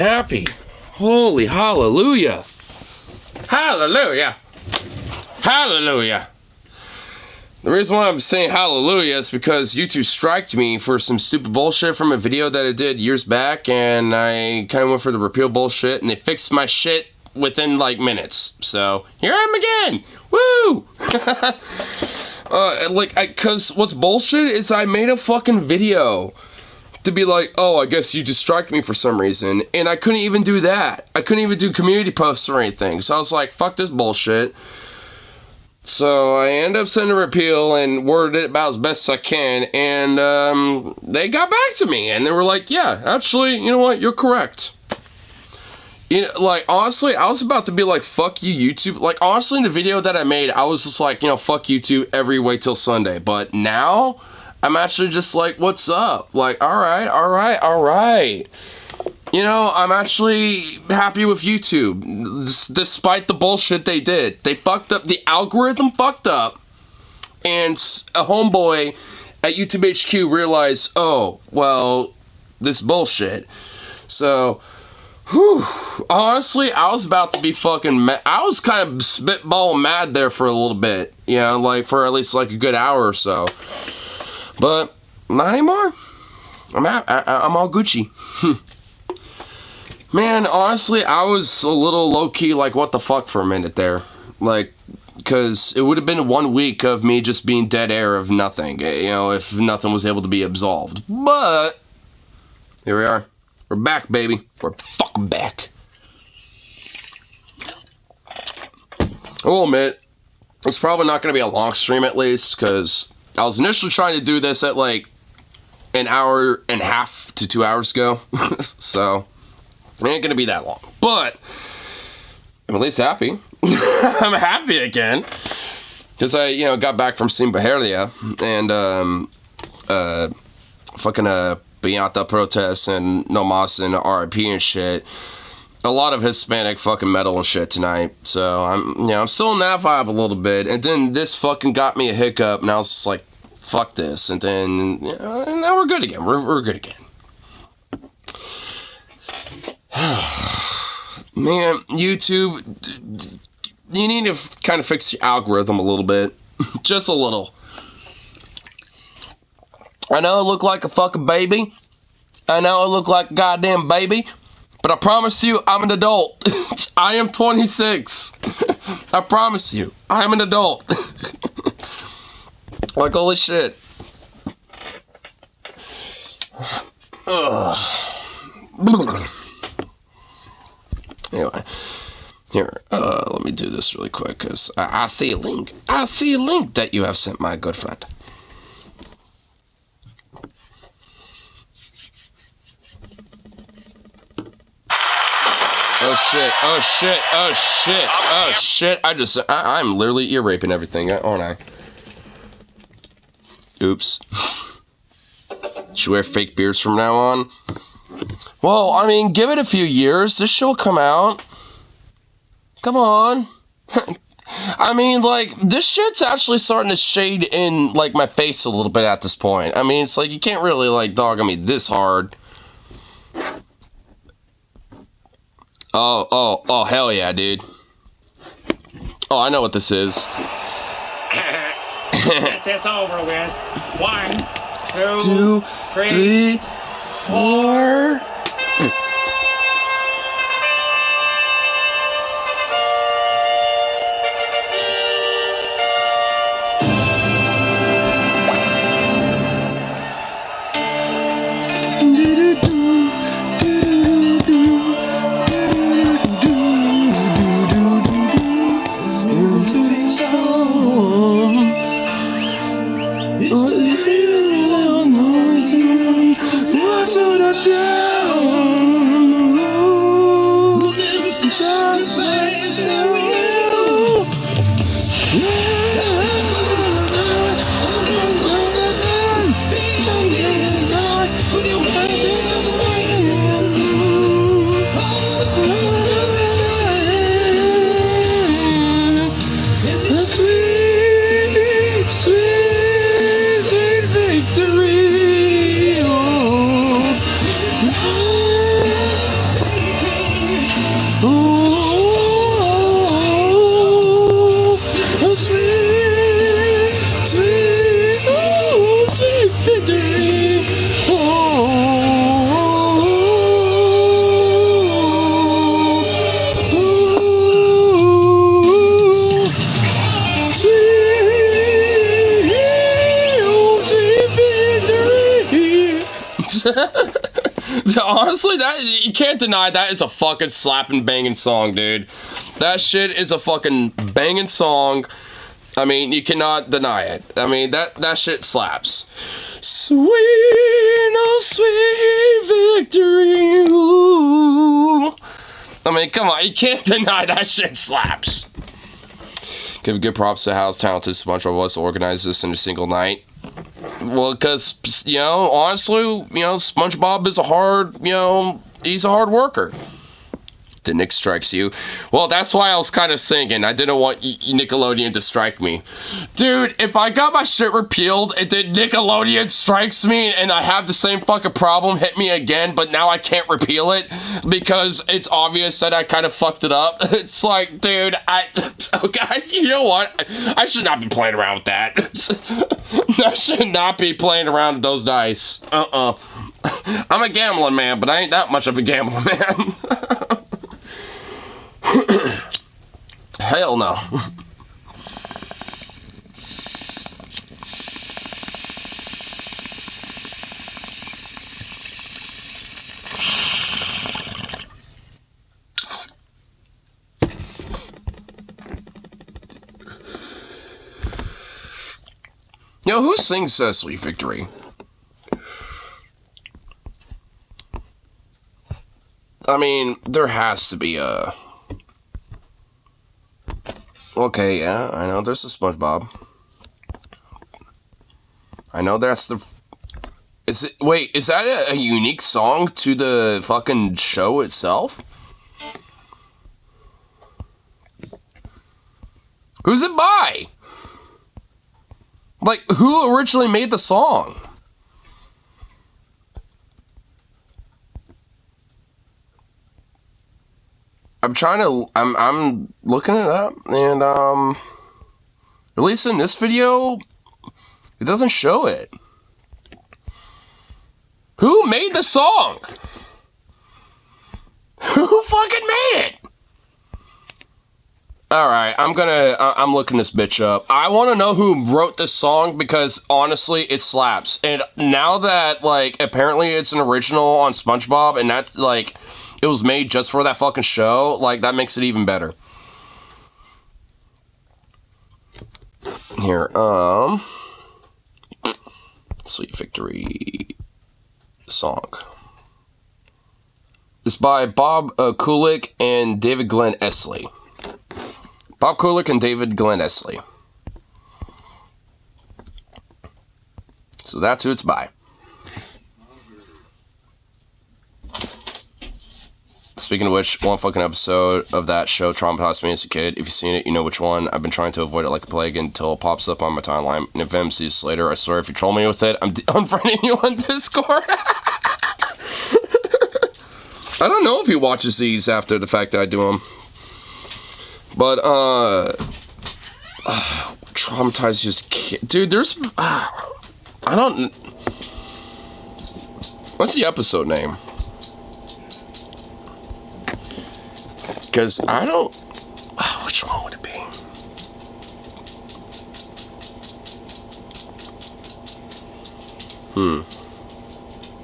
Happy. Holy hallelujah. Hallelujah. Hallelujah. The reason why I'm saying hallelujah is because YouTube striked me for some stupid bullshit from a video that I did years back, and I kind of went for the repeal bullshit, and they fixed my shit within like minutes. So here I am again. Woo! Cause what's bullshit is I made a fucking video to be like, oh, I guess you just striked me for some reason, and I couldn't even do that. I couldn't even do community posts or anything. So I was like, fuck this bullshit. So I ended up sending a repeal and worded it about as best as I can, and they got back to me, and they were like, yeah, actually, you know what, you're correct. You know, like, honestly, I was about to be like, fuck you, YouTube. Like, honestly, in the video that I made, I was just like, you know, fuck YouTube every wait till Sunday. But now, I'm actually just like, what's up? Like, alright. You know, I'm actually happy with YouTube, despite the bullshit they did. They fucked up, the algorithm fucked up, and a homeboy at YouTube HQ realized, oh, well, this bullshit. So, whew, honestly, I was about to be fucking mad. I was kind of spitballing mad there for a little bit, you know, like for at least like a good hour or so. But not anymore. I'm all Gucci. Man, honestly, I was a little low-key like, what the fuck for a minute there. Like, because it would have been 1 week of me just being dead air of nothing, you know, if nothing was able to be absolved. But, here we are. We're back, baby. We're fucking back. I will admit, it's probably not going to be a long stream at least, because I was initially trying to do this at like an hour and a half to 2 hours ago. So, it ain't going to be that long. But, I'm at least happy. I'm happy again. Because I, you know, got back from seeing Baheria and, Piñata protests and Nomas and RIP and shit. A lot of Hispanic fucking metal and shit tonight. So I'm still in that vibe a little bit. And then this fucking got me a hiccup, and I was just like, fuck this. And then, you know, and now we're good again. We're good again. Man, YouTube, you need to kind of fix your algorithm a little bit. Just a little. I know I look like a fucking baby. I know I look like a goddamn baby. But I promise you, I'm an adult. I am 26. I promise you, I am an adult. Like, holy shit. Anyway, here, let me do this really quick, because I see a link. I see a link that you have sent, my good friend. Oh shit. I'm literally ear raping everything, aren't I? Oops. Should we wear fake beards from now on? Well, I mean, give it a few years. This shit will come out. Come on. I mean, like, this shit's actually starting to shade in, like, my face a little bit at this point. I mean, it's like, you can't really, like, dog on me this hard. Oh, hell yeah, dude. Oh, I know what this is. Get this over with. 1, 2, 3, 4. Honestly, that you can't deny that is a fucking slapping banging song, dude. That shit is a fucking banging song. I mean, you cannot deny it. I mean, that shit slaps. Sweet, oh sweet victory. Ooh. I mean, come on, you can't deny that shit slaps. Give good props to how talented SpongeBob was to organize this in a single night. Well, because, you know, honestly, you know, SpongeBob is he's a hard worker. The Nick strikes you. Well, that's why I was kind of singing. I didn't want Nickelodeon to strike me. Dude, if I got my shit repealed and then Nickelodeon strikes me and I have the same fucking problem hit me again, but now I can't repeal it because it's obvious that I kind of fucked it up. It's like, dude, okay, you know what? I should not be playing around with that. I should not be playing around with those dice. I'm a gambling man, but I ain't that much of a gambling man. Hell no. Yo, who sings Sweet Victory? I mean, there has to be a... Okay, yeah, I know there's a SpongeBob. I know that's the... Wait, is that a unique song to the fucking show itself? Who's it by? Like, who originally made the song? I'm looking it up, and, at least in this video, it doesn't show it. Who made the song? Who fucking made it? Alright, I'm looking this bitch up. I want to know who wrote this song because, honestly, it slaps. And now that, like, apparently it's an original on SpongeBob, and that's, like... It was made just for that fucking show. Like, that makes it even better. Here, Sweet Victory song. It's by Bob Kulick and David Glenn Esley. Bob Kulick and David Glenn Esley. So that's who it's by. Speaking of which, one fucking episode of that show traumatized me as a kid. If you've seen it, you know which one. I've been trying to avoid it like a plague until it pops up on my timeline. And if I'm sees later, I swear if you troll me with it, I'm unfriending you on Discord. I don't know if he watches these after the fact that I do them. But, traumatized you as a kid. Dude, there's, I don't, what's the episode name? Because I don't... which one would it be?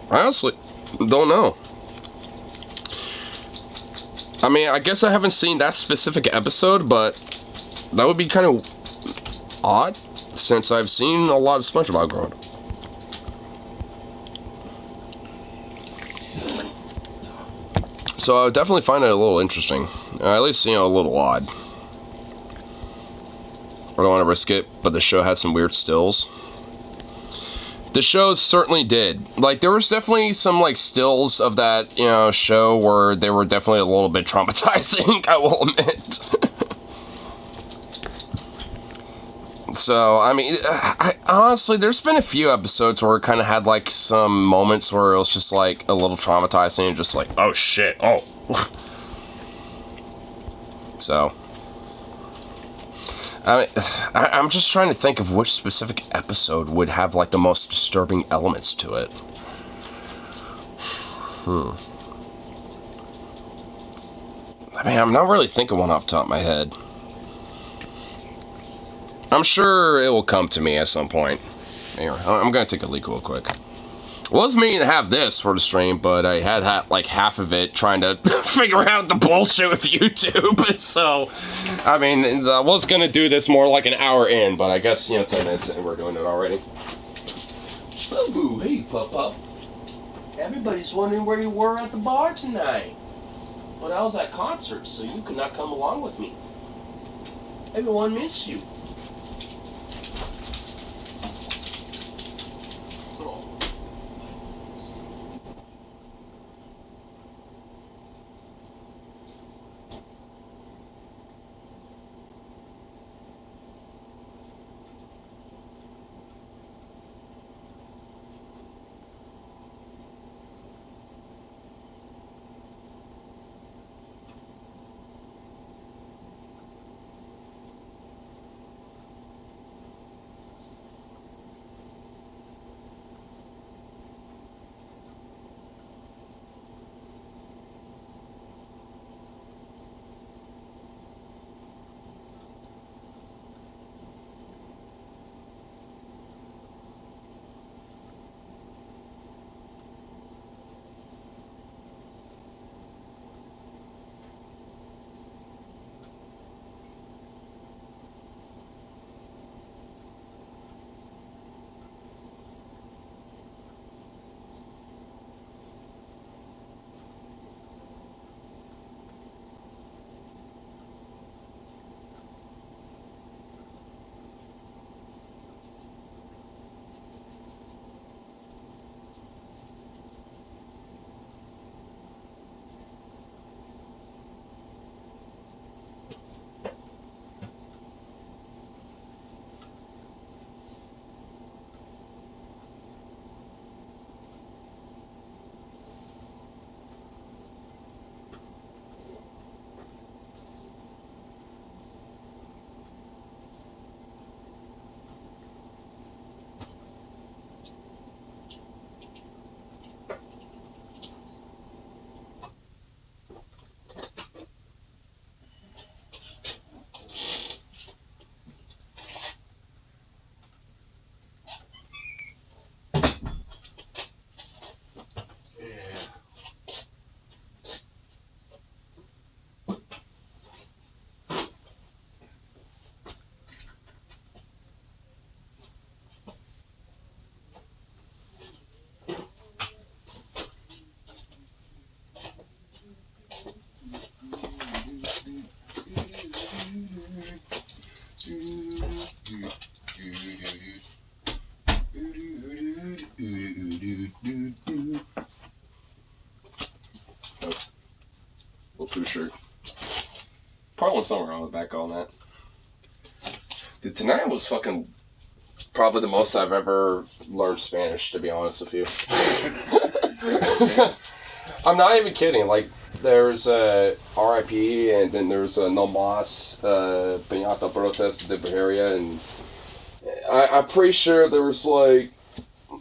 I honestly don't know. I mean, I guess I haven't seen that specific episode, but that would be kind of odd, since I've seen a lot of SpongeBob growing up. So I would definitely find it a little interesting. At least, you know, a little odd. I don't want to risk it, but the show had some weird stills. The show certainly did. Like, there was definitely some, like, stills of that, you know, show where they were definitely a little bit traumatizing, I will admit. So, I mean, honestly, there's been a few episodes where it kind of had, like, some moments where it was just, like, a little traumatizing and just like, oh, shit, oh. So, I mean, I'm just trying to think of which specific episode would have, like, the most disturbing elements to it. I mean, I'm not really thinking one off the top of my head. I'm sure it will come to me at some point. Anyway, I'm gonna take a leak real quick. Was meaning to have this for the stream, but I had like half of it trying to figure out the bullshit with YouTube. So, I mean, I was gonna do this more like an hour in, but I guess, 10 minutes and we're doing it already. Oh, boo, hey, Pup. Everybody's wondering where you were at the bar tonight. But I was at concerts, so you could not come along with me. Everyone missed you. Shirt. Probably somewhere on the back on that. Dude, tonight was fucking probably the most I've ever learned Spanish, to be honest with you. I'm not even kidding. Like, there's RIP, and then there's No Mas, Peñata Protesta de Beharia, and I'm pretty sure there was like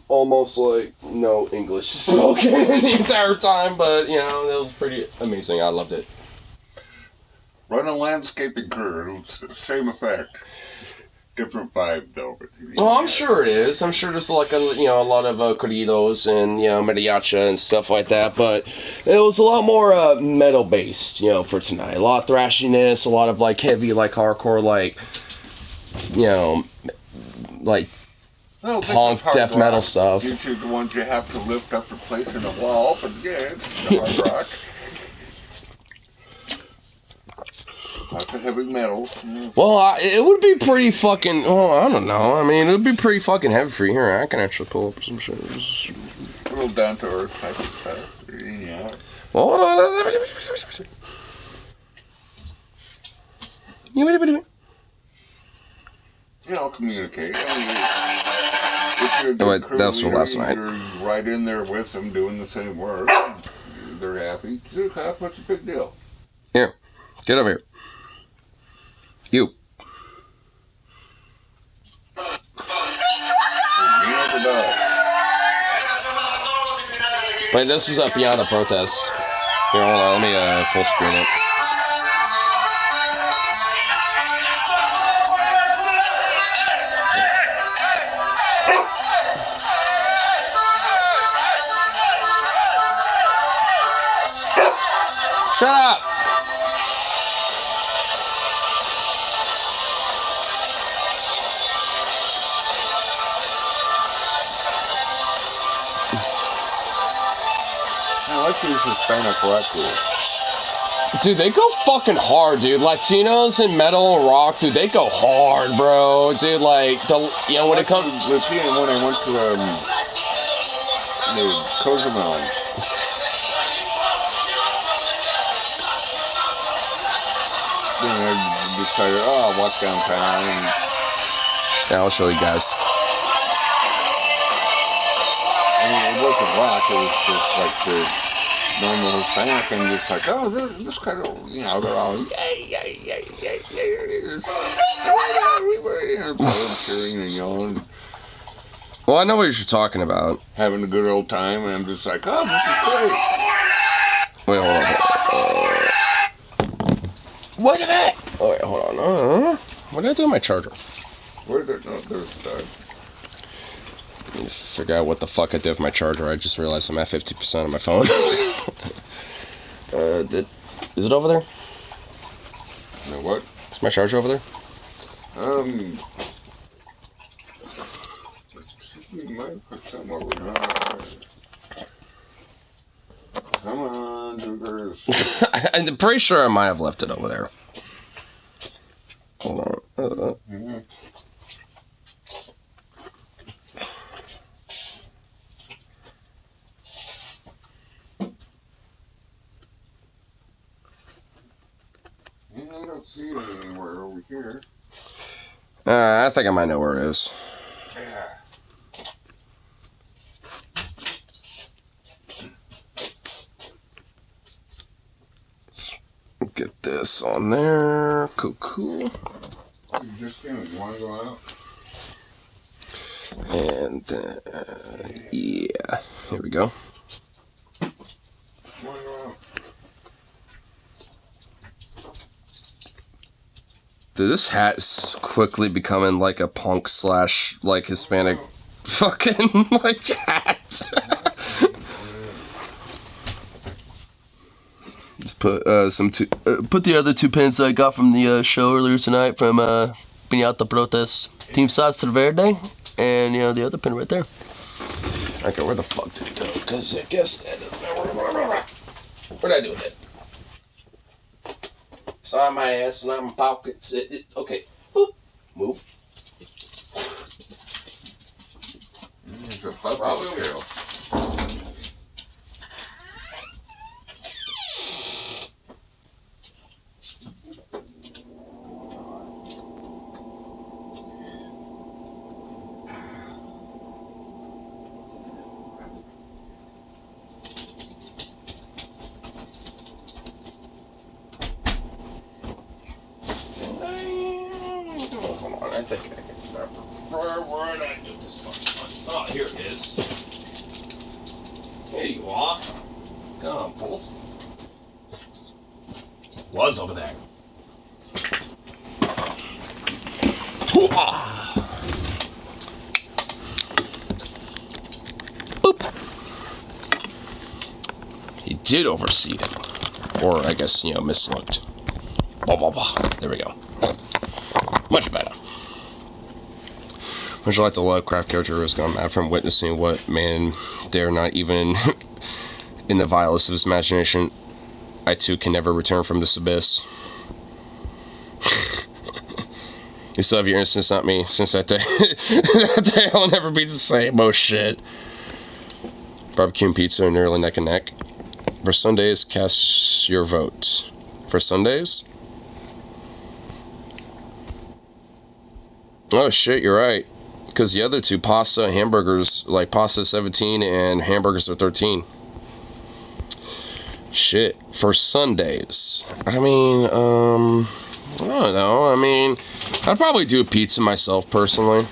almost like no English spoken in the entire time, but it was pretty amazing. I loved it. Run a landscaping crew, same effect. Different vibe though. But well, I'm sure it is. I'm sure there's like a lot of corridos and mariachi and stuff like that. But it was a lot more metal based, for tonight. A lot of thrashiness, a lot of like heavy, like hardcore, like like punk, death metal stuff. Usually the ones you have to lift up and place in a wall, but yeah, it's hard rock. Lots of heavy metal. Well, it would be pretty fucking. Oh, I don't know. I mean, it would be pretty fucking heavy for you. Here, I can actually pull up some shit. A little down to earth type of stuff. Yeah. Well, hold on. Communicate. I mean, if you're a good crew that's from leader, last night. You're right in there with them doing the same work. They're happy. What's the big deal? Here, get over here. You. Wait, this was a piano protest. Here, hold on, let me full screen it. Shut up! Let's use Hispanic rock group. Dude, they go fucking hard, dude. Latinos and metal and rock, dude, they go hard, bro. Dude, like, when it comes... Latino, when I went to, Cozumel. Then I decided, I'll walk downtown. Yeah, I'll show you guys. I mean, it wasn't rock, it was just like the normal Hispanic, and it's like, this kind of, they're all, yay. We were cheering and yelling. Well, I know what you're talking about. Having a good old time, and I'm just like, this is great. Wait, hold on. Wait a minute! Oh, wait, hold on. What did I do with my charger? Where's it? No, there's that. I need to figure out what the fuck I did with my charger. I just realized I'm at 50% on my phone. Is it over there? No, what? Is my charger over there? You might put some over there. Come on, do this. I'm pretty sure I might have left it over there. Hold on. Mm-hmm. I don't see it anywhere over here. I think I might know where it is. Yeah. Get this on there. Cool. You just in. You want to go out? And, yeah. Here we go. You want to go out? Dude, this hat is quickly becoming like a punk / like Hispanic fucking like hat. Just put put the other 2 pins I got from the show earlier tonight from Piñata Protest Team Salsa Verde, and the other pin right there. Okay, where the fuck did it go? Because I guess what did I do with it? It's on my ass, not my pockets. Okay. Boop. Move. It's a puppy tail. I think I can remember. Where did I do this fucking one? Oh, here it is. Here you are. Come on, fool. Was over there. Boop. He did oversee it. Or, I guess, mislooked. Blah, blah, blah. There we go. Much better. Much like the Lovecraft character who has gone mad from witnessing what man dare not even in the vilest of his imagination. I too can never return from this abyss. You still have your innocence, not me. Since that day, that day I'll never be the same. Oh shit. Barbecue and pizza are nearly neck and neck. For Sundays, cast your vote. For Sundays? Oh shit, you're right. Because the other two, pasta, hamburgers, like pasta 17 and hamburgers are 13. Shit. For Sundays. I mean, I don't know. I mean, I'd probably do a pizza myself, personally.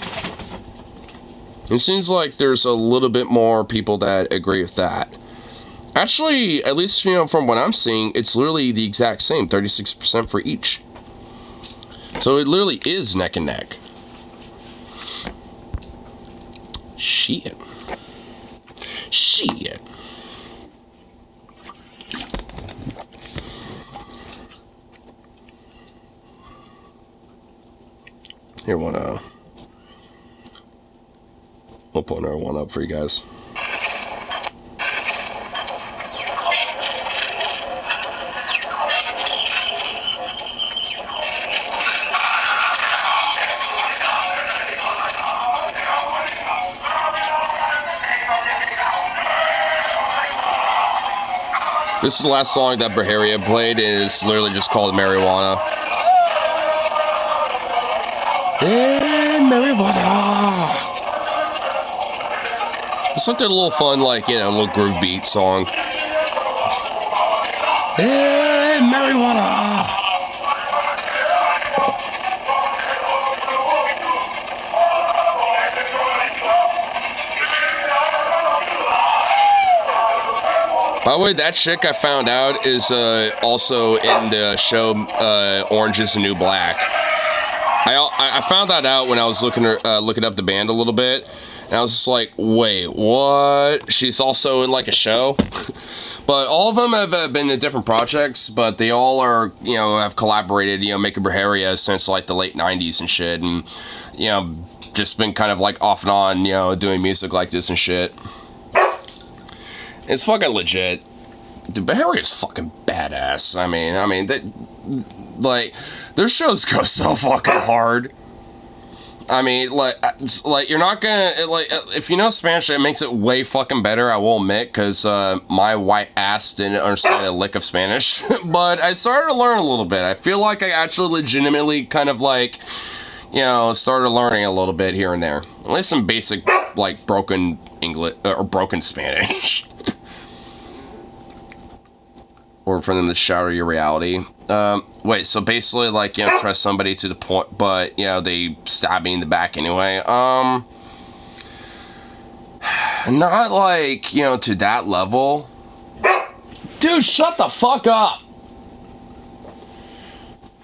It seems like there's a little bit more people that agree with that. Actually, at least, from what I'm seeing, it's literally the exact same. 36% for each. So it literally is neck and neck. Shit. Here, we'll put another one up for you guys. This is the last song that Baharia played, and it's literally just called Marijuana. Hey, marijuana! It's like a little fun, like, you know, little groove beat song. Hey, marijuana! By the way, that chick I found out is also in the show Orange is the New Black. I found that out when I was looking up the band a little bit, and I was just like, wait, what? She's also in like a show? But all of them have been in different projects, but they all are, you know, have collaborated, you know, making Baharia since like the late 90s and shit, and, you know, just been kind of like off and on, you know, doing music like this and shit. It's fucking legit. Dude, Baharia's fucking badass. I mean, they, like, their shows go so fucking hard. I mean, like you're not gonna, like, if you know Spanish, it makes it way fucking better, I will admit, because my white ass didn't understand a lick of Spanish. But I started to learn a little bit. I feel like I actually legitimately kind of, like, you know, started learning a little bit here and there. At least some basic, like, broken English, or broken Spanish. Or for them to shatter your reality. Wait, so basically, like, you know, trust somebody to the point, but, you know, they stab me in the back anyway. Not, like, you know, to that level. Dude, shut the fuck up!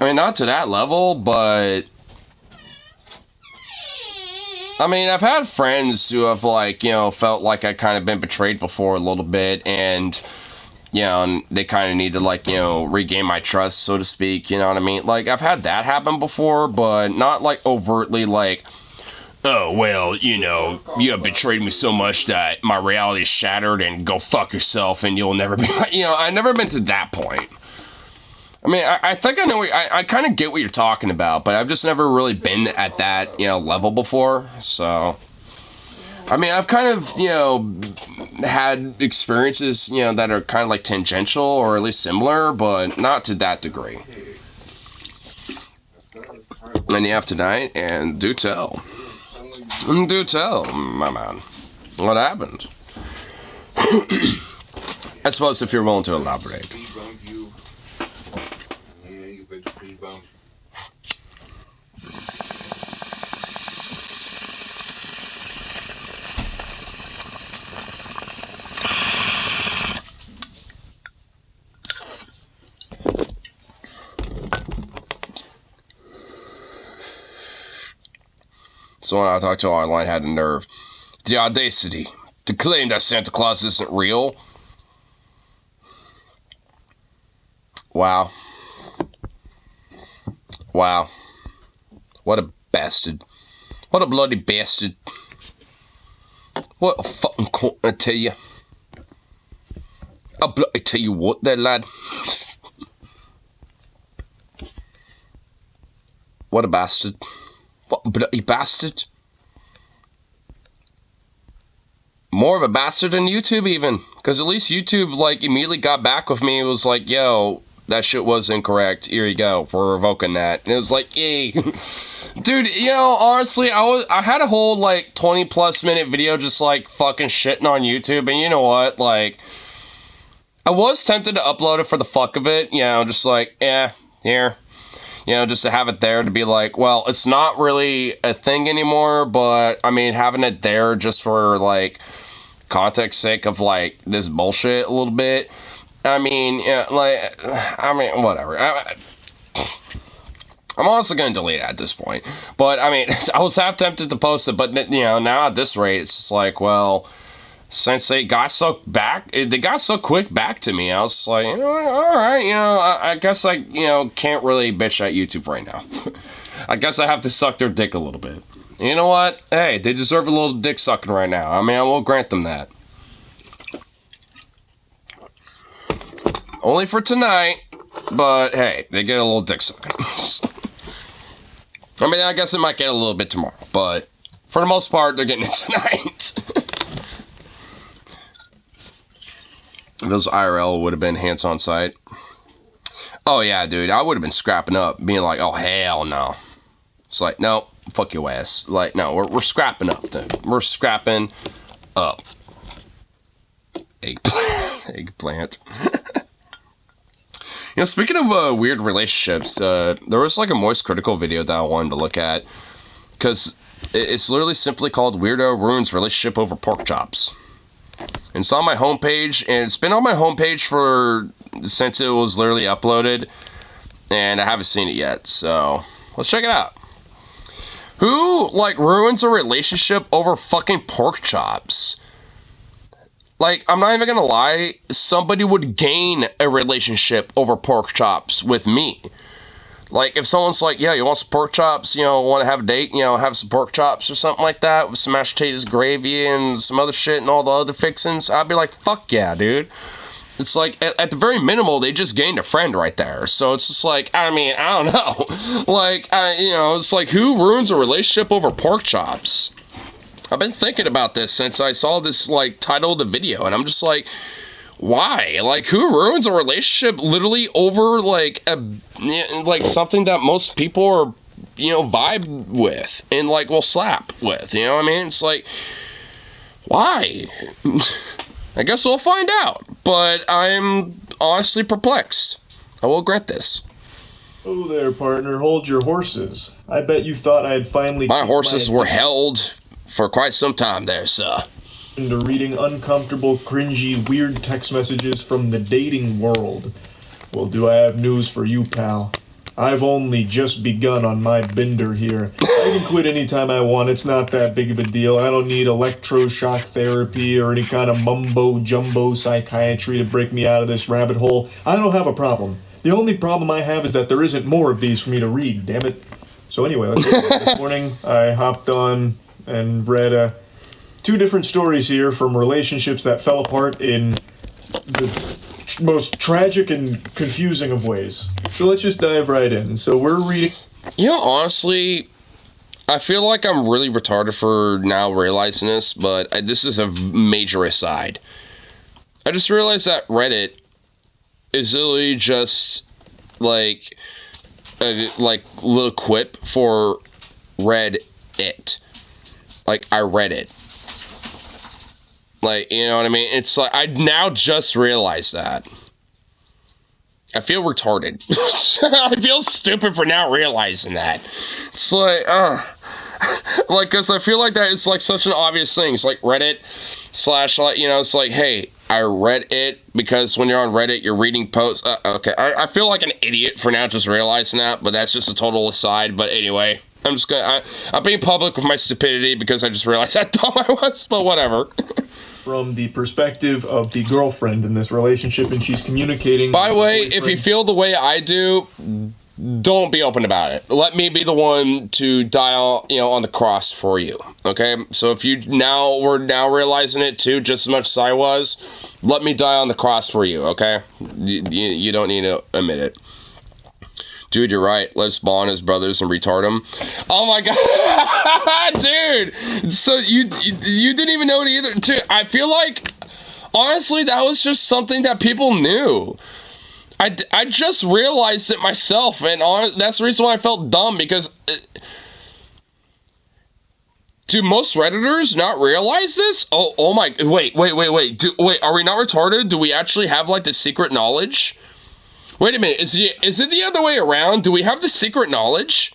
I mean, not to that level, but... I mean, I've had friends who have, like, you know, felt like I kind of been betrayed before a little bit, and... you know, and they kind of need to, like, you know, regain my trust, so to speak, you know what I mean? Like, I've had that happen before, but not, like, overtly, like, oh, well, you know, you have betrayed me so much that my reality is shattered and go fuck yourself and you'll never be, you know, I've never been to that point. I mean, I think I know, I kind of get what you're talking about, but I've just never really been at that, you know, level before, so... I mean, I've kind of, you know, had experiences, you know, that are kind of like tangential or at least similar, but not to that degree. And you have tonight, and do tell. Do tell, my man. What happened? I suppose if you're willing to elaborate. Someone I talked to online had a nerve. The audacity to claim that Santa Claus isn't real. Wow. Wow. What a bastard. What a bloody bastard. What a fucking cunt, I tell you. I tell you what there, lad. What a bastard. What a bloody bastard. More of a bastard than YouTube even. Because at least YouTube, like, immediately got back with me. It was like, yo, that shit was incorrect. Here you go. We're revoking that. And it was like, yay. Dude, you know, honestly, I had a whole, like, 20+ minute video just, like, fucking shitting on YouTube. And you know what? Like, I was tempted to upload it for the fuck of it. You know, just like, yeah, here. You know, just to have it there to be like, well, it's not really a thing anymore, but, I mean, having it there just for, like, context sake of, like, this bullshit a little bit. I mean, yeah, like, I mean, whatever. I'm honestly going to delete it at this point. But, I mean, I was half tempted to post it, but, you know, now at this rate, it's just like, well... since they got so quick back to me, I was like, you know, all right, you know, I guess I, you know, can't really bitch at YouTube right now. I guess I have to suck their dick a little bit. You know what? Hey, they deserve a little dick sucking right now. I mean, I will grant them that. Only for tonight, but hey, they get a little dick sucking. I mean, I guess it might get a little bit tomorrow, but for the most part, they're getting it tonight. If those IRL would have been hands on site. Oh yeah, dude, I would have been scrapping up, being like, oh hell no. It's like, no, fuck your ass. Like, no, we're scrapping up, dude. We're scrapping up. Eggplant. You know, speaking of weird relationships, there was like a Moist Critical video that I wanted to look at. Because it's literally simply called Weirdo Ruins Relationship Over Pork Chops. And it's on my homepage, and it's been on my homepage since it was literally uploaded, and I haven't seen it yet, so let's check it out. Who, like, ruins a relationship over fucking pork chops? Like, I'm not even gonna lie, somebody would gain a relationship over pork chops with me. Like, if someone's like, yeah, you want some pork chops, you know, want to have a date, you know, have some pork chops or something like that with some mashed potatoes, gravy, and some other shit and all the other fixings, I'd be like, fuck yeah, dude. It's like, at the very minimal, they just gained a friend right there. So it's just like, I mean, I don't know. Like, you know, it's like, who ruins a relationship over pork chops? I've been thinking about this since I saw this, like, title of the video, and I'm just like, why? Like, who ruins a relationship literally over, like, something that most people are, you know, vibe with and, like, will slap with, you know what I mean? It's like, why? I guess we'll find out, but I'm honestly perplexed. I will grant this. Oh there, partner, hold your horses. I bet you thought I had finally... My horses were held for quite some time there, sir. Into reading uncomfortable, cringy, weird text messages from the dating world. Well, do I have news for you, pal? I've only just begun on my bender here. I can quit anytime I want, it's not that big of a deal. I don't need electroshock therapy or any kind of mumbo-jumbo psychiatry to break me out of this rabbit hole. I don't have a problem. The only problem I have is that there isn't more of these for me to read, damn it. So anyway, let's go. This morning I hopped on and read two different stories here from relationships that fell apart in the most tragic and confusing of ways. So let's just dive right in. So we're reading... You know, honestly, I feel like I'm really retarded for now realizing this, but this is a major aside. I just realized that Reddit is literally just, like, a little quip for read it. Like, I read it. Like, you know what I mean? It's like, I now just realized that. I feel retarded. I feel stupid for now realizing that. It's like, like, because I feel like that is, like, such an obvious thing. It's like Reddit / like, you know, it's like, hey, I read it, because when you're on Reddit, you're reading posts. Okay, I feel like an idiot for now just realizing that, but that's just a total aside. But anyway, I'm just gonna, I'm being public with my stupidity because I just realized how dumb I was, but whatever. From the perspective of the girlfriend in this relationship, and she's communicating... By the way, if you feel the way I do, don't be open about it. Let me be the one to die on, you know, on the cross for you, okay? So if you were now realizing it too, just as much as I was, let me die on the cross for you, okay? You don't need to admit it. Dude, you're right. Let's bond as brothers and retard them. Oh my god, dude! So you didn't even know it either. Dude, I feel like, honestly, that was just something that people knew. I just realized it myself, and that's the reason why I felt dumb, because... do most Redditors not realize this? Oh my... Wait. Wait, are we not retarded? Do we actually have, like, the secret knowledge? Wait a minute, is it the other way around? Do we have the secret knowledge?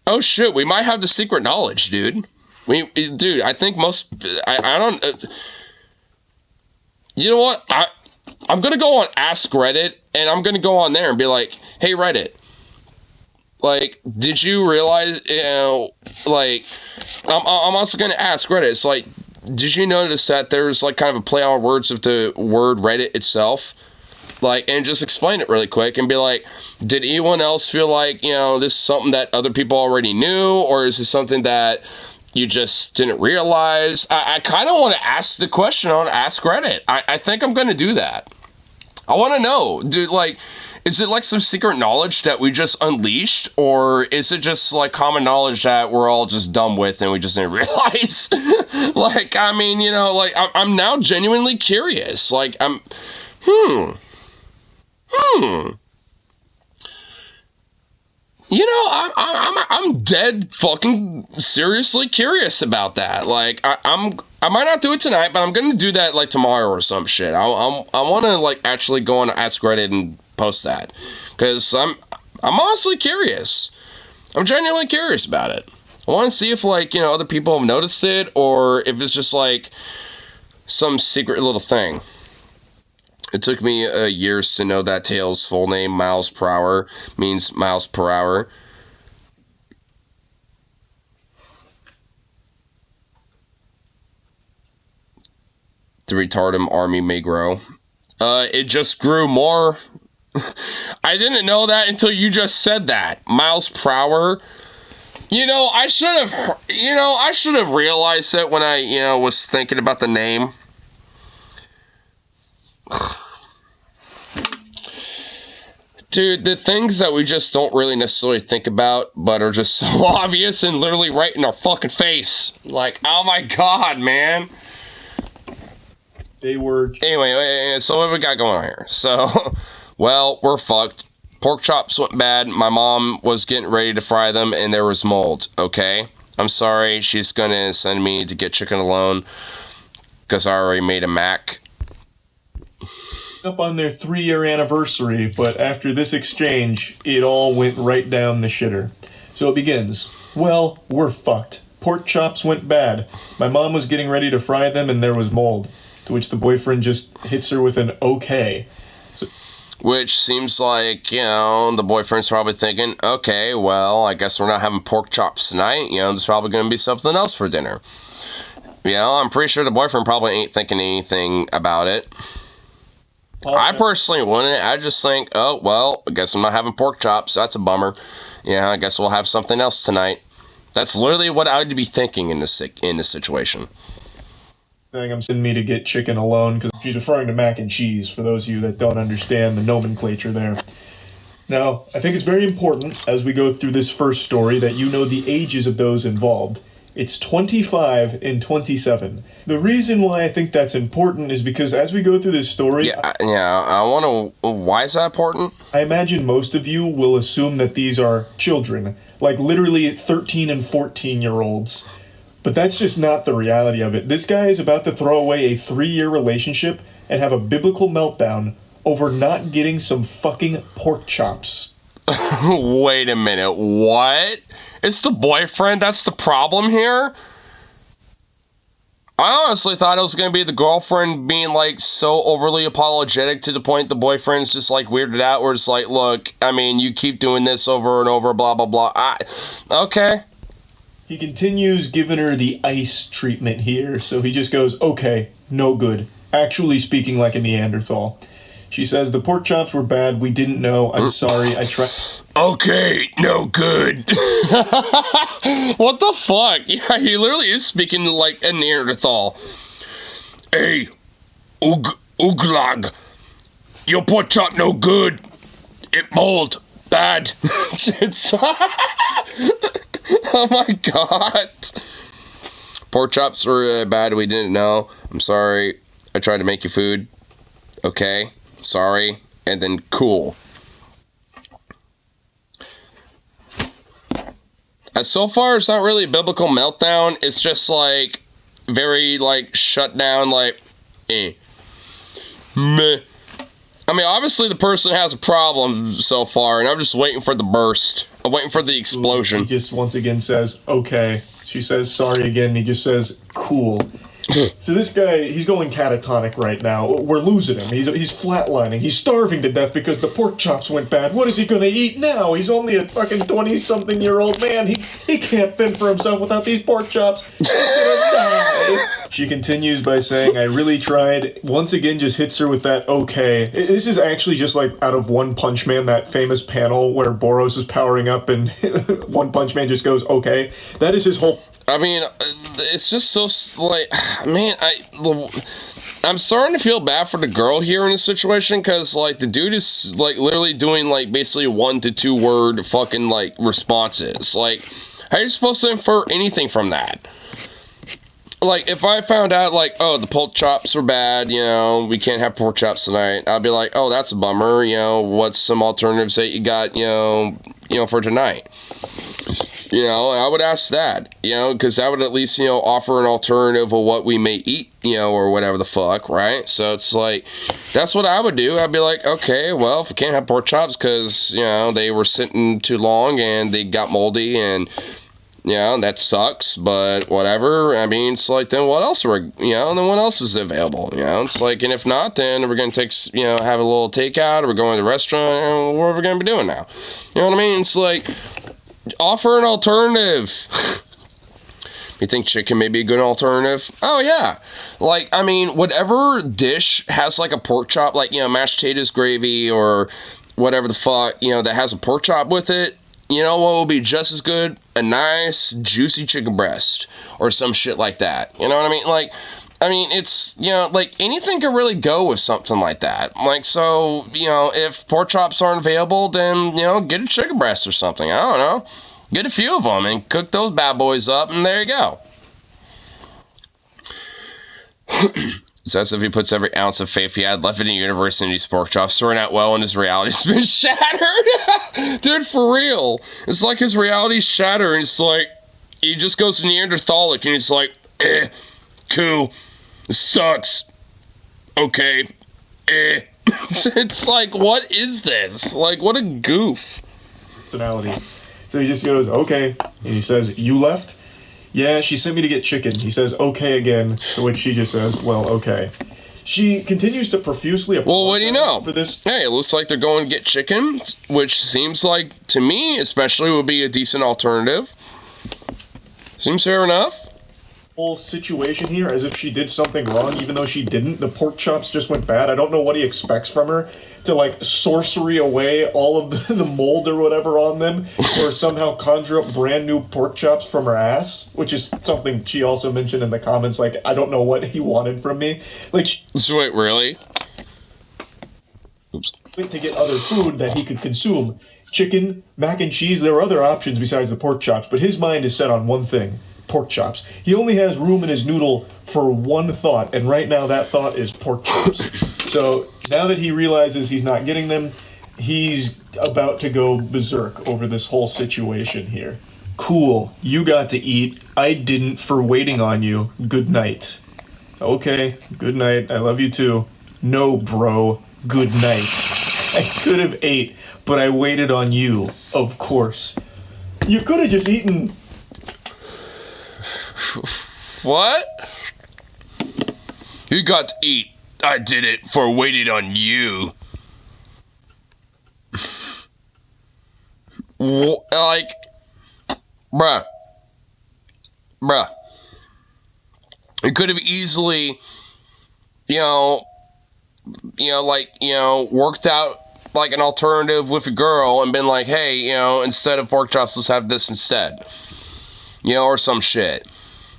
Oh shit, we might have the secret knowledge, dude. Dude, I think most... I don't... you know what? I'm gonna go on Ask Reddit, and I'm gonna go on there and be like, hey Reddit, like, did you realize, you know, like, I'm also gonna ask Reddit, it's like, did you notice that there's, like, kind of a play on words of the word Reddit itself? Like, and just explain it really quick and be like, did anyone else feel like, you know, this is something that other people already knew, or is this something that you just didn't realize? I kind of want to ask the question on Ask Reddit. I think I'm going to do that. I want to know, dude, like, is it like some secret knowledge that we just unleashed, or is it just like common knowledge that we're all just dumb with and we just didn't realize? Like, I mean, you know, like, I'm now genuinely curious. Like, You know, I'm dead fucking seriously curious about that. Like, I might not do it tonight, but I'm gonna do that like tomorrow or some shit. I want to like actually go on Ask Reddit and post that, because I'm honestly curious. I'm genuinely curious about it. I want to see if, like, you know, other people have noticed it, or if it's just like some secret little thing. It took me years to know that Tails' full name, miles per hour, means miles per hour. The retardum army may grow. It just grew more. I didn't know that until you just said that. Miles per hour. You know, I should have realized it when I, you know, was thinking about the name. Dude, the things that we just don't really necessarily think about, but are just so obvious and literally right in our fucking face. Like, oh my god, man. They were... Anyway, so what we got going on here? So, well, we're fucked. Pork chops went bad. My mom was getting ready to fry them, and there was mold, okay? I'm sorry. She's gonna send me to get chicken alone, because I already made a mac. Up on their 3-year anniversary, but after this exchange, it all went right down the shitter. So it begins. Well, we're fucked. Pork chops went bad. My mom was getting ready to fry them and there was mold. To which the boyfriend just hits her with an okay. Which seems like, you know, the boyfriend's probably thinking, okay, well, I guess we're not having pork chops tonight. You know, there's probably going to be something else for dinner. You know, I'm pretty sure the boyfriend probably ain't thinking anything about it. I personally wouldn't. I just think, oh, well, I guess I'm not having pork chops. That's a bummer. Yeah, I guess we'll have something else tonight. That's literally what I would be thinking in this situation. Saying I'm sending me to get chicken alone, because she's referring to mac and cheese, for those of you that don't understand the nomenclature there. Now, I think it's very important, as we go through this first story, that you know the ages of those involved. It's 25 and 27. The reason why I think that's important is because as we go through this story... I want to... Why is that important? I imagine most of you will assume that these are children, like literally 13 and 14-year-olds. But that's just not the reality of it. This guy is about to throw away a 3-year relationship and have a biblical meltdown over not getting some fucking pork chops. Wait a minute, what? It's the boyfriend that's the problem here? I honestly thought it was going to be the girlfriend being, like, so overly apologetic to the point the boyfriend's just, like, weirded out, where it's like, look, I mean, you keep doing this over and over, blah, blah, blah. Okay. He continues giving her the ice treatment here, so he just goes, okay, no good. Actually speaking like a Neanderthal. She says, the pork chops were bad, we didn't know, I'm sorry, I tried... Okay, no good. What the fuck? Yeah, he literally is speaking like a Neanderthal. Hey, Uglag, your pork chop no good. It mold, bad. Oh my god. Pork chops were bad, we didn't know. I'm sorry, I tried to make you food. Okay. Sorry, and then cool. So far, it's not really a biblical meltdown. It's just like very like shut down, like meh. I mean, obviously the person has a problem so far, and I'm just waiting for the burst. I'm waiting for the explosion. He just once again says, okay. She says sorry again, and he just says cool. So this guy, he's going catatonic right now. We're losing him. He's flatlining. He's starving to death because the pork chops went bad. What is he going to eat now? He's only a fucking 20-something-year-old man. He can't fend for himself without these pork chops. He's going to die. She continues by saying, I really tried. Once again, just hits her with that okay. This is actually just like out of One Punch Man, that famous panel where Boros is powering up and One Punch Man just goes, okay. That is his whole... I mean, it's just so, like, man, I'm starting to feel bad for the girl here in this situation, because, like, the dude is, like, literally doing, like, basically 1 to 2 word fucking, like, responses. Like, how are you supposed to infer anything from that? Like, if I found out, like, oh, the pork chops are bad, you know, we can't have pork chops tonight, I'd be like, oh, that's a bummer, you know, what's some alternatives that you got, you know, for tonight? You know, I would ask that, you know, because that would at least, you know, offer an alternative of what we may eat, you know, or whatever the fuck, right? So it's like, that's what I would do. I'd be like, okay, well, if we can't have pork chops because, you know, they were sitting too long and they got moldy and, you know, that sucks, but whatever. I mean, it's like, then what else then what else is available? You know, it's like, and if not, then we're going to take, you know, have a little takeout, or we're going to the restaurant, and what are we going to be doing now? You know what I mean? It's like, offer an alternative. You think chicken may be a good alternative? Oh, yeah. Like, I mean, whatever dish has, like, a pork chop, like, you know, mashed potatoes, gravy, or whatever the fuck, you know, that has a pork chop with it, you know what will be just as good? A nice, juicy chicken breast, or some shit like that. You know what I mean? Like, I mean, it's, you know, like, anything can really go with something like that. Like, so, you know, if pork chops aren't available, then, you know, get a chicken breast or something. I don't know. Get a few of them and cook those bad boys up, and there you go. So that's if he puts every ounce of faith he had left in the universe in these pork chops, throwing out well, and his reality's been shattered. Dude, for real. It's like his reality's shattered, and it's like, he just goes Neanderthalic, and he's like, cool. This sucks. Okay. It's like, what is this? Like, what a goof. Personality. So he just goes, okay. And he says, you left? Yeah, she sent me to get chicken. He says, okay again. To which she just says, well, okay. She continues to profusely apologize. Well, what do you know? For this. Hey, it looks like they're going to get chicken, which seems like, to me especially, would be a decent alternative. Seems fair enough. Whole situation here as if she did something wrong, even though she didn't. The pork chops just went bad. I don't know what he expects from her, to like sorcery away all of the mold or whatever on them, or somehow conjure up brand new pork chops from her ass, which is something she also mentioned in the comments. Like, I don't know what he wanted from me. Like, wait, really? Oops. To get other food that he could consume. Chicken, mac and cheese, there are other options besides the pork chops, but his mind is set on one thing. Pork chops. He only has room in his noodle for one thought, and right now that thought is pork chops. So now that he realizes he's not getting them, he's about to go berserk over this whole situation here. Cool, you got to eat. I didn't, for waiting on you. Good night. Okay, good night. I love you too. No, bro. Good night. I could have ate, but I waited on you, of course. You could have just eaten... What? You got to eat. I did it for waiting on you. Like, bruh. You could have easily, worked out like an alternative with a girl and been like, hey, instead of pork chops, let's have this instead. Or some shit.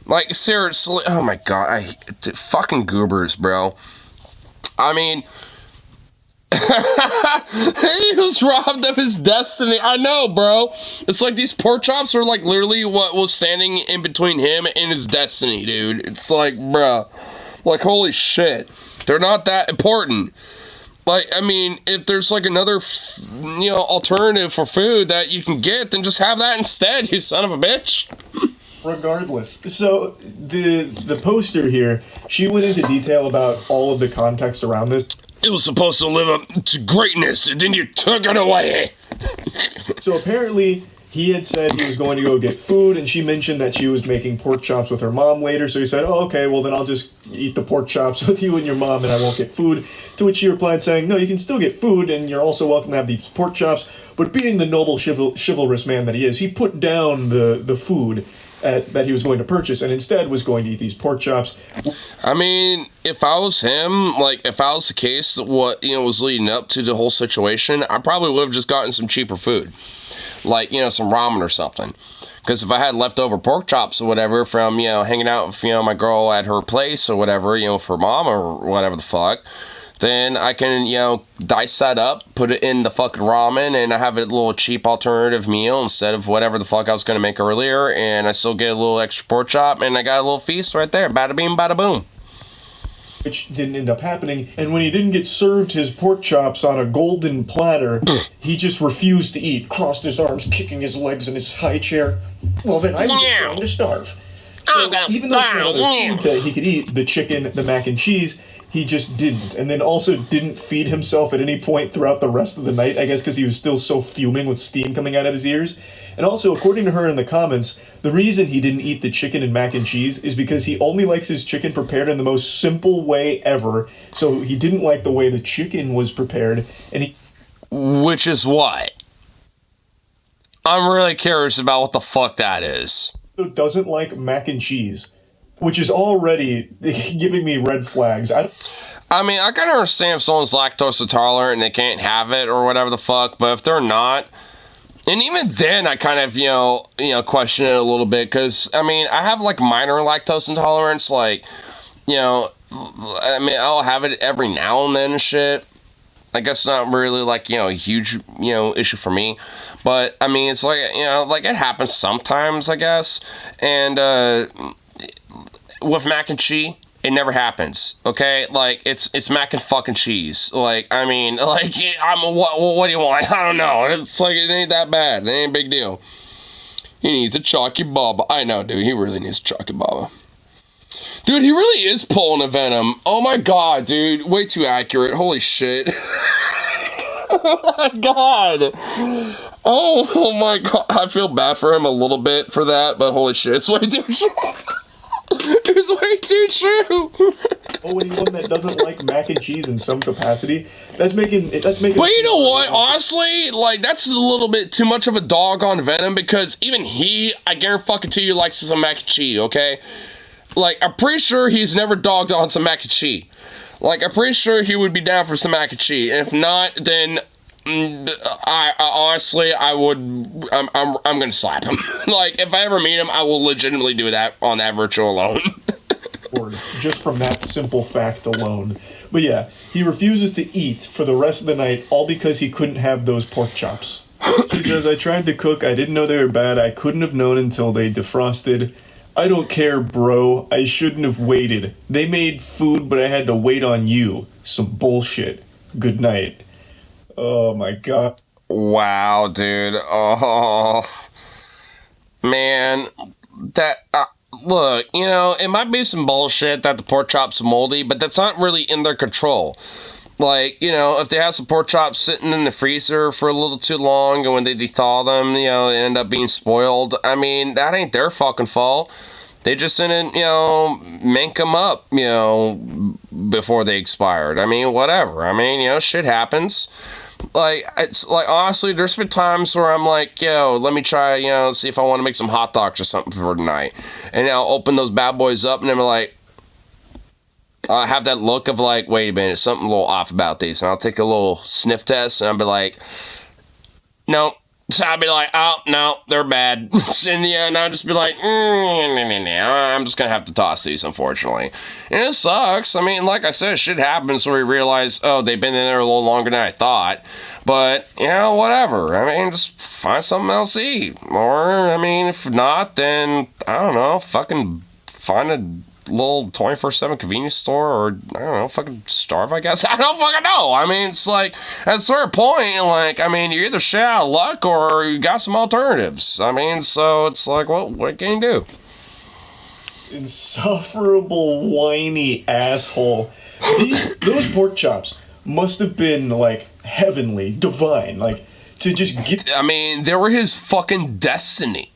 Like, seriously, oh my god, fucking goobers, bro. I mean, he was robbed of his destiny. I know, bro. It's like these pork chops are like literally what was standing in between him and his destiny, dude. It's like, bro, like, holy shit. They're not that important. Like, I mean, if there's like another, alternative for food that you can get, then just have that instead, you son of a bitch. Regardless, so the poster here, she went into detail about all of the context around this. It was supposed to live up to greatness, and then you took it away. So apparently, he had said he was going to go get food, and she mentioned that she was making pork chops with her mom later, so he said, oh, okay, well then I'll just eat the pork chops with you and your mom, and I won't get food. To which she replied saying, no, you can still get food, and you're also welcome to have these pork chops, but being the noble, chivalrous man that he is, he put down the food, that he was going to purchase, and instead was going to eat these pork chops. I mean, if I was him, like, if I was the case, what, was leading up to the whole situation, I probably would have just gotten some cheaper food. Like, some ramen or something. Because if I had leftover pork chops or whatever from, hanging out with, my girl at her place or whatever, for mom or whatever the fuck, then I can, dice that up, put it in the fucking ramen, and I have a little cheap alternative meal instead of whatever the fuck I was going to make earlier, and I still get a little extra pork chop, and I got a little feast right there. Bada bing, bada boom. Which didn't end up happening, and when he didn't get served his pork chops on a golden platter, he just refused to eat, crossed his arms, kicking his legs in his high chair. Well, then I'm just going to starve. So even though he had other food that he could eat, the chicken, the mac and cheese, he just didn't. And then also didn't feed himself at any point throughout the rest of the night, I guess because he was still so fuming with steam coming out of his ears. And also, according to her in the comments, the reason he didn't eat the chicken and mac and cheese is because he only likes his chicken prepared in the most simple way ever. So he didn't like the way the chicken was prepared, and he... Which is what? I'm really curious about what the fuck that is. Doesn't like mac and cheese, which is already giving me red flags. I mean, I can understand if someone's lactose intolerant and they can't have it or whatever the fuck, but if they're not... And even then, I kind of, question it a little bit, because, I mean, I have, like, minor lactose intolerance, like, I mean, I'll have it every now and then and shit. I guess not really, like, a huge, issue for me, but, I mean, it's like, like, it happens sometimes, I guess, and, with mac and cheese, it never happens, okay? Like, it's mac and fucking cheese. Like, I mean, like, what do you want? I don't know. It's like, it ain't that bad. It ain't a big deal. He needs a chalky baba. I know, dude. He really needs a chalky baba. Dude, he really is pulling a Venom. Oh my god, dude. Way too accurate. Holy shit. Oh my god. Oh my god. I feel bad for him a little bit for that, but holy shit. It's way too true. It's way too true. Oh, anyone that doesn't like mac and cheese in some capacity, that's making. But you know what? Honestly, like, that's a little bit too much of a dog on Venom, because even he, I guarantee you, likes some mac and cheese. Okay, like, I'm pretty sure he's never dogged on some mac and cheese. Like, I'm pretty sure he would be down for some mac and cheese. And if not, then I honestly, I would, I'm gonna slap him. Like, if I ever meet him, I will legitimately do that on that virtue alone. Just from that simple fact alone. But yeah, he refuses to eat for the rest of the night, all because he couldn't have those pork chops. He says, I tried to cook, I didn't know they were bad, I couldn't have known until they defrosted. I don't care, bro, I shouldn't have waited. They made food, but I had to wait on you. Some bullshit. Good night. Oh my god. Wow, dude. Oh, man. That, look, it might be some bullshit that the pork chops are moldy, but that's not really in their control. Like, if they have some pork chops sitting in the freezer for a little too long, and when they thaw them, they end up being spoiled, I mean, that ain't their fucking fault. They just didn't, make them up, before they expired. I mean, whatever. I mean, shit happens. Like, it's like, honestly, there's been times where I'm like, let me try, see if I want to make some hot dogs or something for tonight. And I'll open those bad boys up, and I'm like, I have that look of like, wait a minute, something a little off about these. And I'll take a little sniff test, and I'll be like, nope. So I'll be like, oh, no, they're bad. And I'll just be like, I'm just going to have to toss these, unfortunately. And it sucks. I mean, like I said, shit happens where we realize, oh, they've been in there a little longer than I thought. But, whatever. I mean, just find something else to eat. Or, I mean, if not, then, I don't know, fucking find a little 24/7 convenience store, or I don't know, fucking starve, I guess. I don't fucking know. I mean, it's like, at a certain point, like, I mean, you're either shit out of luck or you got some alternatives. I mean, so it's like, well, what can you do? Insufferable, whiny asshole. Those pork chops must have been, like, heavenly, divine, like, to just get... I mean, they were his fucking destiny.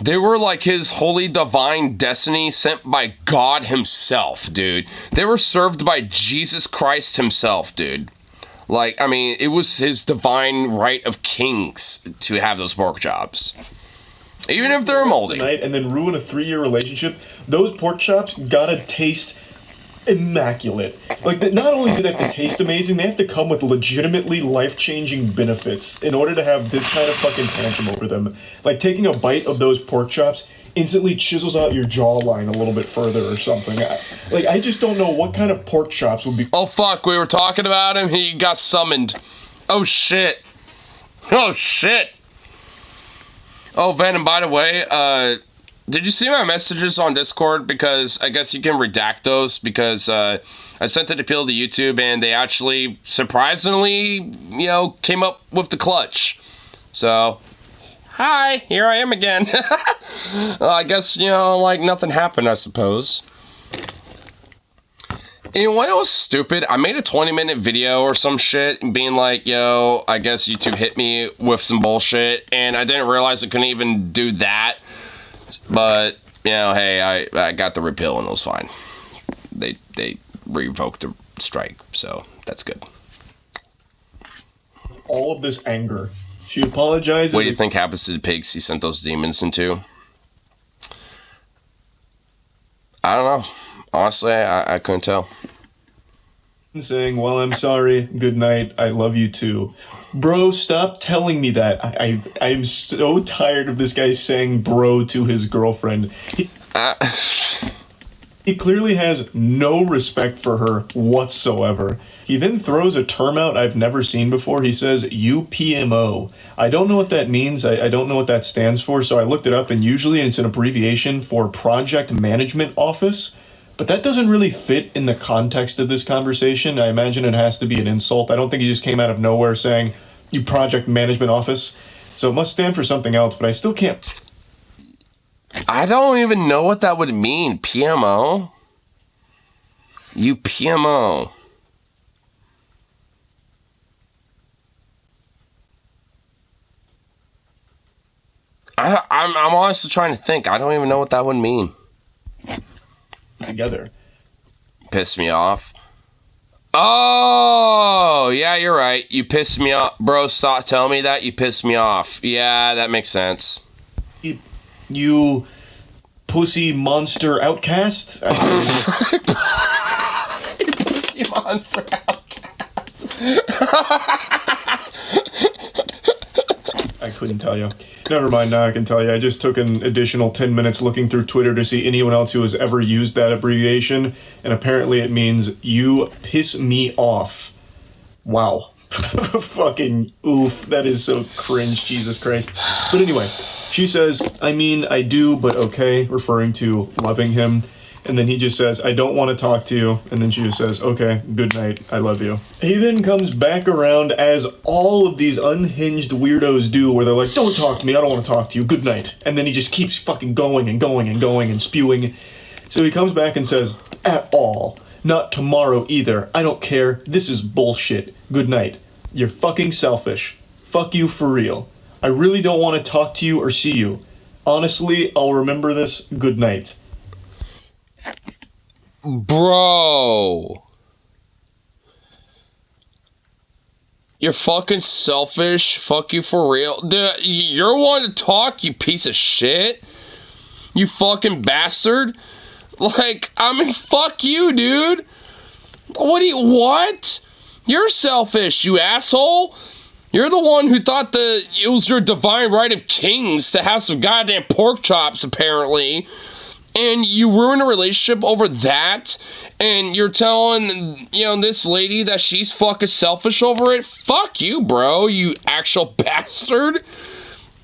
They were like his holy divine destiny sent by God himself, dude. They were served by Jesus Christ himself, dude. Like, I mean, it was his divine right of kings to have those pork chops. Even if they're moldy. Night and then ruin a 3-year relationship. Those pork chops gotta taste immaculate. Like, not only do they have to taste amazing, they have to come with legitimately life-changing benefits in order to have this kind of fucking tantrum over them. Like, taking a bite of those pork chops instantly chisels out your jawline a little bit further or something. I just don't know what kind of pork chops would be... Oh, fuck, we were talking about him, he got summoned. Oh, shit. Oh, shit. Oh, Van, and by the way, did you see my messages on Discord? Because I guess you can redact those, because I sent an appeal to YouTube, and they actually, surprisingly, you know, came up with the clutch. So, hi, here I am again. Well, I guess, you know, like, nothing happened, I suppose. And you know what was stupid? I made a 20-minute video or some shit being like, yo, I guess YouTube hit me with some bullshit, and I didn't realize I couldn't even do that. But, you know, hey, I got the repeal and it was fine. They revoked the strike, so that's good. All of this anger. She apologizes. What do you think happens to the pigs he sent those demons into? I don't know. Honestly, I couldn't tell. Saying, well, I'm sorry, good night, I love you too. Bro, stop telling me that. I'm so tired of this guy saying bro to his girlfriend. He clearly has no respect for her whatsoever. He then throws a term out I've never seen before. He says, UPMO. I don't know what that means. I don't know what that stands for, so I looked it up, and usually it's an abbreviation for Project Management Office. But that doesn't really fit in the context of this conversation. I imagine it has to be an insult. I don't think he just came out of nowhere saying, you Project Management Office. So it must stand for something else, but I still can't... I don't even know what that would mean. PMO? You PMO. I'm honestly trying to think. I don't even know what that would mean. Together. Piss me off. Oh, yeah, you're right. You pissed me off. Bro, stop telling me that. You pissed me off. Yeah, that makes sense. You pussy monster outcast? Pussy monster outcast. I couldn't tell you. Never mind, now I can tell you. I just took an additional 10 minutes looking through Twitter to see anyone else who has ever used that abbreviation, and apparently it means, you piss me off. Wow. Fucking oof, that is so cringe, Jesus Christ. But anyway, she says, I mean, I do, but okay, referring to loving him. And then he just says, I don't want to talk to you. And then she just says, okay, good night, I love you. He then comes back around, as all of these unhinged weirdos do, where they're like, don't talk to me, I don't want to talk to you, good night. And then he just keeps fucking going and going and going and spewing. So he comes back and says, at all. Not tomorrow either. I don't care. This is bullshit. Good night. You're fucking selfish. Fuck you for real. I really don't want to talk to you or see you. Honestly, I'll remember this. Good night. Bro. You're fucking selfish. Fuck you for real. Dude, you're one to talk, you piece of shit. You fucking bastard. Like, I mean, fuck you, dude. What? You're selfish, you asshole. You're the one who thought it was your divine right of kings to have some goddamn pork chops, apparently. And you ruin a relationship over that, and you're telling, you know, this lady that she's fucking selfish over it? Fuck you, bro, you actual bastard.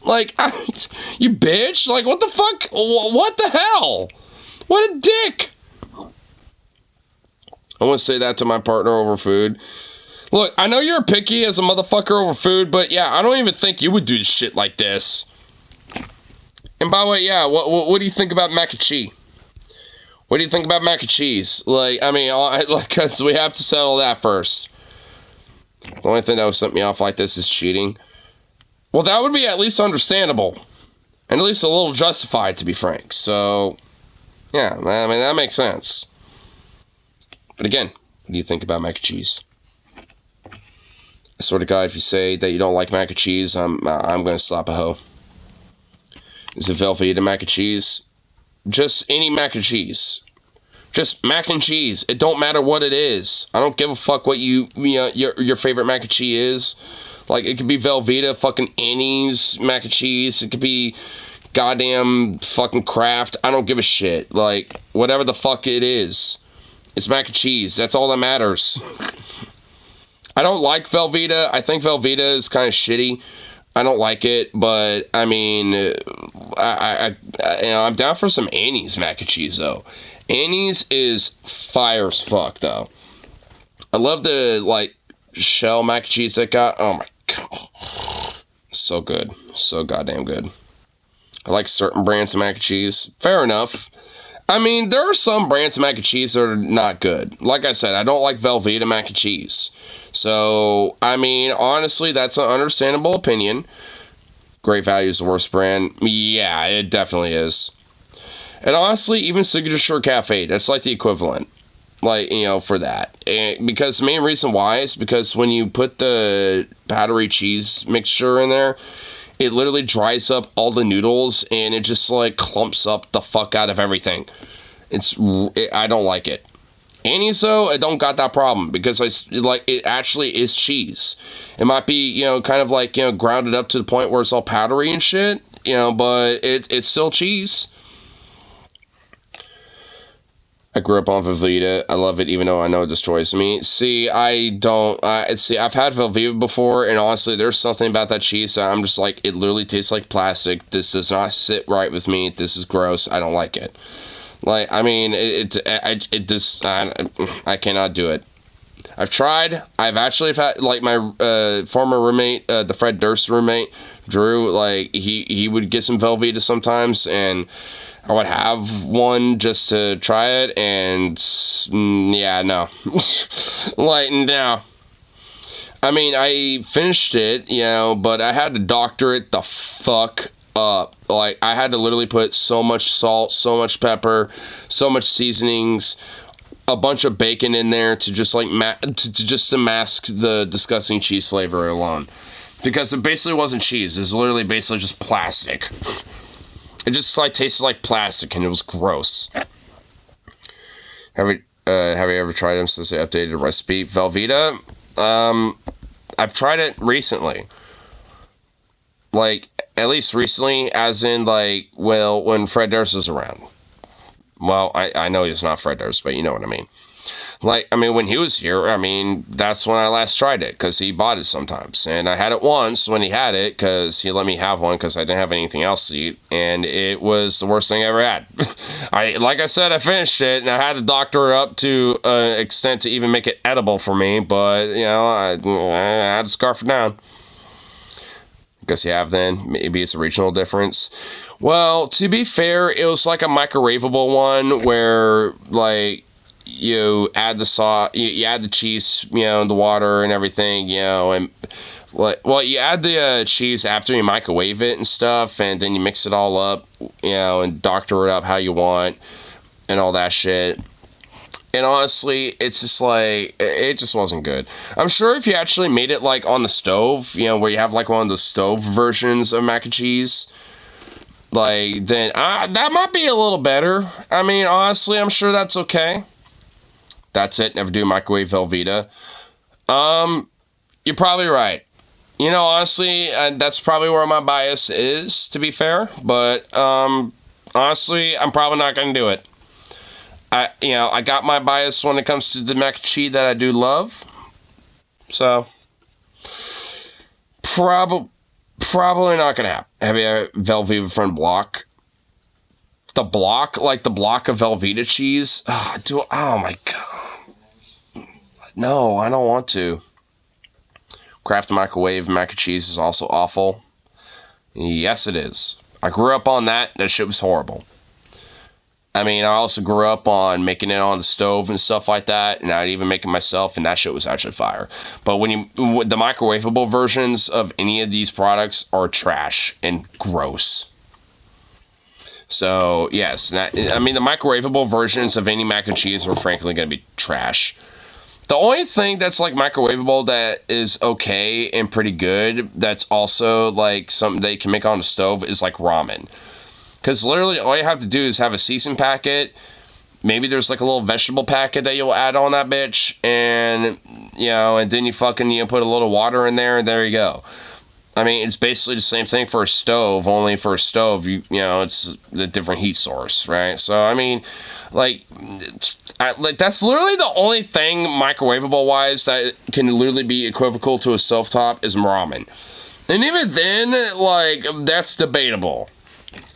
Like, you bitch. Like, what the fuck? What the hell? What a dick. I want to say that to my partner over food. Look, I know you're picky as a motherfucker over food, but yeah, I don't even think you would do shit like this. And by the way, yeah, what do you think about mac and cheese? What do you think about mac and cheese? Like, I mean, because we have to settle that first. The only thing that would set me off like this is cheating. Well, that would be at least understandable. And at least a little justified, to be frank. So, yeah, I mean, that makes sense. But again, what do you think about mac and cheese? I swear to God, if you say that you don't like mac and cheese, I'm going to slap a hoe. Is it Velveeta mac and cheese? Just any mac and cheese. Just mac and cheese. It don't matter what it is. I don't give a fuck what your favorite mac and cheese is. Like, it could be Velveeta, fucking Annie's mac and cheese. It could be goddamn fucking Kraft. I don't give a shit. Like, whatever the fuck it is. It's mac and cheese. That's all that matters. I don't like Velveeta. I think Velveeta is kind of shitty. I don't like it, but I mean, I'm down for some Annie's mac and cheese though. Annie's is fire as fuck though. I love the like shell mac and cheese they got. Oh my god, so good, so goddamn good. I like certain brands of mac and cheese. Fair enough. I mean, there are some brands of mac and cheese that are not good. Like I said, I don't like Velveeta mac and cheese. So, I mean, honestly, that's an understandable opinion. Great Value is the worst brand. Yeah, it definitely is. And honestly, even Signature Cafe, that's like the equivalent. Like, you know, for that. And because the main reason why is because when you put the powdery cheese mixture in there, it literally dries up all the noodles and it just like clumps up the fuck out of everything. I don't like it. Annie's though, I don't got that problem because it actually is cheese. It might be, you know, kind of like, you know, grounded up to the point where it's all powdery and shit, you know, but it's still cheese. I grew up on Velveeta. I love it, even though I know it destroys me. See, I've had Velveeta before, and honestly, there's something about that cheese that I'm just like, it literally tastes like plastic. This does not sit right with me. This is gross. I don't like it. Like, I mean, I cannot do it. I've tried. I've actually had, like, my former roommate, the Fred Durst roommate, Drew, like, he would get some Velveeta sometimes, and I would have one just to try it, and yeah, no. Like, no. I mean, I finished it, you know, but I had to doctor it the fuck up. Like, I had to literally put so much salt, so much pepper, so much seasonings, a bunch of bacon in there to just like to mask the disgusting cheese flavor alone, because it basically wasn't cheese. It's literally basically just plastic. It just like tasted like plastic, and it was gross. Have you ever tried them since they updated the recipe? Velveeta, I've tried it recently. Like, at least recently, as in, like, well, when Fred Durst was around. Well, I know he's not Fred Durst, but you know what I mean. Like, I mean, when he was here, I mean, that's when I last tried it, because he bought it sometimes. And I had it once when he had it, because he let me have one, because I didn't have anything else to eat, and it was the worst thing I ever had. Like I said, I finished it, and I had to doctor it up to an extent to even make it edible for me, but, you know, I had to scarf it down. Guess you have then. Maybe it's a regional difference. Well, to be fair, it was like a microwavable one where, like, you add the sauce, you add the cheese, you know, the water and everything, you know, and well, you add the cheese after you microwave it and stuff, and then you mix it all up, you know, and doctor it up how you want and all that shit. And honestly, it's just like, it just wasn't good. I'm sure if you actually made it like on the stove, you know, where you have like one of the stove versions of mac and cheese, like, then that might be a little better. I mean, honestly, I'm sure that's okay. That's it. Never do microwave Velveeta. You're probably right. You know, honestly, that's probably where my bias is, to be fair. But, honestly, I'm probably not going to do it. I got my bias when it comes to the mac and cheese that I do love. So, probably not going to happen. Have you ever Velveeta from block? The block? Like the block of Velveeta cheese? Oh my god. No, I don't want to. Kraft microwave mac and cheese is also awful. Yes, it is. I grew up on that. That shit was horrible. I mean, I also grew up on making it on the stove and stuff like that, and I'd even make it myself, and that shit was actually fire. But the microwavable versions of any of these products are trash and gross. So, yes, I mean, the microwavable versions of any mac and cheese are frankly going to be trash. The only thing that's like microwavable that is okay and pretty good, that's also like something they can make on the stove, is like ramen. Because literally all you have to do is have a seasoned packet. Maybe there's like a little vegetable packet that you'll add on that bitch. And, you know, and then you fucking, you know, put a little water in there and there you go. I mean, it's basically the same thing for a stove, only for a stove, you know, it's a different heat source, right? So, I mean, like that's literally the only thing microwavable-wise that can literally be equivocal to a stovetop is ramen. And even then, like, that's debatable.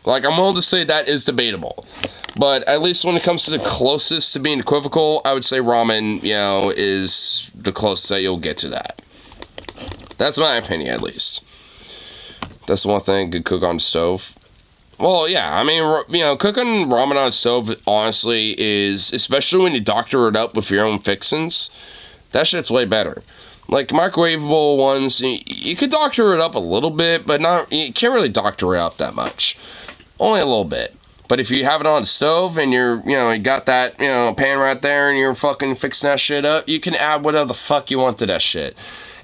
Like, I'm willing to say that is debatable. But at least when it comes to the closest to being equivocal, I would say ramen, you know, is the closest that you'll get to that. That's my opinion, at least. That's the one thing you could cook on the stove. Well, yeah, I mean, you know, cooking ramen on a stove, honestly, is, especially when you doctor it up with your own fixins, that shit's way better. Like, microwavable ones, you could doctor it up a little bit, but not, you can't really doctor it up that much. Only a little bit. But if you have it on the stove and you're, you know, you got that, you know, pan right there and you're fucking fixing that shit up, you can add whatever the fuck you want to that shit.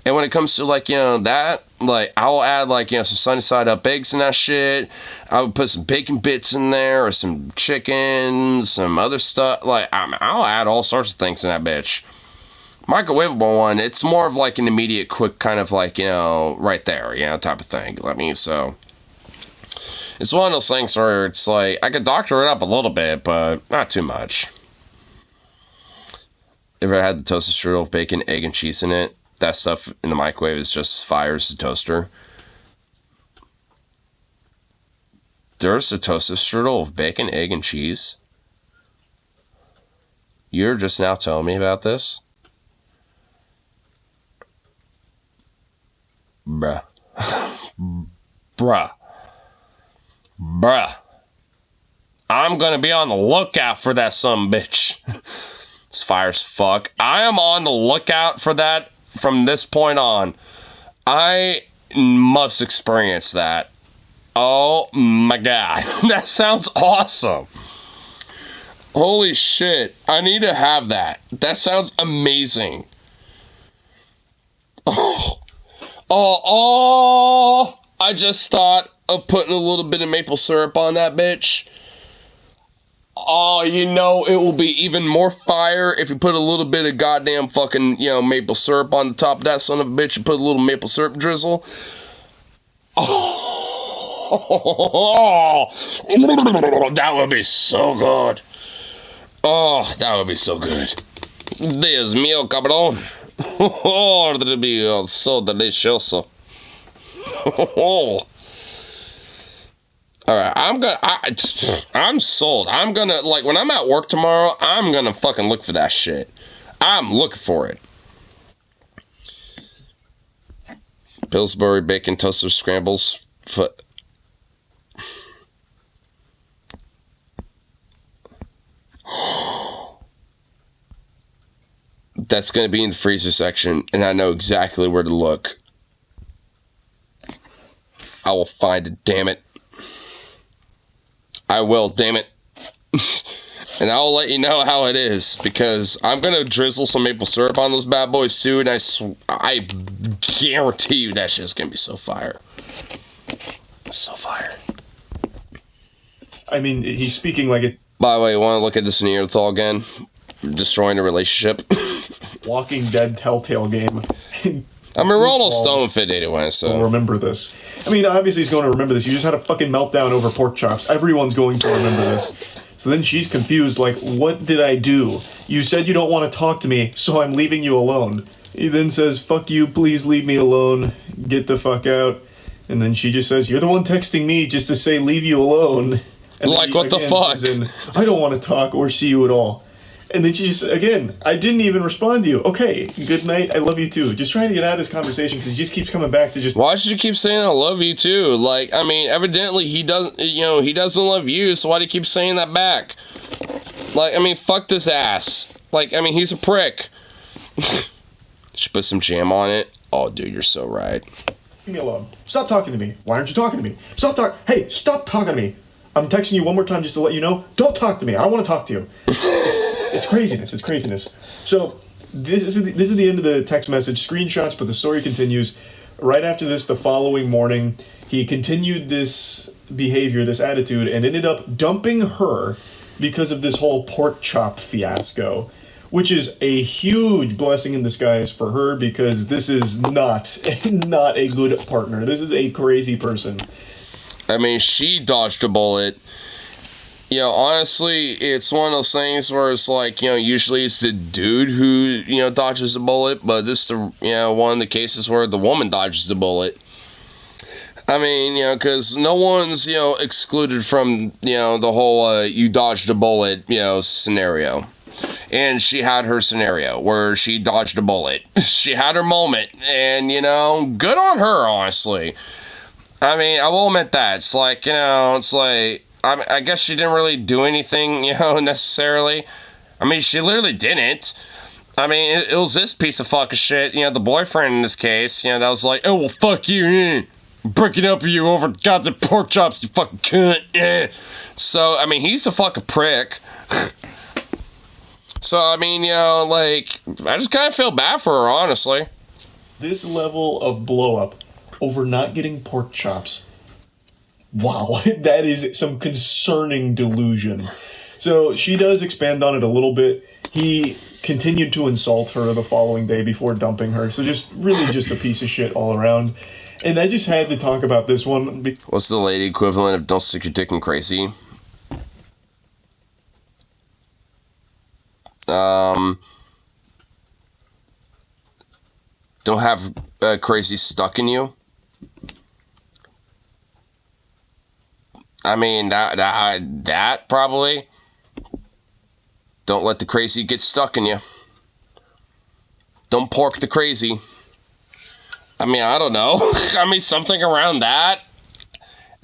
And when it comes to, like, you know, that, like, I'll add, like, you know, some sunny side up eggs and that shit. I would put some bacon bits in there or some chicken, some other stuff. Like, I'll add all sorts of things in that bitch. Microwavable one, it's more of, like, an immediate, quick kind of, like, you know, right there, you know, type of thing. I mean, so it's one of those things where it's like, I could doctor it up a little bit, but not too much. Ever had the toasted strudel with bacon, egg, and cheese in it? That stuff in the microwave is just as fire as the toaster. There's a toasted strudel with bacon, egg, and cheese. You're just now telling me about this? Bruh. Bruh. Bruh. I'm gonna be on the lookout for that sumbitch. It's fire as fuck. I am on the lookout for that. From this point on, I must experience that. Oh my god. That sounds awesome. Holy shit. I need to have that. That sounds amazing. Oh, I just thought of putting a little bit of maple syrup on that bitch. Oh, you know, it will be even more fire if you put a little bit of goddamn fucking, you know, maple syrup on the top of that son of a bitch and put a little maple syrup drizzle. Oh, that would be so good. Oh, that would be so good. Dios mío, cabrón. Oh, that would be so delicious. Oh. Alright, I'm sold. I'm gonna, like, when I'm at work tomorrow, I'm gonna fucking look for that shit. I'm looking for it. Pillsbury bacon toaster scrambles. That's gonna be in the freezer section, and I know exactly where to look. I will find it, damn it. I will, damn it. And I'll let you know how it is, because I'm gonna drizzle some maple syrup on those bad boys too, and I guarantee you that shit's gonna be so fire. So fire. I mean, he's speaking like it. By the way, you wanna look at this Neanderthal again? Destroying a relationship. Walking Dead Telltale game. I mean, we're almost done with it anyway, so. Will remember this. I mean, obviously he's going to remember this. You just had a fucking meltdown over pork chops. Everyone's going to remember this. So then she's confused, like, what did I do? You said you don't want to talk to me, so I'm leaving you alone. He then says, fuck you, please leave me alone. Get the fuck out. And then she just says, you're the one texting me just to say leave you alone. And like, what the fuck? I don't want to talk or see you at all. And then she just, again, I didn't even respond to you. Okay, good night, I love you too. Just trying to get out of this conversation because he just keeps coming back to just... Why should you keep saying I love you too? Like, I mean, evidently he doesn't, you know, he doesn't love you, so why do you keep saying that back? Like, I mean, fuck this ass. Like, I mean, he's a prick. Should put some jam on it. Oh, dude, you're so right. Leave me alone. Stop talking to me. Why aren't you talking to me? Hey, stop talking to me. I'm texting you one more time just to let you know. Don't talk to me. I don't want to talk to you. It's craziness. It's craziness. So this is the end of the text message. Screenshots, but the story continues. Right after this, the following morning, he continued this behavior, this attitude, and ended up dumping her because of this whole pork chop fiasco, which is a huge blessing in disguise for her because this is not a good partner. This is a crazy person. I mean, she dodged a bullet. You know, honestly, it's one of those things where it's like, you know, usually it's the dude who, you know, dodges the bullet, but this is the, you know, one of the cases where the woman dodges the bullet. I mean, you know, because no one's, you know, excluded from, you know, the whole you dodged a bullet, you know, scenario. And she had her scenario where she dodged a bullet. She had her moment, and, you know, good on her, honestly. I mean, I will admit that. It's like, you know, it's like, I guess she didn't really do anything, you know, necessarily. I mean, she literally didn't. I mean, it was this piece of fucking shit, you know, the boyfriend in this case, you know, that was like, oh, well, fuck you, I'm breaking up with you over goddamn pork chops, you fucking cunt, So, I mean, he's the fucking prick. So, I mean, you know, like, I just kind of feel bad for her, honestly. This level of blow-up over not getting pork chops. Wow, that is some concerning delusion. So she does expand on it a little bit. He continued to insult her the following day before dumping her. So just really just a piece of shit all around. And I just had to talk about this one. What's the lady equivalent of don't stick your dick in crazy? Don't have crazy stuck in you. I mean, that probably. Don't let the crazy get stuck in you. Don't pork the crazy. I mean, I don't know. I mean, something around that.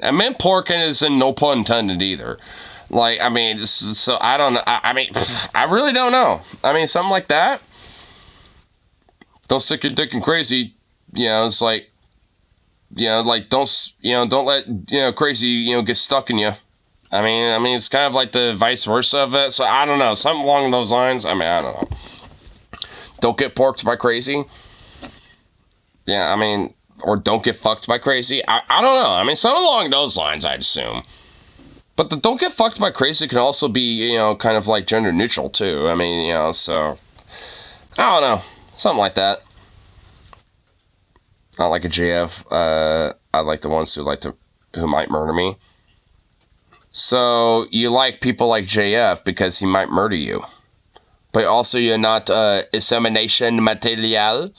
I mean, porking is in no pun intended either. Like, I mean, so I don't know. I mean, I really don't know. I mean, something like that. Don't stick your dick in crazy. You know, it's like, you know, like, don't let, you know, crazy, you know, get stuck in you. I mean, it's kind of like the vice versa of it. So, I don't know. Something along those lines. I mean, I don't know. Don't get porked by crazy. Yeah, I mean, or don't get fucked by crazy. I don't know. I mean, something along those lines, I'd assume. But the don't get fucked by crazy can also be, you know, kind of like gender neutral, too. I mean, you know, so, I don't know. Something like that. Not like a JF. I like the ones who might murder me. So, you like people like JF because he might murder you. But also you're not insemination material.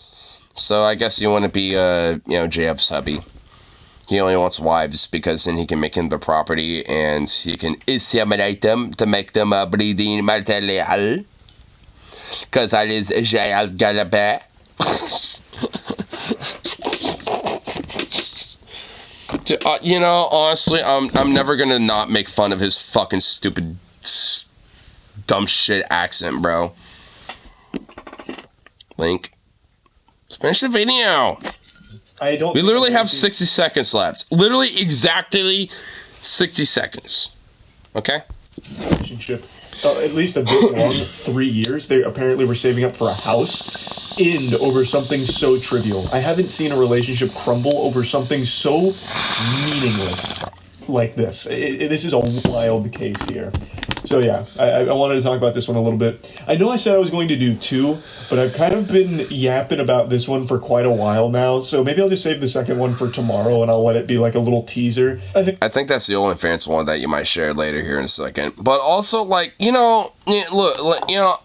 So I guess you want to be, you know, JF's hubby. He only wants wives because then he can make them the property and he can inseminate them to make them breeding material. Because that is JF Galabet. You know, honestly, I'm never gonna not make fun of his fucking stupid, dumb shit accent, bro. Link. Let's finish the video. We literally have 60 seconds left. Literally exactly 60 seconds. Okay? Relationship. At least a bit long, 3 years. They apparently were saving up for a house. End over something so trivial. I haven't seen a relationship crumble over something so meaningless like this. This is a wild case here. So yeah, I wanted to talk about this one a little bit. I know I said I was going to do 2, but I've kind of been yapping about this one for quite a while now, so maybe I'll just save the second one for tomorrow and I'll let it be like a little teaser. I think that's the OnlyFans one that you might share later here in a second. But also, like, you know, look, you know,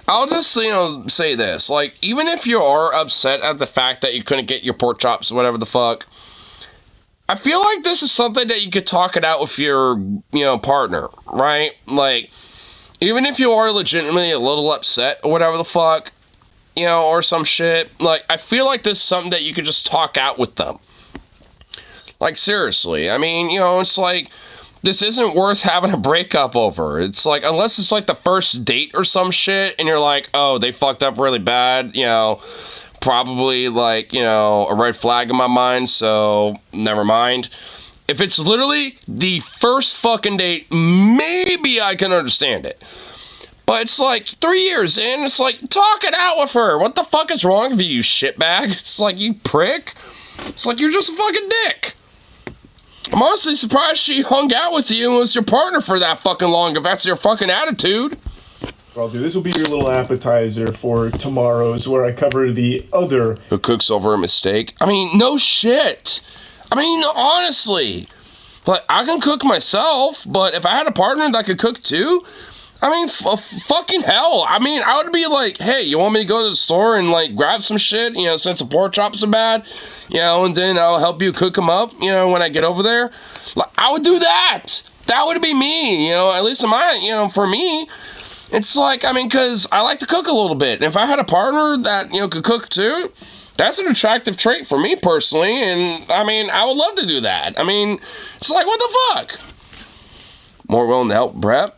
I'll just, you know, say this. Like, even if you are upset at the fact that you couldn't get your pork chops, whatever the fuck, I feel like this is something that you could talk it out with your, you know, partner, right? Like, even if you are legitimately a little upset or whatever the fuck, you know, or some shit, like, I feel like this is something that you could just talk out with them. Like, seriously. I mean, you know, it's like, this isn't worth having a breakup over. It's like, unless it's like the first date or some shit, and you're like, oh, they fucked up really bad, you know, probably, like, you know, a red flag in my mind, so never mind. If it's literally the first fucking date, maybe I can understand it. But it's like 3 years in, it's like, talk it out with her. What the fuck is wrong with you, you shitbag? It's like, you prick. It's like, you're just a fucking dick. I'm honestly surprised she hung out with you and was your partner for that fucking long, if that's your fucking attitude. Well, dude, this will be your little appetizer for tomorrow's, where I cover the other... Who cooks over a mistake? I mean, no shit. I mean, honestly. Like, I can cook myself, but if I had a partner that could cook too... I mean, fucking hell. I mean, I would be like, hey, you want me to go to the store and, like, grab some shit, you know, since the pork chops are bad, you know, and then I'll help you cook them up, you know, when I get over there? Like, I would do that. That would be me, you know, at least in my, you know, for me, it's like, I mean, because I like to cook a little bit. And if I had a partner that, you know, could cook too, that's an attractive trait for me personally, and, I mean, I would love to do that. I mean, it's like, what the fuck? More willing to help prep?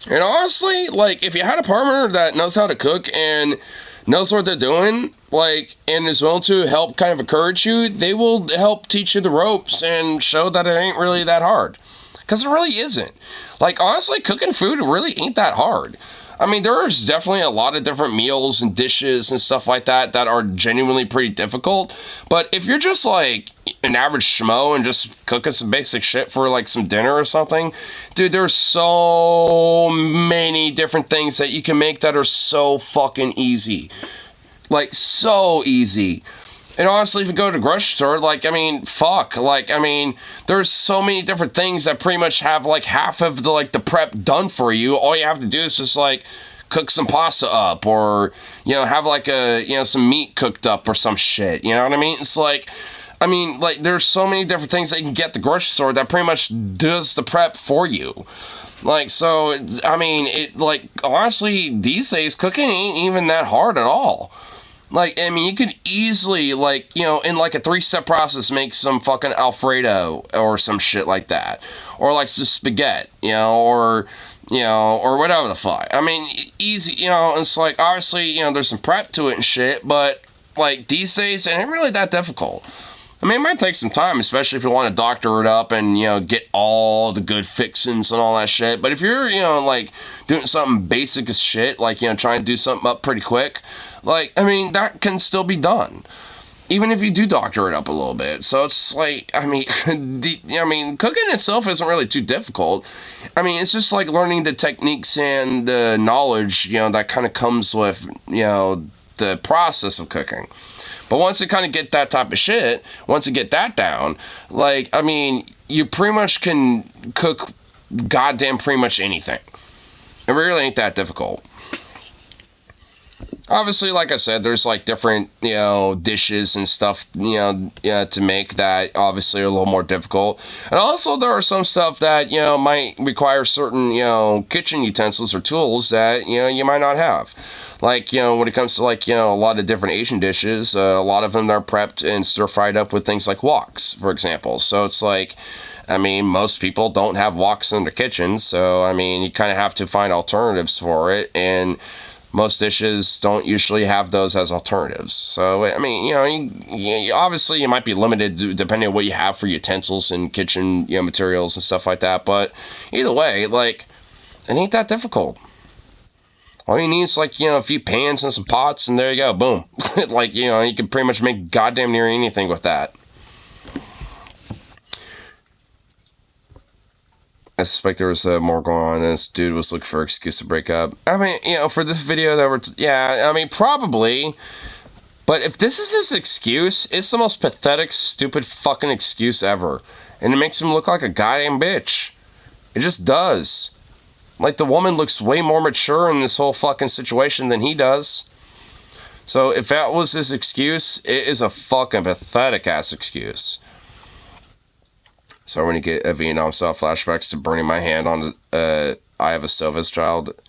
And honestly, like, if you had a partner that knows how to cook and knows what they're doing, like, and is willing to help kind of encourage you, they will help teach you the ropes and show that it ain't really that hard. Because it really isn't. Like, honestly, cooking food really ain't that hard. I mean, there's definitely a lot of different meals and dishes and stuff like that that are genuinely pretty difficult. But if you're just, like, an average schmo and just cooking some basic shit for, like, some dinner or something, dude, there's so many different things that you can make that are so fucking easy. Like, so easy. And honestly, if you go to the grocery store, like, I mean, fuck. Like, I mean, there's so many different things that pretty much have, like, half of the, like, the prep done for you. All you have to do is just, like, cook some pasta up or, you know, have, like, a, you know, some meat cooked up or some shit. You know what I mean? It's like, I mean, like, there's so many different things that you can get at the grocery store that pretty much does the prep for you. Like, so, I mean, it, like, honestly, these days, cooking ain't even that hard at all. Like, I mean, you could easily, like, you know, in, like, a 3-step process, make some fucking Alfredo or some shit like that. Or, like, some spaghetti, you know, or whatever the fuck. I mean, easy, you know, it's like, obviously, you know, there's some prep to it and shit, but, like, these days, it ain't really that difficult. I mean, it might take some time, especially if you want to doctor it up and, you know, get all the good fixings and all that shit. But if you're, you know, like, doing something basic as shit, like, you know, trying to do something up pretty quick, like, I mean, that can still be done. Even if you do doctor it up a little bit. So it's like, I mean, cooking itself isn't really too difficult. I mean, it's just like learning the techniques and the knowledge, you know, that kind of comes with, you know, the process of cooking. But once you kind of get that type of shit, once you get that down, like, I mean, you pretty much can cook goddamn pretty much anything. It really ain't that difficult. Obviously, like I said, there's, like, different, you know, dishes and stuff, you know, to make that obviously are a little more difficult. And also, there are some stuff that, you know, might require certain, you know, kitchen utensils or tools that, you know, you might not have. Like, you know, when it comes to, like, you know, a lot of different Asian dishes, a lot of them are prepped and stir-fried up with things like woks, for example. So it's like, I mean, most people don't have woks in their kitchen, so, I mean, you kind of have to find alternatives for it, and most dishes don't usually have those as alternatives. So, I mean, you know, you obviously you might be limited depending on what you have for utensils and kitchen, you know, materials and stuff like that, but either way, like, it ain't that difficult. All you need is, like, you know, a few pans and some pots, and there you go, boom. Like, you know, you can pretty much make goddamn near anything with that. I suspect there was more going on, and this dude was looking for an excuse to break up. I mean, you know, for this video that we're... yeah, I mean, probably. But if this is his excuse, it's the most pathetic, stupid fucking excuse ever. And it makes him look like a goddamn bitch. It just does. Like, the woman looks way more mature in this whole fucking situation than he does. So, if that was his excuse, it is a fucking pathetic-ass excuse. So, when you get a Vietnam-style flashbacks to burning my hand on the eye of a stove as a child.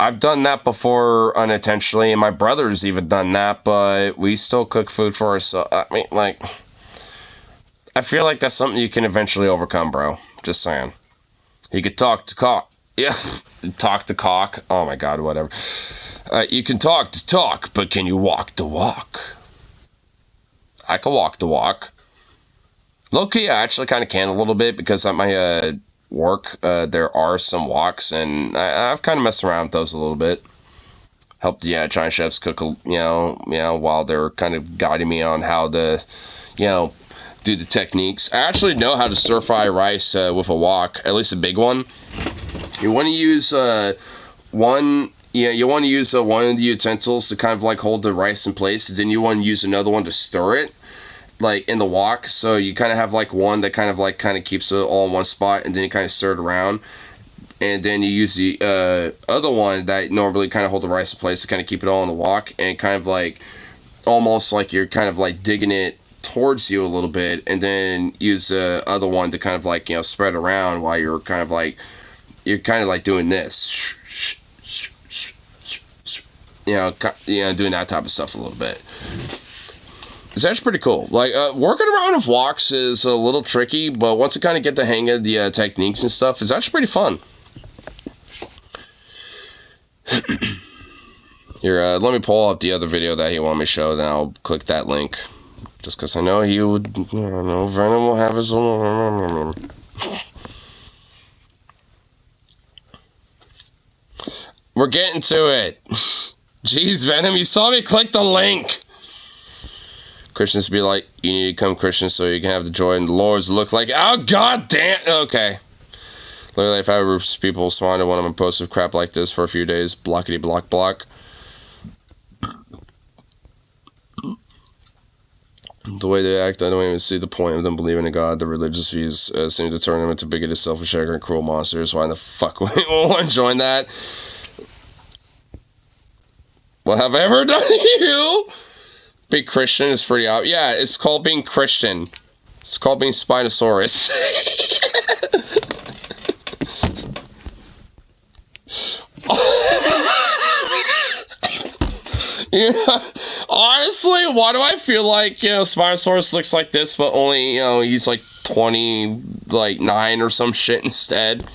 I've done that before unintentionally, and my brother's even done that, but we still cook food for ourselves. I mean, like, I feel like that's something you can eventually overcome, bro. Just saying. You could talk to cock. Yeah, talk to cock. Oh my god, whatever. You can talk to talk, but can you walk the walk? I can walk the walk. Low-key, I actually kind of can a little bit because at my work, there are some woks, and I've kind of messed around with those a little bit. Helped, China chefs cook, while they're kind of guiding me on how to, do the techniques. I actually know how to stir fry rice with a wok, at least a big one. You want to use one of the utensils to kind of like hold the rice in place, and then you want to use another one to stir it, like in the wok. So you kind of have like one that kind of keeps it all in one spot, and then you kind of stir it around. And then you use the other one that normally kind of hold the rice in place to kind of keep it all in the wok, and kind of like almost like you're kind of like digging it towards you a little bit, and then use the other one to kind of like spread around while you're kind of like doing this, doing that type of stuff a little bit. It's actually pretty cool. Like, working around with woks is a little tricky, but once you kind of get the hang of the techniques and stuff, it's actually pretty fun. Here, let me pull up the other video that he wanted me to show, then I'll click that link. Just because I know he would, Venom will have his own. We're getting to it. Jeez, Venom, you saw me click the link. Christians be like, you need to become Christian so you can have the joy and the Lord's look like, oh, god damn. Okay. Literally, if I were people responded when I'm posts with crap like this for a few days, blockity block block. The way they act, I don't even see the point of them believing in God. The religious views seem to turn them into bigoted, selfish, arrogant, cruel monsters. Why in the fuck would anyone join that? What have I ever done to you? Be Christian is pretty obvious. Yeah, it's called being Christian. It's called being Spinosaurus. Honestly, why do I feel like, Spinosaurus looks like this, but only, he's like 29 or some shit instead?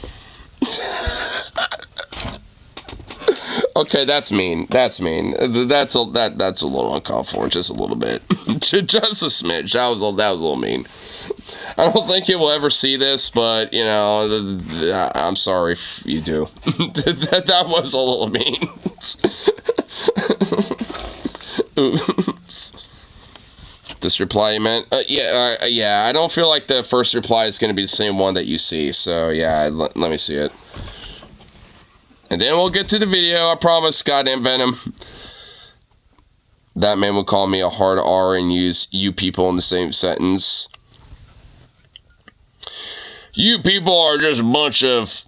Okay, that's mean. That's mean. That's a little uncalled for, just a little bit. Just a smidge. That was a little mean. I don't think he will ever see this, but, I'm sorry if you do. that was a little mean. Oops. This reply you meant? Yeah, I don't feel like the first reply is going to be the same one that you see, so yeah, let me see it. And then we'll get to the video, I promise, goddamn Venom. That man would call me a hard R and use you people in the same sentence. You people are just a bunch of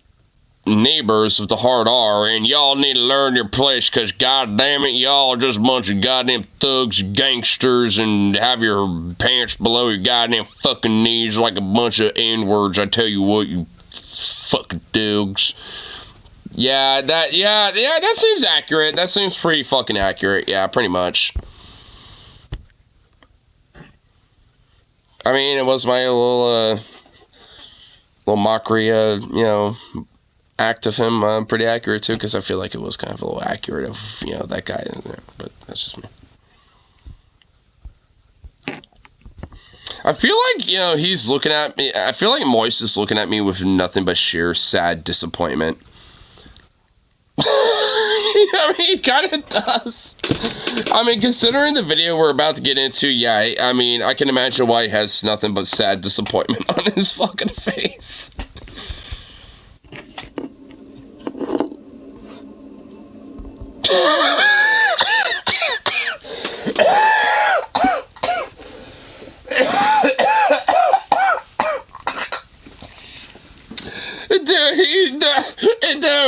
neighbors with the hard R, and y'all need to learn your place, because goddamn it, y'all are just a bunch of goddamn thugs, gangsters, and have your pants below your goddamn fucking knees like a bunch of N-words. I tell you what, you fucking thugs. Yeah, that seems accurate. That seems pretty fucking accurate. Yeah, pretty much. I mean, it was my little mockery, act of him, pretty accurate too, because I feel like it was kind of a little accurate of, that guy in there, but that's just me. I feel like, he's looking at me, I feel like Moist is looking at me with nothing but sheer sad disappointment. I mean, he kind of does. I mean, considering the video we're about to get into, yeah, I mean, I can imagine why he has nothing but sad disappointment on his fucking face.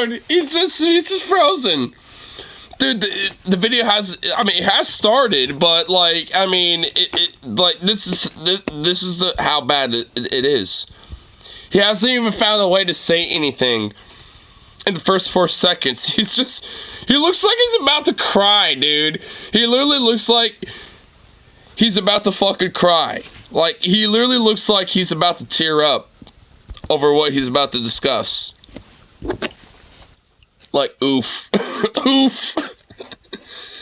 Dude, he's just frozen. Dude, the video has, I mean, it has started, but like, I mean, this is how bad it is. He hasn't even found a way to say anything in the first 4 seconds. He looks like he's about to cry, dude. He literally looks like he's about to fucking cry. Like, he literally looks like he's about to tear up over what he's about to discuss. Like, oof. Oof.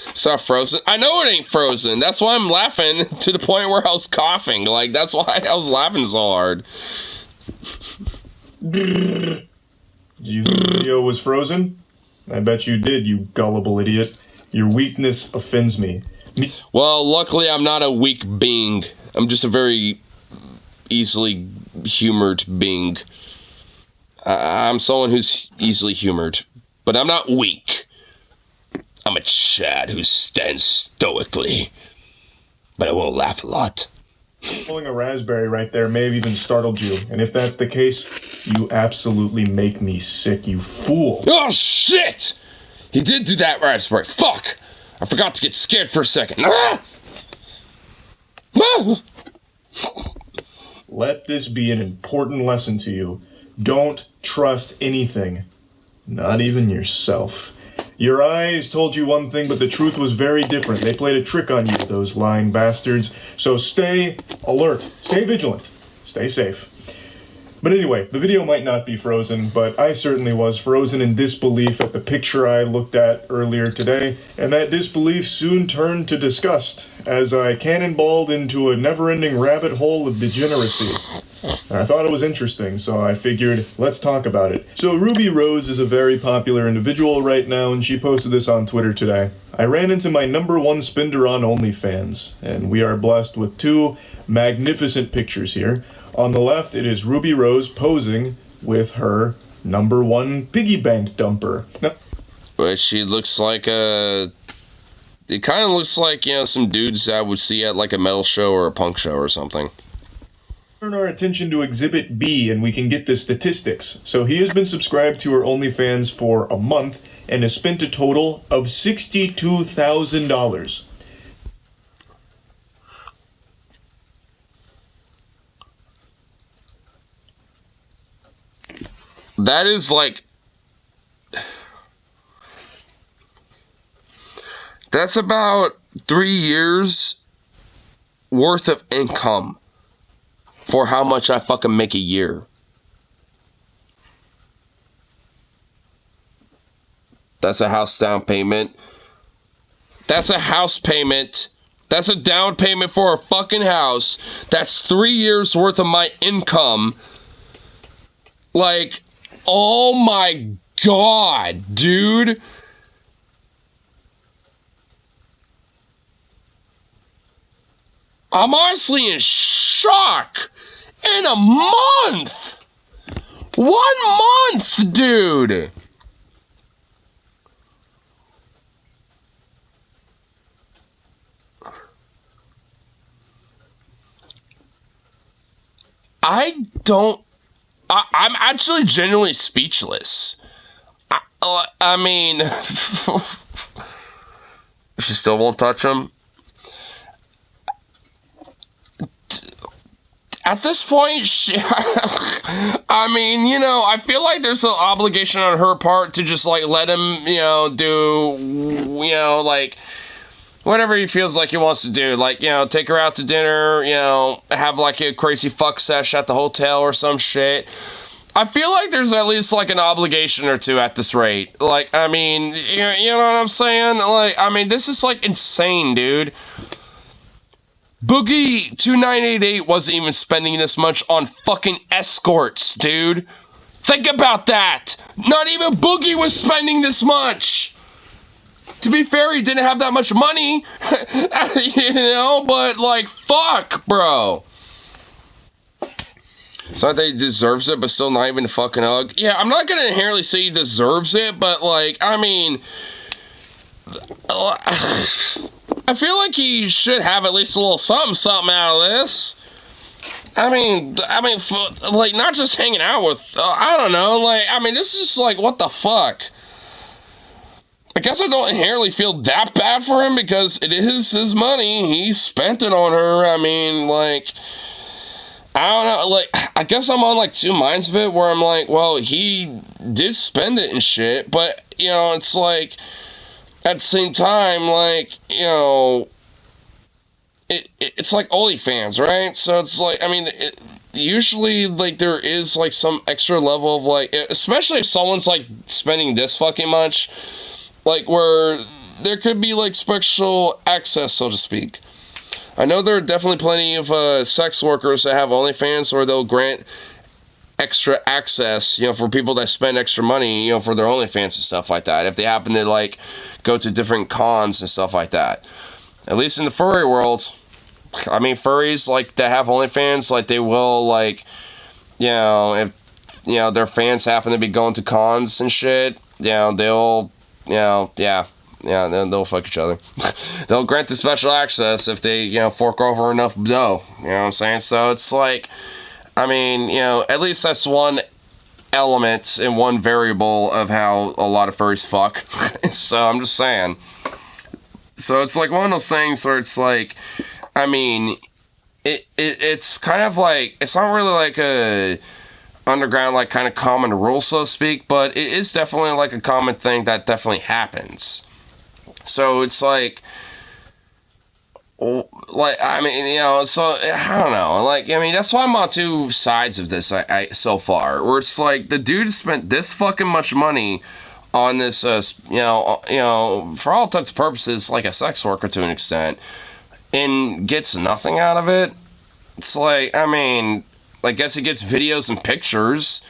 It's not frozen. I know it ain't frozen. That's why I'm laughing to the point where I was coughing. Like, that's why I was laughing so hard. Did you think the video was frozen? I bet you did, you gullible idiot. Your weakness offends me. Well, luckily I'm not a weak being. I'm just a very easily humored being. I'm someone who's easily humored, but I'm not weak. I'm a Chad who stands stoically, but I will laugh a lot. Pulling a raspberry right there may have even startled you, and if that's the case, you absolutely make me sick, you fool. Oh shit! He did do that raspberry. Fuck! I forgot to get scared for a second. Ah! Ah! Let this be an important lesson to you. Don't trust anything, not even yourself. Your eyes told you one thing, but the truth was very different. They played a trick on you, those lying bastards. So stay alert, stay vigilant, stay safe. But anyway, the video might not be frozen, but I certainly was frozen in disbelief at the picture I looked at earlier today, and that disbelief soon turned to disgust as I cannonballed into a never-ending rabbit hole of degeneracy. And I thought it was interesting, so I figured, let's talk about it. So Ruby Rose is a very popular individual right now, and she posted this on Twitter today. I ran into my #1 spender on OnlyFans, and we are blessed with two magnificent pictures here. On the left, it is Ruby Rose posing with her #1 piggy bank dumper. Now, But she looks like a... It kind of looks like, you know, some dudes I would see at like a metal show or a punk show or something. turn our attention to Exhibit B, and we can get the statistics. So he has been subscribed to her OnlyFans for a month and has spent a total of $62,000. That is like... That's about 3 years worth of income for how much I fucking make a year. That's a house down payment. That's a house payment. That's a down payment for a fucking house. That's 3 years worth of my income. Like, oh my God, dude. I'm honestly in shock. In a month. 1 month, dude. I'm actually genuinely speechless. I mean, she still won't touch him. At this point, I mean, you know, I feel like there's an obligation on her part to just, like, let him, you know, do, you know, like, whatever he feels like he wants to do. Like, you know, take her out to dinner, you know, have, like, a crazy fuck sesh at the hotel or some shit. I feel like there's at least, like, an obligation or two at this rate. Like, I mean, you know what I'm saying? Like, I mean, this is, like, insane, dude. Boogie 2988 wasn't even spending this much on fucking escorts, dude. Think about that. Not even Boogie was spending this much. To be fair, he didn't have that much money, you know, but like, fuck, bro. It's not that he deserves it, but still not even a fucking hug. Yeah, I'm not gonna inherently say he deserves it, but like, I mean, I feel like he should have at least a little something out of this. I mean, like, not just hanging out with, I don't know, like, I mean, this is like, what the fuck? I guess I don't inherently feel that bad for him because it is his money. He spent it on her. I mean, like, I don't know, like, I guess I'm on, like, two minds of it where I'm like, well, he did spend it and shit, but, you know, it's like, at the same time, like, you know, it's like OnlyFans, right? So it's like, I mean, usually, like, there is, like, some extra level of, like, especially if someone's, like, spending this fucking much, like, where there could be, like, special access, so to speak. I know there are definitely plenty of sex workers that have OnlyFans where they'll grant extra access, you know, for people that spend extra money, you know, for their OnlyFans and stuff like that. If they happen to, like, go to different cons and stuff like that. At least in the furry world, I mean, furries, like, that have OnlyFans, like, they will, like, you know, if, you know, their fans happen to be going to cons and shit, you know, they'll, you know, yeah, they'll fuck each other. They'll grant the special access if they, you know, fork over enough dough, you know what I'm saying? So it's like, I mean, you know, at least that's one element and one variable of how a lot of furries fuck. So I'm just saying. So it's like one of those things where it's like, I mean, it's kind of like, it's not really like a underground, like, kind of common rule, so to speak, but it is definitely like a common thing that definitely happens. So it's like, I mean, you know, so I don't know, like, I mean, that's why I'm on two sides of this I so far, where it's like the dude spent this fucking much money on this, you know, for all intents and purposes, like a sex worker to an extent, and gets nothing out of it. It's like, I mean, I guess he gets videos and pictures,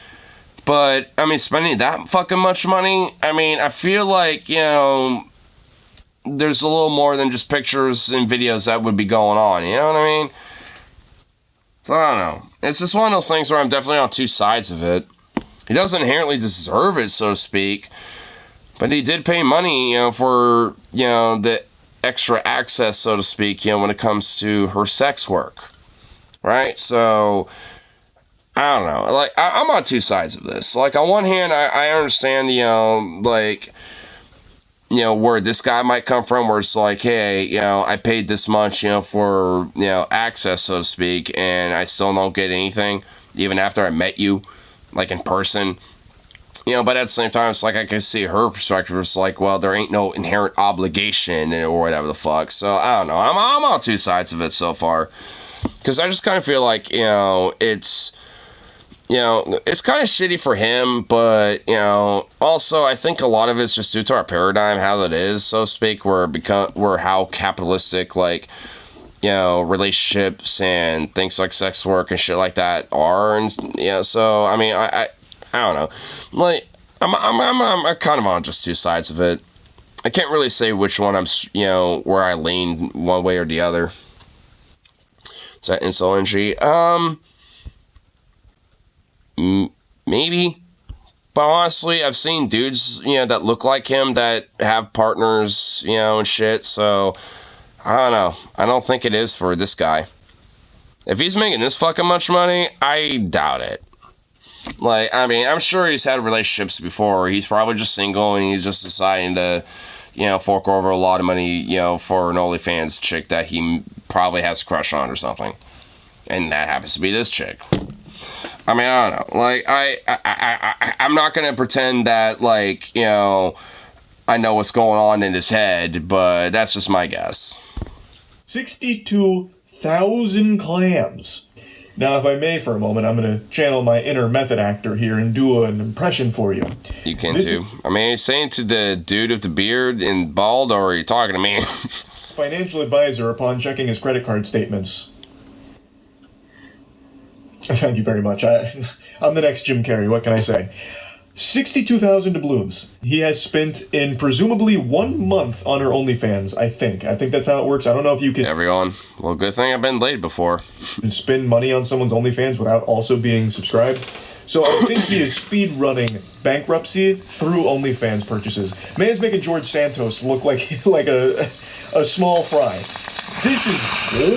but, I mean, spending that fucking much money, I mean, I feel like, you know, there's a little more than just pictures and videos that would be going on, you know what I mean? So, I don't know. It's just one of those things where I'm definitely on two sides of it. He doesn't inherently deserve it, so to speak, but he did pay money, you know, for, you know, the extra access, so to speak, you know, when it comes to her sex work, right? So, I don't know, like, I'm on two sides of this. Like, on one hand, I understand, you know, like, you know, where this guy might come from, where it's like, hey, you know, I paid this much, you know, for, you know, access, so to speak, and I still don't get anything, even after I met you, like, in person. You know, but at the same time, it's like, I can see her perspective. It's like, well, there ain't no inherent obligation or whatever the fuck. So, I don't know. I'm on two sides of it so far. Because I just kind of feel like, you know, it's, you know, it's kind of shitty for him, but, you know, also I think a lot of it's just due to our paradigm, how it is, so to speak, where how capitalistic, like, you know, relationships and things like sex work and shit like that are, and, you know, so, I mean, I don't know, like, I'm kind of on just two sides of it. I can't really say which one I'm, you know, where I lean one way or the other. Is that Incel NG? Maybe. But honestly, I've seen dudes, you know, that look like him that have partners, you know, and shit, so I don't know. I don't think it is for this guy. If he's making this fucking much money, I doubt it. Like, I mean, I'm sure he's had relationships before. He's probably just single and he's just deciding to, you know, fork over a lot of money, you know, for an OnlyFans chick that he probably has a crush on or something. And that happens to be this chick. I mean, I don't know. Like, I'm not going to pretend that, like, you know, I know what's going on in his head, but that's just my guess. 62,000 clams. Now, if I may for a moment, I'm going to channel my inner method actor here and do an impression for you. You can too. I mean, are you saying to the dude with the beard and bald, or are you talking to me? Financial advisor upon checking his credit card statements. Thank you very much. I'm the next Jim Carrey, what can I say? 62,000 doubloons he has spent in presumably 1 month on her OnlyFans, I think. I think that's how it works. I don't know if you can... Everyone. Well, good thing I've been late before. ...and spend money on someone's OnlyFans without also being subscribed. So I think he is speed-running bankruptcy through OnlyFans purchases. Man's making George Santos look like a small fry. This is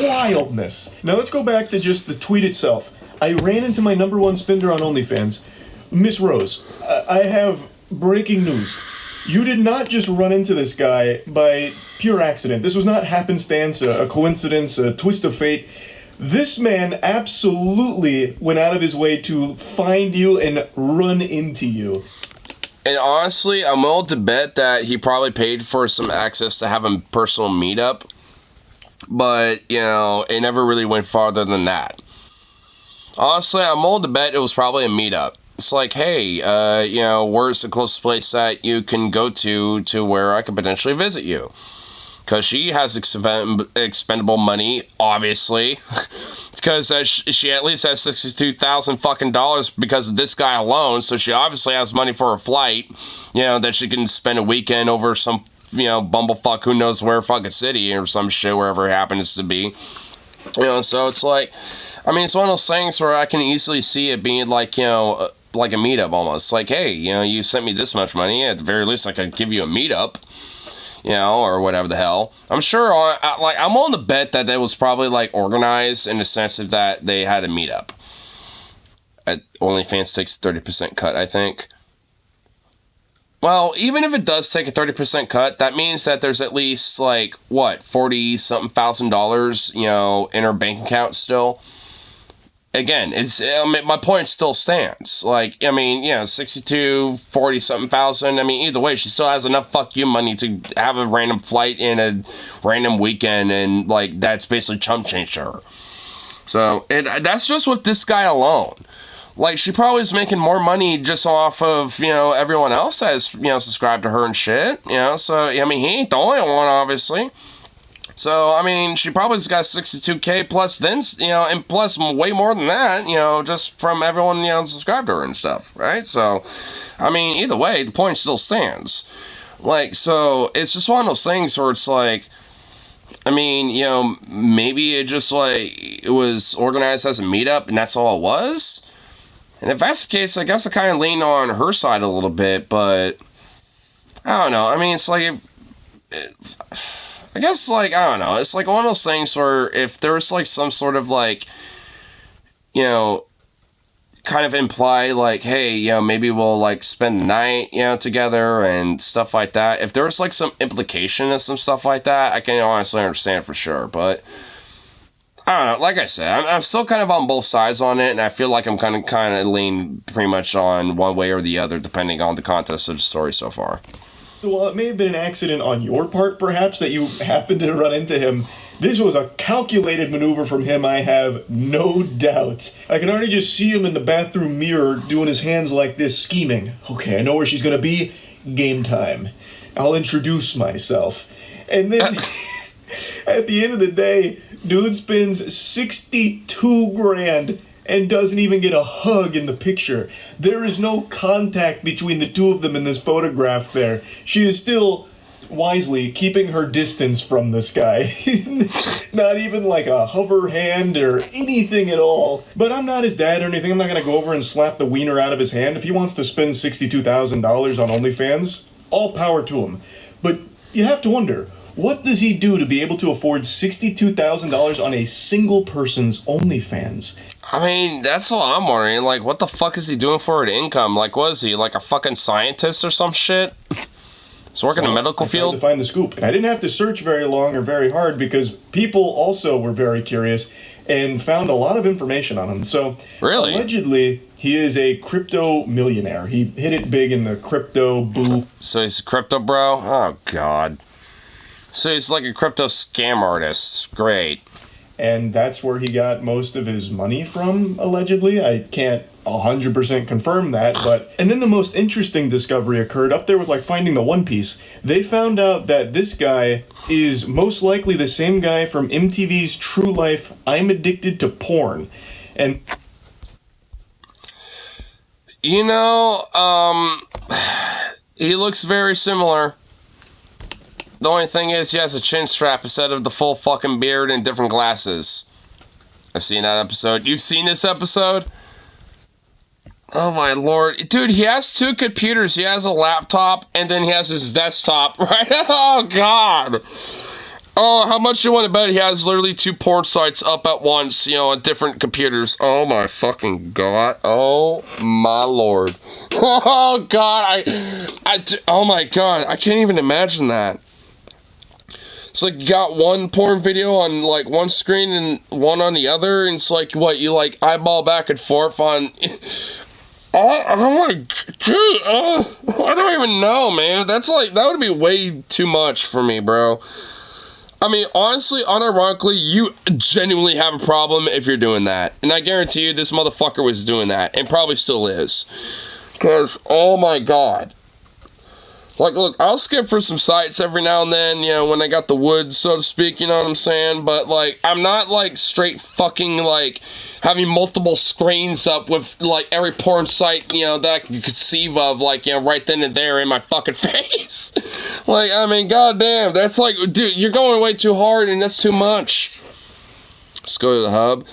wildness. Now let's go back to just the tweet itself. I ran into my #1 spender on OnlyFans, Miss Rose. I have breaking news. You did not just run into this guy by pure accident. This was not happenstance, a coincidence, a twist of fate. This man absolutely went out of his way to find you and run into you. And honestly, I'm willing to bet that he probably paid for some access to have a personal meetup. But, you know, it never really went farther than that. Honestly, I'm willing to bet it was probably a meetup. It's like, hey, you know, where's the closest place that you can go to where I could potentially visit you? because she has expendable money, obviously, because she at least has $62,000 fucking dollars because of this guy alone. So she obviously has money for a flight, you know, that she can spend a weekend over some, you know, bumblefuck who knows where fucking city or some shit wherever it happens to be. You know, so it's like, I mean, it's one of those things where I can easily see it being like, you know, like a meetup almost. Like, hey, you know, you sent me this much money, at the very least I could give you a meetup. You know, or whatever the hell. I'm sure, I'm willing to bet that was probably, like, organized in the sense of that they had a meetup. OnlyFans takes a 30% cut, I think. Well, even if it does take a 30% cut, that means that there's at least, like, what, 40-something thousand dollars, you know, in her bank account still. Again, my point still stands. Like, I mean, yeah, 62, 40-something thousand. I mean, either way, she still has enough fuck you money to have a random flight in a random weekend, and, like, that's basically chump change to her. So, that's just with this guy alone. Like, she probably is making more money just off of, you know, everyone else that's, you know, subscribed to her and shit. You know, so, I mean, he ain't the only one, obviously. So, I mean, she probably's got 62K plus then, you know, and plus way more than that, you know, just from everyone, you know, subscribed to her and stuff, right? So, I mean, either way, the point still stands. Like, so, it's just one of those things where it's like, I mean, you know, maybe it just, like, it was organized as a meetup and that's all it was? And if that's the case, I guess I kind of lean on her side a little bit, but, I don't know, I mean, it's like, I guess, like, I don't know, it's like one of those things where if there's, like, some sort of, like, you know, kind of imply, like, hey, you know, maybe we'll, like, spend the night, you know, together and stuff like that. If there's, like, some implication of some stuff like that, I can honestly understand for sure, but I don't know, like I said, I'm still kind of on both sides on it, and I feel like I'm kind of lean pretty much on one way or the other, depending on the context of the story so far. While it may have been an accident on your part, perhaps, that you happened to run into him, this was a calculated maneuver from him, I have no doubt. I can already just see him in the bathroom mirror doing his hands like this, scheming. Okay, I know where she's gonna be. Game time. I'll introduce myself. And then, at the end of the day, dude spends 62 grand and doesn't even get a hug in the picture. There is no contact between the two of them in this photograph there. She is still, wisely, keeping her distance from this guy. Not even like a hover hand or anything at all. But I'm not his dad or anything. I'm not going to go over and slap the wiener out of his hand. If he wants to spend $62,000 on OnlyFans, all power to him. But you have to wonder, what does he do to be able to afford $62,000 on a single person's OnlyFans? I mean, that's all I'm wondering. Like, what the fuck is he doing for an income? Like, what is he, like a fucking scientist or some shit? He's working in the medical field? I tried to find the scoop. And I didn't have to search very long or very hard because people also were very curious and found a lot of information on him. So, really? Allegedly, he is a crypto millionaire. He hit it big in the crypto boo. So he's a crypto bro? Oh, God. So he's like a crypto scam artist. Great. And that's where he got most of his money from, allegedly. I can't 100% confirm that, but... And then the most interesting discovery occurred up there with, like, finding the One Piece. They found out that this guy is most likely the same guy from MTV's True Life, I'm Addicted to Porn. And... You know, he looks very similar. The only thing is he has a chin strap instead of the full fucking beard and different glasses. I've seen that episode. You've seen this episode? Oh my lord. Dude, he has two computers. He has a laptop and then he has his desktop, right? Oh god. Oh, how much you want to bet he has literally two porn sites up at once, you know, on different computers. Oh my fucking god. Oh my lord. Oh god. Oh my god. I can't even imagine that. It's like you got one porn video on like one screen and one on the other, and it's like what you like eyeball back and forth on. Oh my dude, I don't even know, man. That's like, that would be way too much for me, bro. I mean, honestly, unironically, you genuinely have a problem if you're doing that. And I guarantee you this motherfucker was doing that, and probably still is. Because, oh my god. Like, look, I'll skip for some sites every now and then, you know, when I got the wood, so to speak, you know what I'm saying? But, like, I'm not, like, straight fucking, like, having multiple screens up with, like, every porn site, you know, that I can conceive of, like, you know, right then and there in my fucking face. Like, I mean, goddamn, that's like, dude, you're going way too hard and that's too much. Let's go to the hub.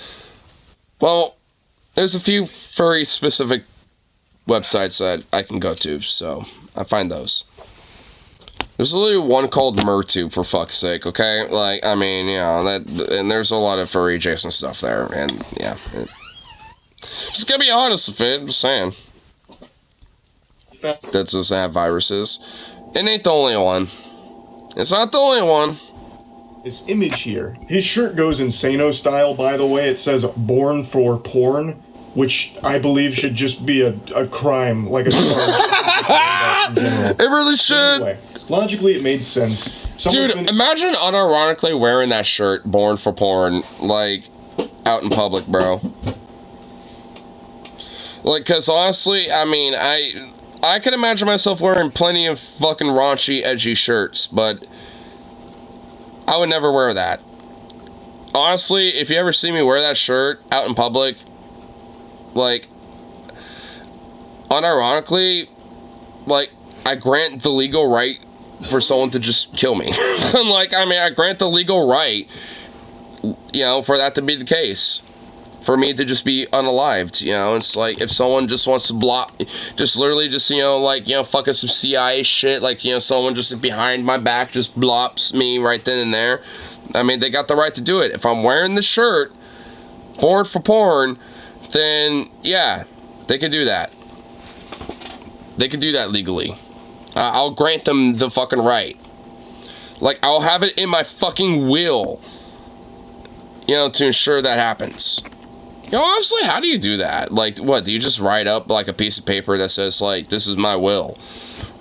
Well, there's a few furry specific websites that I can go to, so I find those. There's literally one called Mertube, for fuck's sake, okay? Like, I mean, you know, and there's a lot of furry adjacent stuff there, and yeah. Just gotta be honest with it, I'm just saying. That's those have viruses. It ain't the only one. It's not the only one. This image here, his shirt goes insano style, by the way. It says "Born for Porn," which I believe should just be a crime, like a crime. It really should. Anyway, logically, it made sense. Dude, imagine unironically wearing that shirt, "Born for Porn," like, out in public, bro. Like, cause honestly, I mean, I can imagine myself wearing plenty of fucking raunchy, edgy shirts, but I would never wear that. Honestly, if you ever see me wear that shirt out in public, like, unironically, like, I grant the legal right for someone to just kill me. Like, I mean, I grant the legal right, you know, for that to be the case. For me to just be unalived, you know? It's like, if someone just wants to block, just literally just, you know, like, you know, fucking some CIA shit, like, you know, someone just behind my back just blops me right then and there. I mean, they got the right to do it. If I'm wearing the shirt, "Born for Porn," then, yeah, they can do that. They can do that legally. I'll grant them the fucking right. Like, I'll have it in my fucking will, you know, to ensure that happens. You know, honestly, how do you do that? Like, what, do you just write up, like, a piece of paper that says, like, this is my will?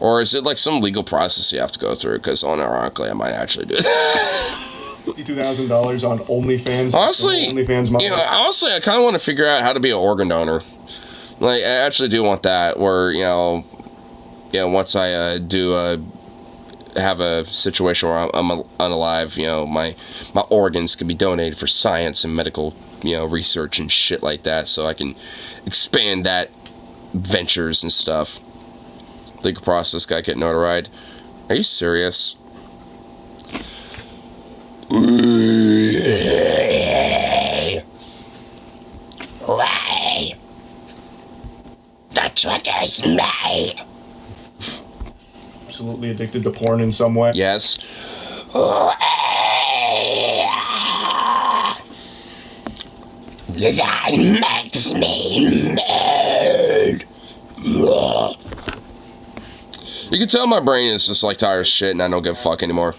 Or is it, like, some legal process you have to go through? Because, unironically, I might actually do that. $52,000 on OnlyFans. Honestly, OnlyFans model. you know, honestly, I kind of want to figure out how to be an organ donor. Like, I actually do want that, where, you know, once I have a situation where I'm unalive, you know, my organs can be donated for science and medical, you know, research and shit like that, so I can expand that ventures and stuff. Legal process, gotta get notarized. Are you serious? Why? The trigger's me. Absolutely addicted to porn in some way. Yes. That makes me mad. You can tell my brain is just like tired of shit and I don't give a fuck anymore.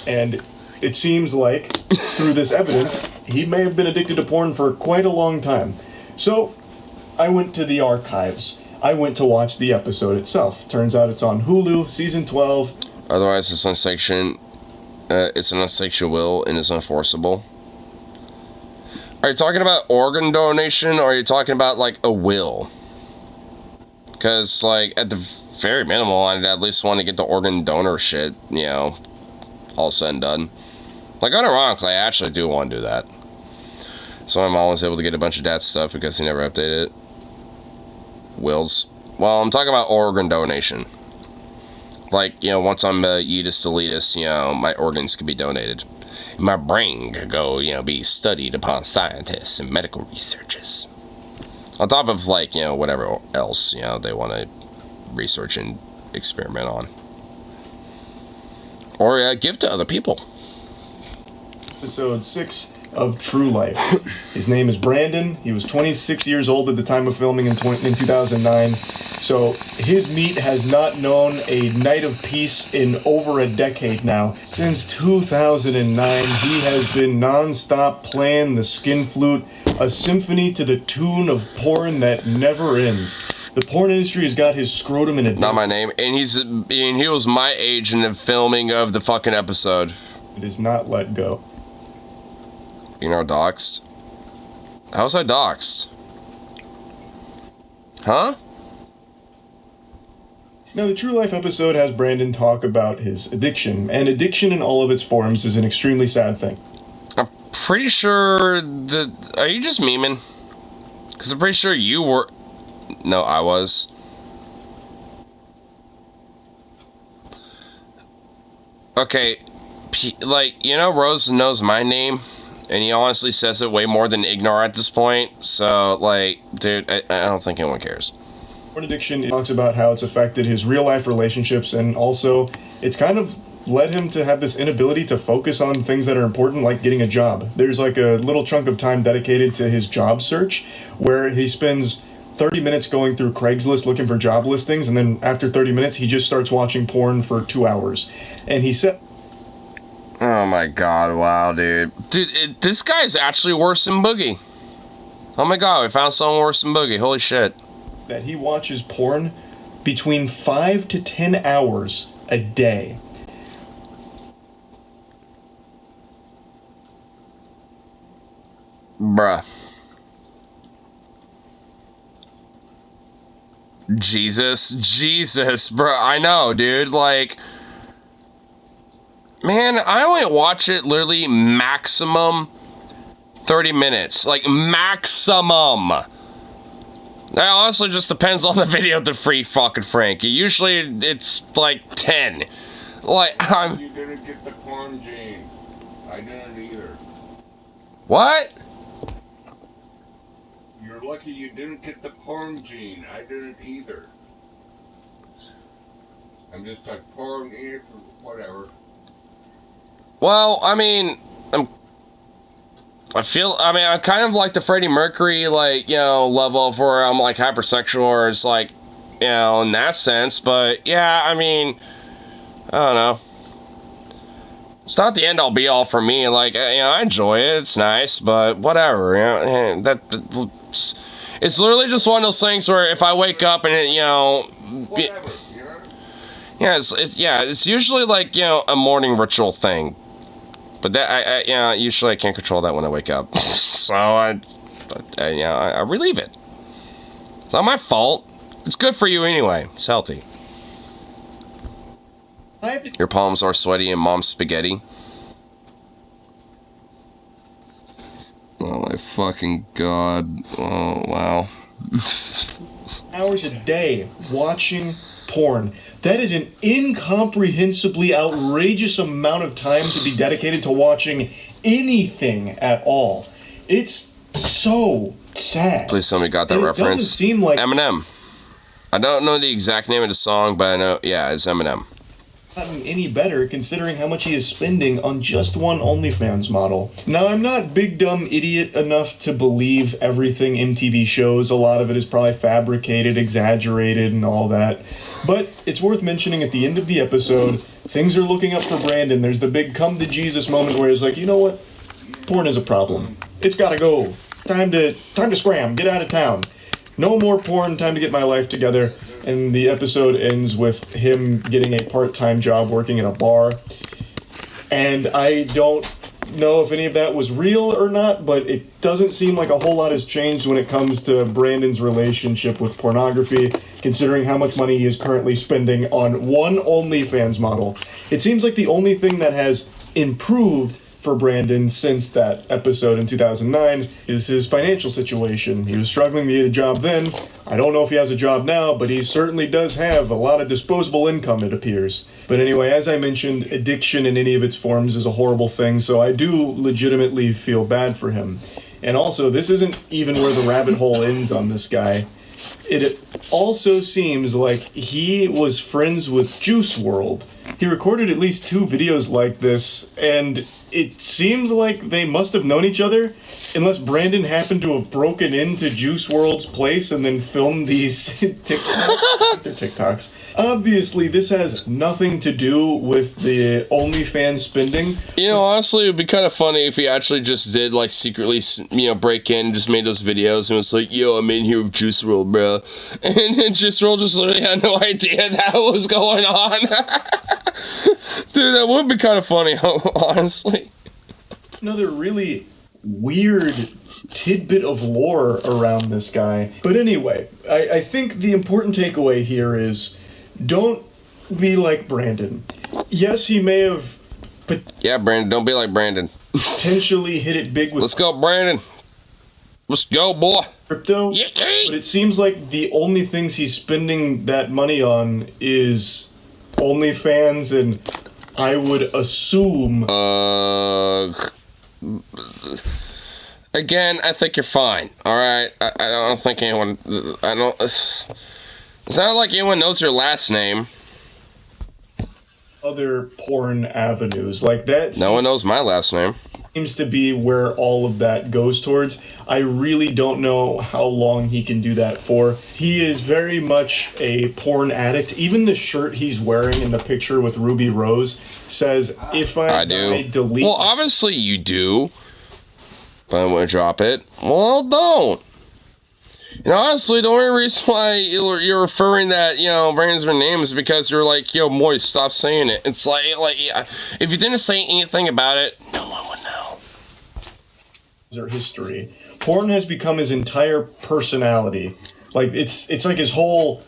And it seems like, through this evidence, he may have been addicted to porn for quite a long time. So, I went to the archives. I went to watch the episode itself. Turns out it's on Hulu, season 12. Otherwise, it's unsanctioned. It's an unsanctioned will and it's unenforceable. Are you talking about organ donation or are you talking about, like, a will? Because, like, at the very minimal, I'd at least want to get the organ donor shit, you know, all said and done. Like, unironically, I actually do want to do that. So I'm always able to get a bunch of that stuff because he never updated it. Wills. Well, I'm talking about organ donation. Like, you know, once I'm yeetus deletus, you know, my organs could be donated. My brain could go, you know, be studied upon scientists and medical researchers. On top of, like, you know, whatever else, you know, they want to research and experiment on. Or give to other people. Episode 6 of True Life. His name is Brandon. He was 26 years old at the time of filming in 2009. So his meat has not known a night of peace in over a decade now. Since 2009, he has been non-stop playing the skin flute, a symphony to the tune of porn that never ends. The porn industry has got his scrotum in a... Not my name. And he was my age in the filming of the fucking episode. It is not let go. You know, doxed. How was I doxed? Huh? Now, the True Life episode has Brandon talk about his addiction, and addiction in all of its forms is an extremely sad thing. I'm pretty sure that... Are you just memeing? Because I'm pretty sure you were... No, I was. Okay, like, you know, Rose knows my name, and he honestly says it way more than Ignore at this point, so, like, dude, I don't think anyone cares. Porn addiction talks about how it's affected his real-life relationships, and also, it's kind of led him to have this inability to focus on things that are important, like getting a job. There's like a little chunk of time dedicated to his job search, where he spends 30 minutes going through Craigslist looking for job listings, and then after 30 minutes, he just starts watching porn for 2 hours. And he said... Oh my god, wow, dude. Dude, this guy is actually worse than Boogie. Oh my god, we found someone worse than Boogie, holy shit. That he watches porn between 5 to 10 hours a day. Bruh. Jesus, bruh, I know, dude, like... Man, I only watch it literally maximum 30 minutes. Like, maximum. That honestly just depends on the video to Free fucking Frankie. Usually, it's like 10. Like, You didn't get the porn gene. I didn't either. What? You're lucky you didn't get the porn gene. I didn't either. I'm just like porn, whatever. Well, I mean, I'm kind of like the Freddie Mercury, like, you know, level of where I'm, like, hypersexual, or it's, like, you know, in that sense, but, yeah, I mean, I don't know. It's not the end-all be-all for me, like, you know, I enjoy it, it's nice, but whatever, you know, it's literally just one of those things where if I wake up and, you know... Whatever, you know? Yeah, it's usually, like, you know, a morning ritual thing. But that, you know, usually I can't control that when I wake up. So, I relieve it. It's not my fault. It's good for you anyway. It's healthy. Your palms are sweaty and mom's spaghetti. Oh my fucking god. Oh, wow. Hours a day watching porn. That is an incomprehensibly outrageous amount of time to be dedicated to watching anything at all. It's so sad. Please tell me you got that reference. It doesn't seem like Eminem. I don't know the exact name of the song, but I know, yeah, it's Eminem. Gotten any better considering how much he is spending on just one OnlyFans model. Now, I'm not big dumb idiot enough to believe everything MTV shows. A lot of it is probably fabricated, exaggerated, and all that. But it's worth mentioning at the end of the episode, things are looking up for Brandon. There's the big come to Jesus moment where he's like, you know what? Porn is a problem. It's gotta go. Time to scram. Get out of town. No more porn. Time to get my life together. And the episode ends with him getting a part-time job working in a bar. And I don't know if any of that was real or not, but it doesn't seem like a whole lot has changed when it comes to Brandon's relationship with pornography, considering how much money he is currently spending on one OnlyFans model. It seems like the only thing that has improved for Brandon since that episode in 2009 is his financial situation. He was struggling to get a job then. I don't know if he has a job now, but he certainly does have a lot of disposable income, it appears. But anyway, as I mentioned, addiction in any of its forms is a horrible thing, so I do legitimately feel bad for him. And also, this isn't even where the rabbit hole ends on this guy. It also seems like he was friends with Juice WRLD. He recorded at least 2 videos like this, and it seems like they must have known each other, unless Brandon happened to have broken into Juice WRLD's place and then filmed these TikToks. They're TikToks. Obviously, this has nothing to do with the OnlyFans spending. You know, honestly, it would be kind of funny if he actually just did, like, secretly, you know, break in, just made those videos, and was like, yo, I'm in here with Juice WRLD, bro. And then Juice WRLD just literally had no idea that was going on. Dude, that would be kind of funny, honestly. Another really weird tidbit of lore around this guy. But anyway, I think the important takeaway here is don't be like Brandon. Yes, he may have Yeah, Brandon, don't be like Brandon. potentially hit it big with Let's go, Brandon. Let's go, boy. crypto, but it seems like the only things he's spending that money on is OnlyFans, and I would assume... Again, I think you're fine. Alright? I don't think anyone... It's not like anyone knows your last name. other porn avenues. Like that No one knows my last name. seems to be where all of that goes towards. I really don't know how long he can do that for. He is very much a porn addict. Even the shirt he's wearing in the picture with Ruby Rose says, if I die, delete... Well, obviously you do. But I'm gonna drop it. Well, don't. And honestly, the only reason why you're referring that, Brandon's name is because you're like, yo, Moist, stop saying it. It's like, yeah, if you didn't say anything about it, no one would know. Their history. Porn has become his entire personality. Like, it's like his whole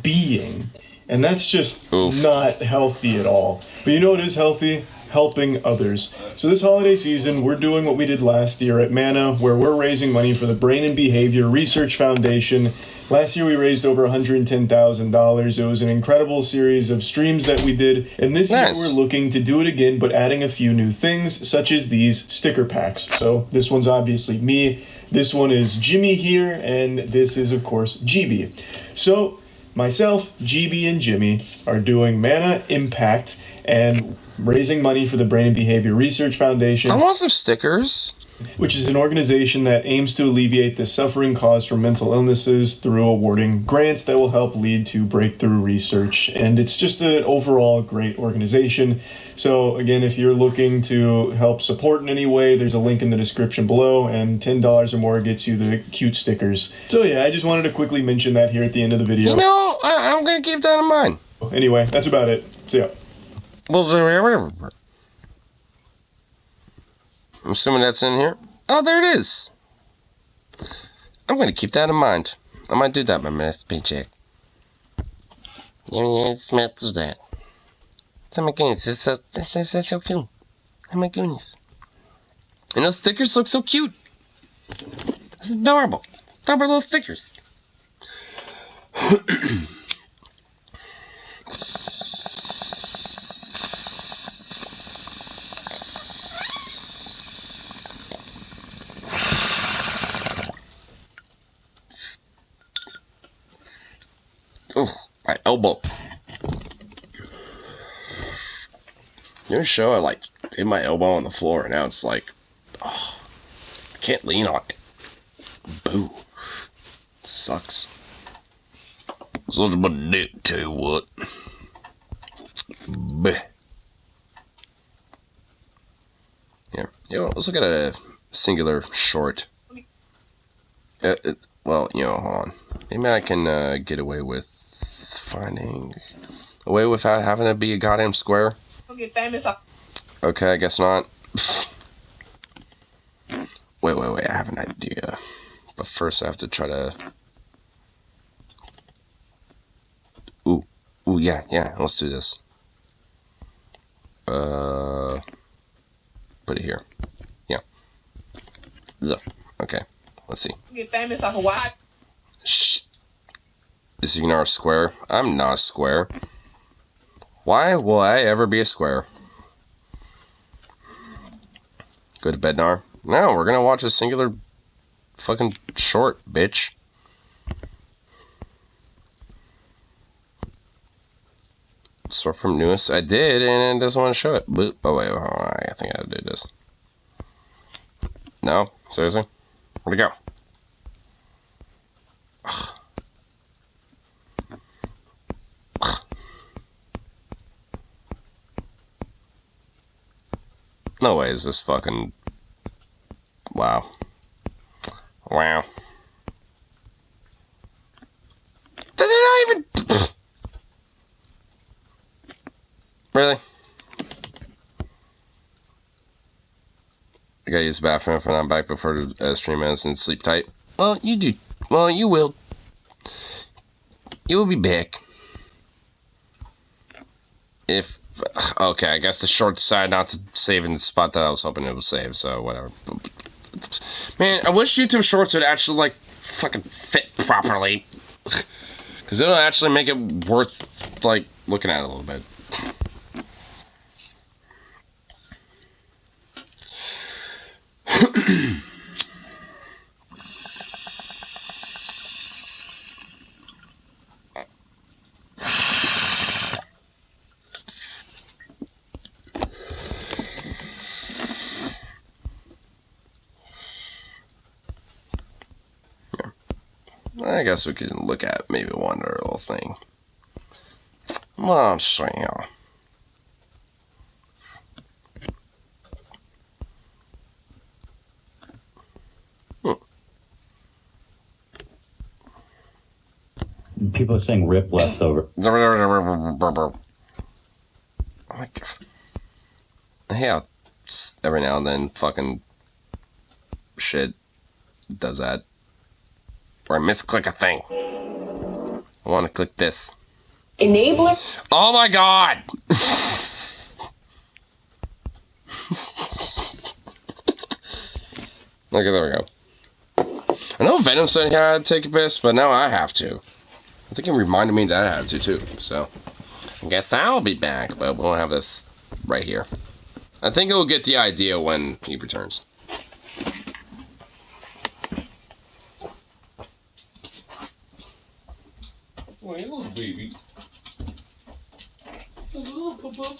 being. And that's just not healthy at all. But you know what is healthy? Helping others. So this holiday season, we're doing what we did last year at Mana, where we're raising money for the Brain and Behavior Research Foundation. Last year we raised over $110,000. It was an incredible series of streams that we did, and this year we're looking to do it again, but adding a few new things, such as these sticker packs. So this one's obviously me, this one is Jimmy here, and this is, of course, GB. So myself, GB, and Jimmy are doing Mana Impact and raising money for the Brain and Behavior Research Foundation. I want some stickers. Which is an organization that aims to alleviate the suffering caused from mental illnesses through awarding grants that will help lead to breakthrough research. And it's just an overall great organization. So again, if you're looking to help support in any way, there's a link in the description below, and $10 or more gets you the cute stickers. So yeah, I just wanted to quickly mention that here at the end of the video. I'm gonna keep that in mind. Anyway, that's about it. So yeah. Well, I'm assuming that's in here. Oh, there it is. I'm going to keep that in mind. I might do that, my math paycheck. Yeah, it's math to that. Oh my goodness, that's so cool. Oh my goodness. And those stickers look so cute. It's adorable. Adorable little stickers. Oh, my elbow. You know, show I like hit my elbow on the floor, and now it's like, I can't lean on it. Boo. Sucks. It's a little bit of dick, tell you what. Bleh. Yeah, let's look at a singular short. Well, hold on. Maybe I can get away with finding a way without having to be a goddamn square. Okay, I guess not. Wait, I have an idea. But first I have to try to... Ooh, yeah, let's do this. Put it here. Yeah. Okay, let's see. Get famous off of what? Shh. Is he not a square? I'm not a square. Why will I ever be a square? Go to bed, Nar. No, we're gonna watch a singular fucking short, bitch. Sort from newest. I did, and it doesn't want to show it. Boop. Oh, wait, hold on. I think I did this. No? Seriously? Where'd it go? No way is this fucking... Wow. Wow. Did it not even... Really? I gotta use the bathroom if I'm back before the stream ends and sleep tight. Well, you do. Well, you will. You will be back. if... Okay, I guess the short decided not to save in the spot that I was hoping it would save, so whatever. Man, I wish YouTube Shorts would actually, like, fucking fit properly. Because it'll actually make it worth, like, looking at it a little bit. I guess we could look at maybe one other little thing. Well, I'll show you. People are saying rip leftover. Oh my god. Yeah, every now and then fucking shit does that. Or I misclick a thing. I want to click this. Enabler. Oh my god! Okay, there we go. I know Venom said he had to take a piss, but now I have to. I think it reminded me that I had to too, so I guess I'll be back, but we'll have this right here. I think it'll get the idea when he returns. Oh, hey, little baby. Little papa.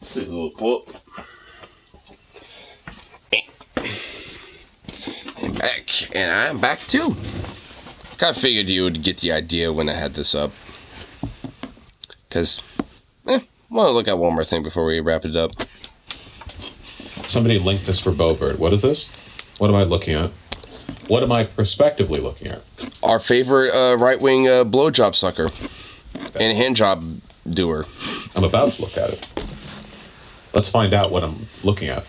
See a little quote. and I'm back too. Kind of figured you would get the idea when I had this up. Because, I want to look at one more thing before we wrap it up. Somebody linked this for Bobert. What is this? What am I looking at? What am I prospectively looking at? Our favorite right-wing blowjob sucker and handjob doer. I'm about to look at it. Let's find out what I'm looking at.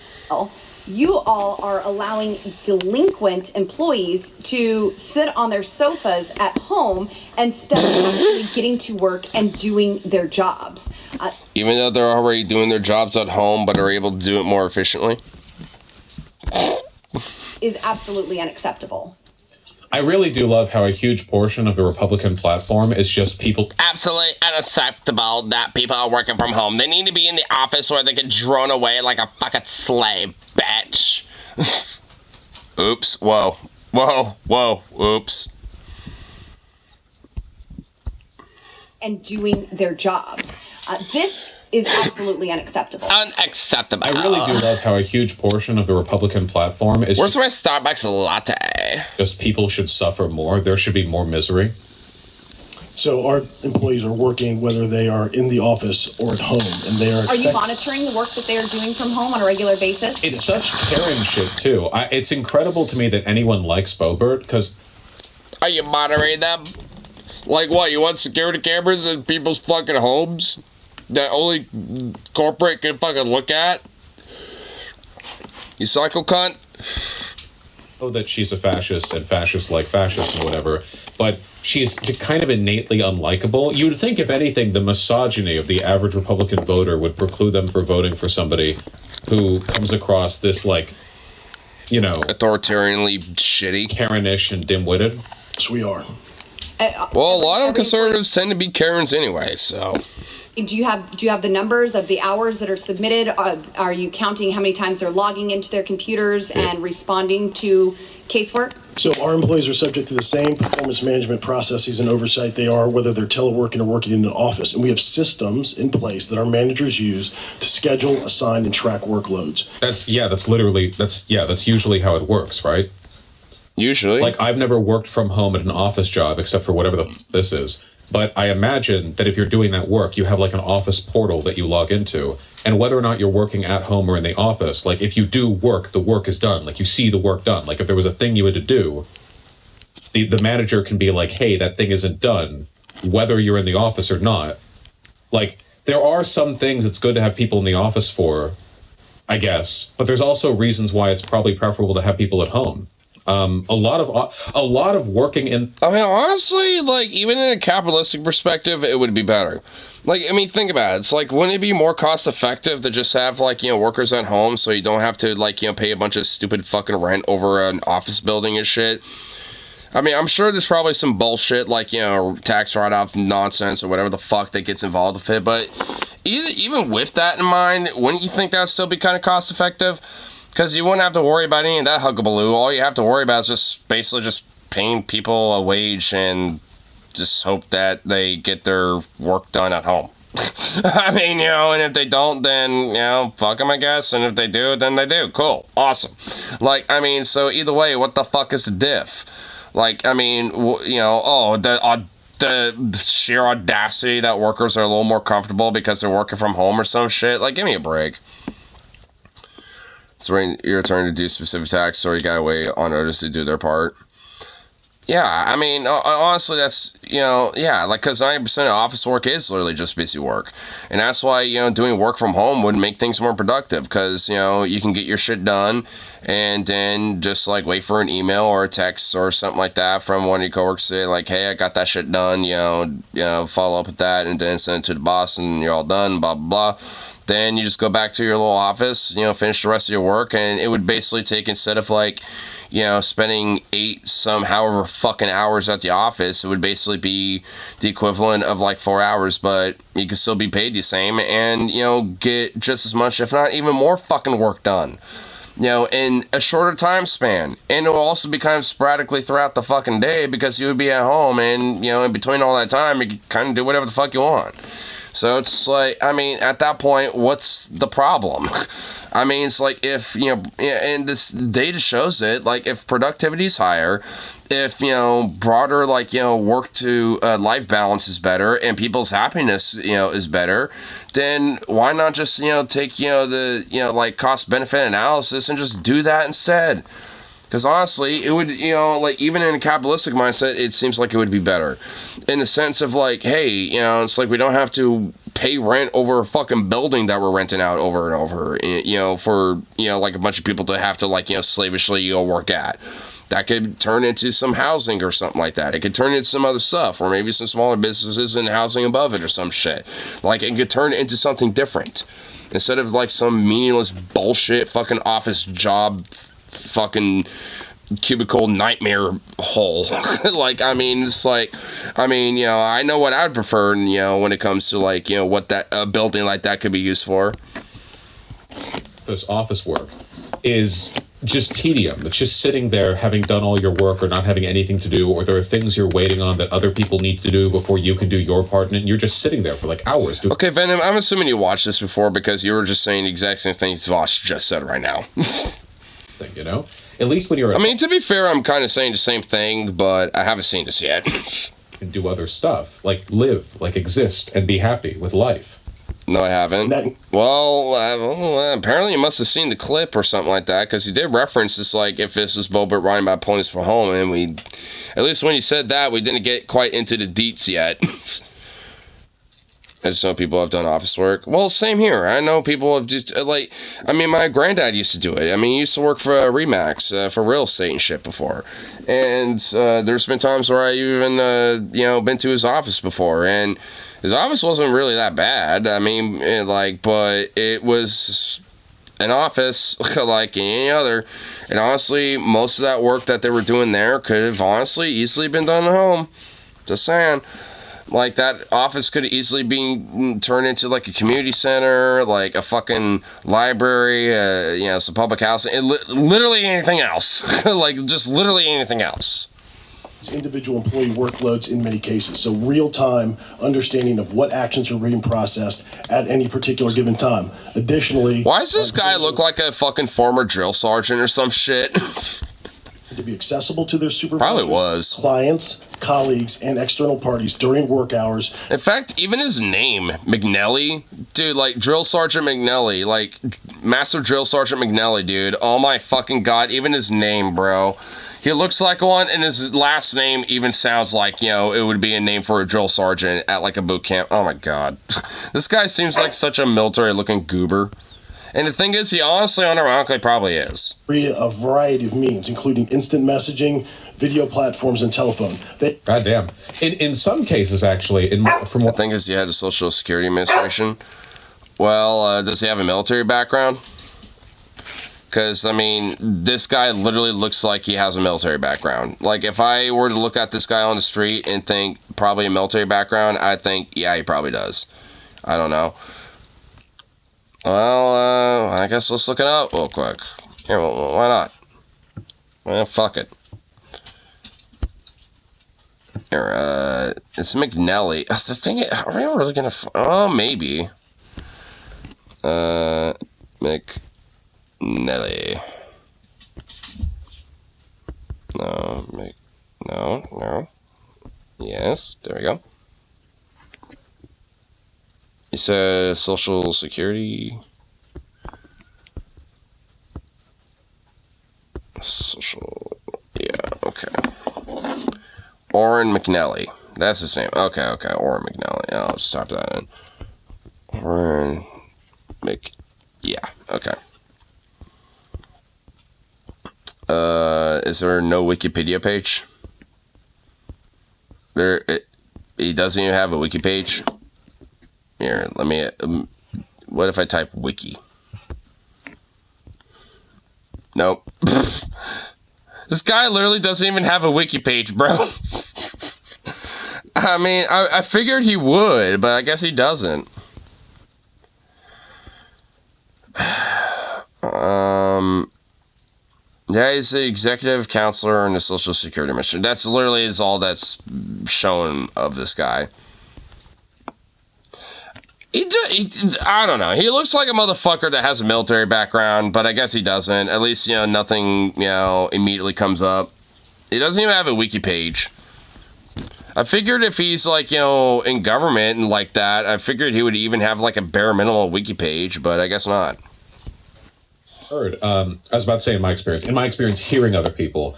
You all are allowing delinquent employees to sit on their sofas at home instead of actually getting to work and doing their jobs. Even though they're already doing their jobs at home, but are able to do it more efficiently? Is absolutely unacceptable. I really do love how a huge portion of the Republican platform is just people. Absolutely unacceptable that people are working from home. They need to be in the office where they get drone away like a fucking slave, bitch. Oops. Whoa. Whoa. Whoa. Oops. And doing their jobs. This is absolutely unacceptable. Unacceptable. I really do love how a huge portion of the Republican platform is Where's my Starbucks latte? just people should suffer more. There should be more misery. So our employees are working whether they are in the office or at home, and they are. Are you monitoring the work that they are doing from home on a regular basis? It's such Karen shit, too. It's incredible to me that anyone likes Bobert, because... Are you monitoring them? Like what? You want security cameras in people's fucking homes that only corporate can fucking look at? You psycho cunt? Oh, that she's a fascist and fascists like fascists and whatever, but she's kind of innately unlikable. You would think, if anything, the misogyny of the average Republican voter would preclude them from voting for somebody who comes across this, like, you know... authoritarianly shitty. Karen-ish and dim-witted. Yes, we are. Well, a lot of conservatives tend to be Karens anyway, so... Do you have the numbers of the hours that are submitted? Are you counting how many times they're logging into their computers and responding to casework? So our employees are subject to the same performance management processes and oversight they are whether they're teleworking or working in an office. And we have systems in place that our managers use to schedule, assign, and track workloads. That's usually how it works, right? Usually. Like, I've never worked from home at an office job except for whatever this is. But I imagine that if you're doing that work, you have like an office portal that you log into. And whether or not you're working at home or in the office, like if you do work, the work is done. Like you see the work done. Like if there was a thing you had to do, the manager can be like, hey, that thing isn't done, whether you're in the office or not. Like there are some things it's good to have people in the office for, I guess. But there's also reasons why it's probably preferable to have people at home. A lot of working in... I mean, honestly, like, even in a capitalistic perspective, it would be better. Like, I mean, think about it. It's like, wouldn't it be more cost-effective to just have, like, you know, workers at home so you don't have to, like, you know, pay a bunch of stupid fucking rent over an office building and shit? I mean, I'm sure there's probably some bullshit, like, you know, tax write-off nonsense or whatever the fuck that gets involved with it, but even with that in mind, wouldn't you think that would still be kind of cost-effective? Because you wouldn't have to worry about any of that huggabaloo. All you have to worry about is just basically just paying people a wage and just hope that they get their work done at home. I mean, you know, and if they don't, then, you know, fuck them, I guess. And if they do, then they do. Cool. Awesome. Like, I mean, so either way, what the fuck is the diff? Like, I mean, you know, the sheer audacity that workers are a little more comfortable because they're working from home or some shit. Like, give me a break. So when your turn to do specific tasks, or you gotta wait on others to do their part. Yeah, I mean, honestly, that's, you know, yeah, like, because 90% of office work is literally just busy work. And that's why, you know, doing work from home would make things more productive, because, you know, you can get your shit done, and then just, like, wait for an email or a text or something like that from one of your coworkers, say, like, hey, I got that shit done, you know, follow up with that, and then send it to the boss, and you're all done, blah, blah, blah. Then you just go back to your little office, you know, finish the rest of your work, and it would basically take, instead of, like, you know, spending however fucking hours at the office, it would basically be the equivalent of like 4 hours, but you could still be paid the same and, you know, get just as much, if not even more fucking work done, you know, in a shorter time span. And it will also be kind of sporadically throughout the fucking day, because you would be at home, and, you know, in between all that time, you can kind of do whatever the fuck you want. So it's like, I mean, at that point, what's the problem? I mean, it's like if, you know, and this data shows it, like if productivity is higher, if, you know, broader, like, you know, work to life balance is better and people's happiness, you know, is better, then why not just, you know, take, you know, the, you know, like cost benefit analysis and just do that instead? Because honestly, it would, you know, like, even in a capitalistic mindset, it seems like it would be better. In the sense of, like, hey, you know, it's like we don't have to pay rent over a fucking building that we're renting out over and over, you know, for, you know, like, a bunch of people to have to, like, you know, slavishly go work at. That could turn into some housing or something like that. It could turn into some other stuff, or maybe some smaller businesses and housing above it or some shit. Like, it could turn into something different. Instead of, like, some meaningless bullshit fucking office job fucking cubicle nightmare hole. Like, I mean, it's like, I mean, you know, I know what I'd prefer, you know, when it comes to, like, you know, what that a building like that could be used for. This office work is just tedium. It's just sitting there having done all your work or not having anything to do, or there are things you're waiting on that other people need to do before you can do your part in it, and you're just sitting there for like hours. Okay, Venom, I'm assuming you watched this before because you were just saying the exact same things Vosh just said right now. You know, at least when you're, I mean, to be fair, I'm kind of saying the same thing, but I haven't seen this yet. And do other stuff, like live, like exist, and be happy with life. No, I haven't. Well, apparently you must have seen the clip or something like that, because he did reference this, like, if this was Boba riding by ponies for home, and we, at least when he said that, we didn't get quite into the deets yet. I just know people have done office work. Well, same here. I know people have just, like, I mean, my granddad used to do it. I mean, he used to work for Remax, for real estate and shit before. And there's been times where I even, you know, been to his office before. And his office wasn't really that bad. I mean, but it was an office like any other. And honestly, most of that work that they were doing there could have honestly easily been done at home. Just saying. Like, that office could easily be turned into, like, a community center, like, a fucking library, you know, some public housing, literally anything else. Like, just literally anything else. Individual employee workloads in many cases, so real-time understanding of what actions are being processed at any particular given time. Additionally... Why does this guy look like a fucking former drill sergeant or some shit? To be accessible to their supervisors, probably was, clients, colleagues, and external parties during work hours. In fact, even his name, McNelly, dude, like Drill Sergeant McNelly, like Master Drill Sergeant McNelly, dude. Oh my fucking god, even his name, bro. He looks like one, and his last name even sounds like, you know, it would be a name for a drill sergeant at like a boot camp. Oh my god. This guy seems like such a military-looking goober. And the thing is, he honestly, unironically, probably is. A variety of means, including instant messaging, video platforms, and telephone. God damn. In some cases, actually, from what... The thing is, he had a Social Security Administration. Well, does he have a military background? Because, I mean, this guy literally looks like he has a military background. Like, if I were to look at this guy on the street and think probably a military background, I think, yeah, he probably does. I don't know. Well, I guess let's look it up real quick. Here, well, why not? Well, fuck it. Here, it's McNelly. The thing is, are we really gonna... Oh, maybe. McNelly. No. Yes, there we go. He says Social Security. Yeah, okay. Orrin McNelly. That's his name. Okay, Orrin McNelly. Yeah, I'll just type that in. Orrin yeah, okay. Is there no Wikipedia page? He doesn't even have a wiki page. Here, let me... what if I type wiki? Nope. This guy literally doesn't even have a wiki page, bro. I mean, I figured he would, but I guess he doesn't. Yeah, he's the executive counselor in the Social Security Mission. That's literally is all that's shown of this guy. I don't know. He looks like a motherfucker that has a military background, but I guess he doesn't. At least, nothing, immediately comes up. He doesn't even have a wiki page. I figured if he's, like, in government and like that, I figured he would even have, like, a bare minimum wiki page, but I guess not. Heard. I was about to say in my experience hearing other people,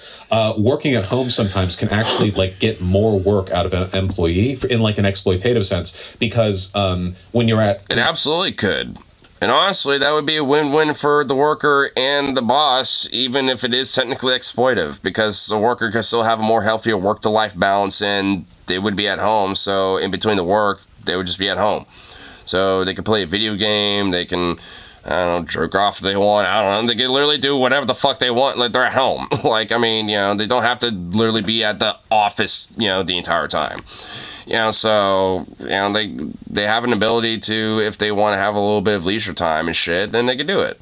working at home sometimes can actually like get more work out of an employee in like an exploitative sense, because when you're at... It absolutely could. And honestly, that would be a win-win for the worker and the boss, even if it is technically exploitive, because the worker could still have a more healthier work-to-life balance, and they would be at home, so in between the work, they would just be at home. So they could play a video game, they can... I don't know, jerk off if they want. I don't know. They can literally do whatever the fuck they want. Like, they're at home. Like, I mean, they don't have to literally be at the office, the entire time. So, they have an ability to, if they want to have a little bit of leisure time and shit, then they can do it.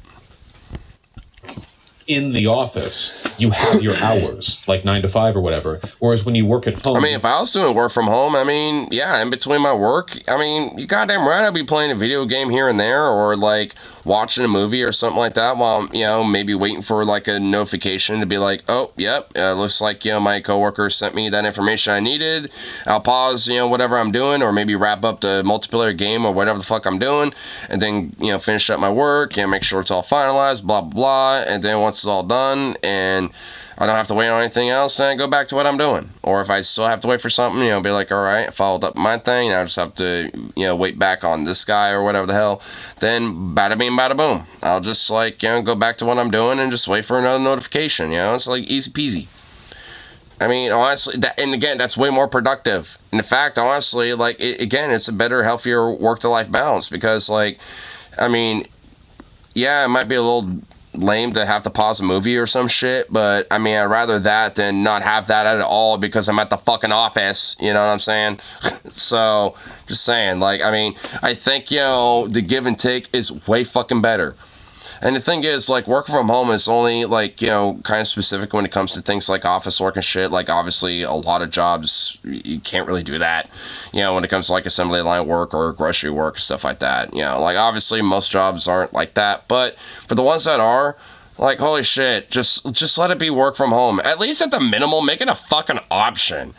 In the office, you have your hours, like 9 to 5 or whatever. Whereas when you work at home... I mean, if I was doing work from home, in between my work, you goddamn right I'd be playing a video game here and there, or, like, watching a movie or something like that while, maybe waiting for, like, a notification to be like, oh, yep, looks like, my coworker sent me that information I needed. I'll pause, whatever I'm doing, or maybe wrap up the multiplayer game or whatever the fuck I'm doing, and then, finish up my work, make sure it's all finalized, blah, blah, blah, and then once it's all done, and I don't have to wait on anything else, then I go back to what I'm doing. Or if I still have to wait for something, be like, all right, I followed up my thing, now I just have to, wait back on this guy or whatever the hell, then bada bing, bada boom. I'll just, like, go back to what I'm doing and just wait for another notification, it's like easy peasy. Honestly, and again, that's way more productive. In fact, honestly, like, it's a better, healthier work-to-life balance, because, like, yeah, it might be a little lame to have to pause a movie or some shit, but I'd rather that than not have that at all because I'm at the fucking office, you know what I'm saying? So, just saying, like, I think, the give and take is way fucking better. And the thing is, like, working from home is only, like, kind of specific when it comes to things like office work and shit. Like, obviously, a lot of jobs, you can't really do that, when it comes to, like, assembly line work or grocery work and stuff like that. Like, obviously, most jobs aren't like that. But for the ones that are, like, holy shit, just let it be work from home. At least at the minimum, make it a fucking option.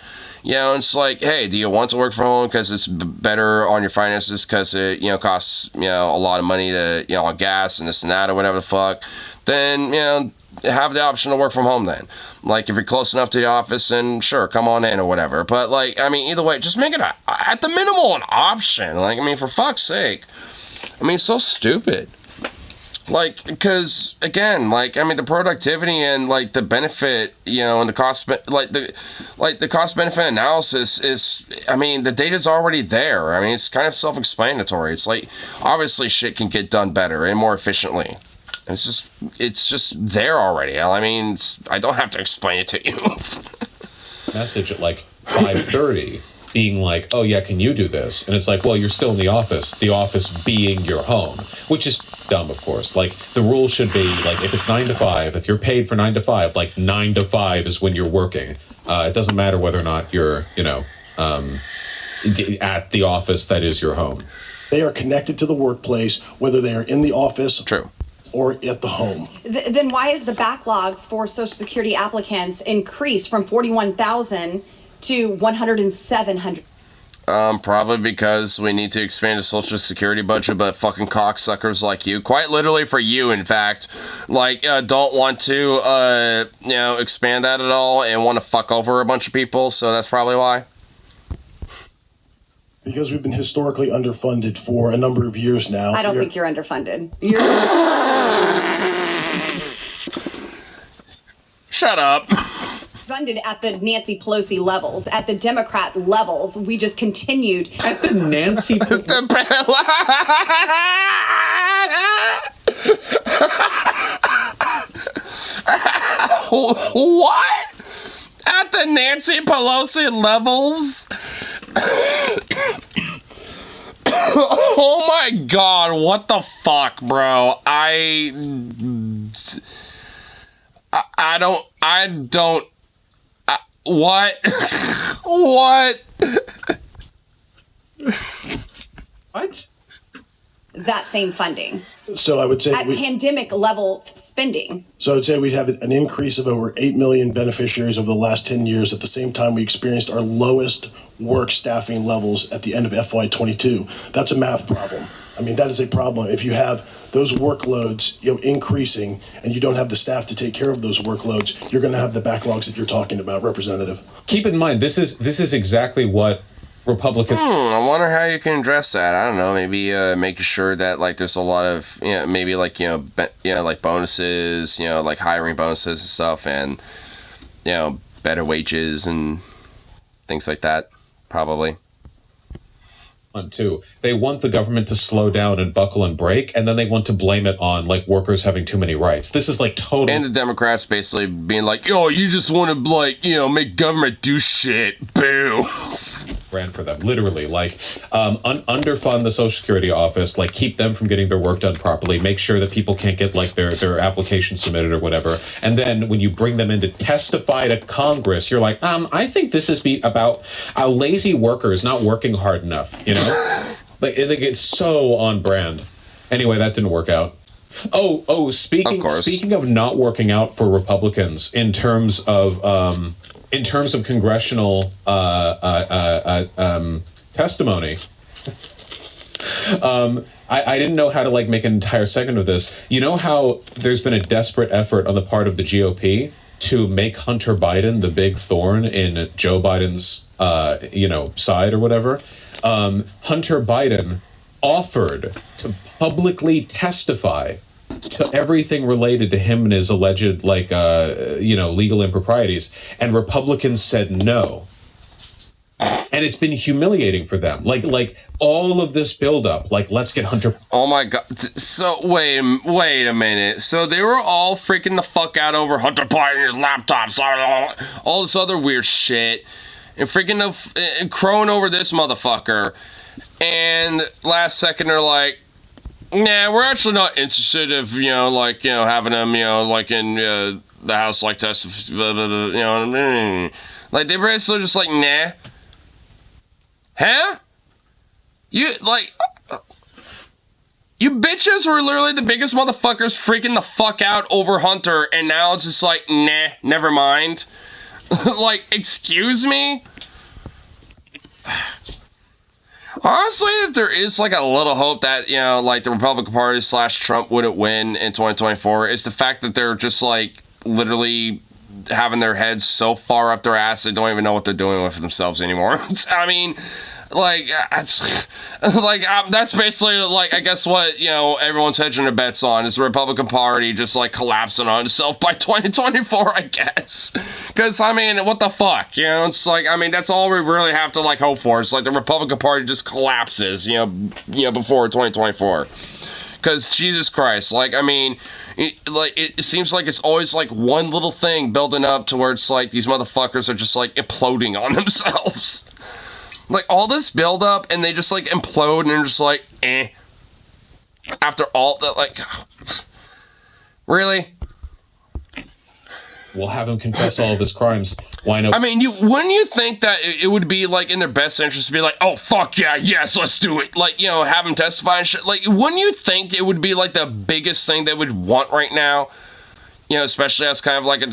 It's like, hey, do you want to work from home because it's better on your finances because it, costs, a lot of money to, on gas and this and that or whatever the fuck, then, have the option to work from home then. Like, if you're close enough to the office, then sure, come on in or whatever. But, like, either way, just make it, at the minimal, an option. Like, for fuck's sake. It's so stupid. Like, because, again, like, the productivity and, like, the benefit, and the cost, the cost-benefit analysis is, the data's already there. It's kind of self-explanatory. It's like, obviously shit can get done better and more efficiently. It's just there already. I don't have to explain it to you. Message at, like, 5:30. Being like, oh yeah, can you do this? And it's like, well, you're still in the office being your home, which is dumb, of course. Like, the rule should be, like, if it's 9 to 5, if you're paid for 9 to 5, like, 9 to 5 is when you're working. It doesn't matter whether or not you're, at the office that is your home. They are connected to the workplace, whether they are in the office. True. Or at the home. Then why is the backlogs for Social Security applicants increased from 41,000 to 107,000? Probably because we need to expand the Social Security budget, but fucking cocksuckers like you, quite literally for you, in fact, like, don't want to, expand that at all and want to fuck over a bunch of people, so that's probably why. Because we've been historically underfunded for a number of years now. I don't think you're underfunded. Shut up. Funded at the Nancy Pelosi levels, at the Democrat levels. We just continued. At the Nancy What? At the Nancy Pelosi levels? Oh my god, what the fuck, bro? I don't, what? What? What? that same funding So I would say at pandemic level spending. So I'd say we'd have an increase of over 8 million beneficiaries over the last 10 years. At the same time, we experienced our lowest work staffing levels at the end of FY22. That's a math problem. I mean, that is a problem. If you have those workloads, increasing, and you don't have the staff to take care of those workloads, you're going to have the backlogs that you're talking about, Representative. Keep in mind, this is exactly what Republican. I wonder how you can address that. I don't know. Maybe making sure that like there's a lot of maybe like like bonuses, like hiring bonuses and stuff, and better wages and things like that. Probably. Too. They want the government to slow down and buckle and break, and then they want to blame it on like workers having too many rights. This is like total. And the Democrats basically being like, "Yo, you just want to like make government do shit." Boo. Ran for them, literally, like underfund the Social Security office, like keep them from getting their work done properly, make sure that people can't get like their application submitted or whatever. And then when you bring them in to testify to Congress, you're like, I think this is about lazy workers not working hard enough, like it's so on brand. Anyway, that didn't work out. Speaking of not working out for Republicans in terms of congressional testimony, I didn't know how to like make an entire segment of this. You know how there's been a desperate effort on the part of the GOP to make Hunter Biden the big thorn in Joe Biden's side or whatever. Hunter Biden offered to publicly testify to everything related to him and his alleged legal improprieties, and Republicans said no. And it's been humiliating for them. Like all of this buildup, like let's get Hunter. Oh my God! So wait a minute. So they were all freaking the fuck out over Hunter Biden and laptops, all this other weird shit, and freaking crowing over this motherfucker. And last second they're like, nah, we're actually not interested if having them in the House like test like they basically just like nah. Huh? You bitches were literally the biggest motherfuckers freaking the fuck out over Hunter, and now it's just like, nah, never mind. Like, excuse me? Honestly, if there is like a little hope that, like the Republican Party / Trump wouldn't win in 2024, it's the fact that they're just like literally having their heads so far up their ass they don't even know what they're doing with themselves anymore. I mean, that's basically like, I guess what everyone's hedging their bets on is the Republican Party just like collapsing on itself by 2024, I guess. Because I mean, what the fuck, it's like, I mean, that's all we really have to like hope for. It's like the Republican Party just collapses, before 2024. Because Jesus Christ, like, I mean, it seems like it's always like one little thing building up to where it's like these motherfuckers are just like imploding on themselves. Like all this build up and they just like implode and they're just like, eh. After all that, like, really? We'll have him confess all of his crimes. Why not? I mean, wouldn't you think that it would be like in their best interest to be like, oh fuck yeah, yes, let's do it. Like, have him testify and shit. Like, wouldn't you think it would be like the biggest thing they would want right now? Especially as kind of like a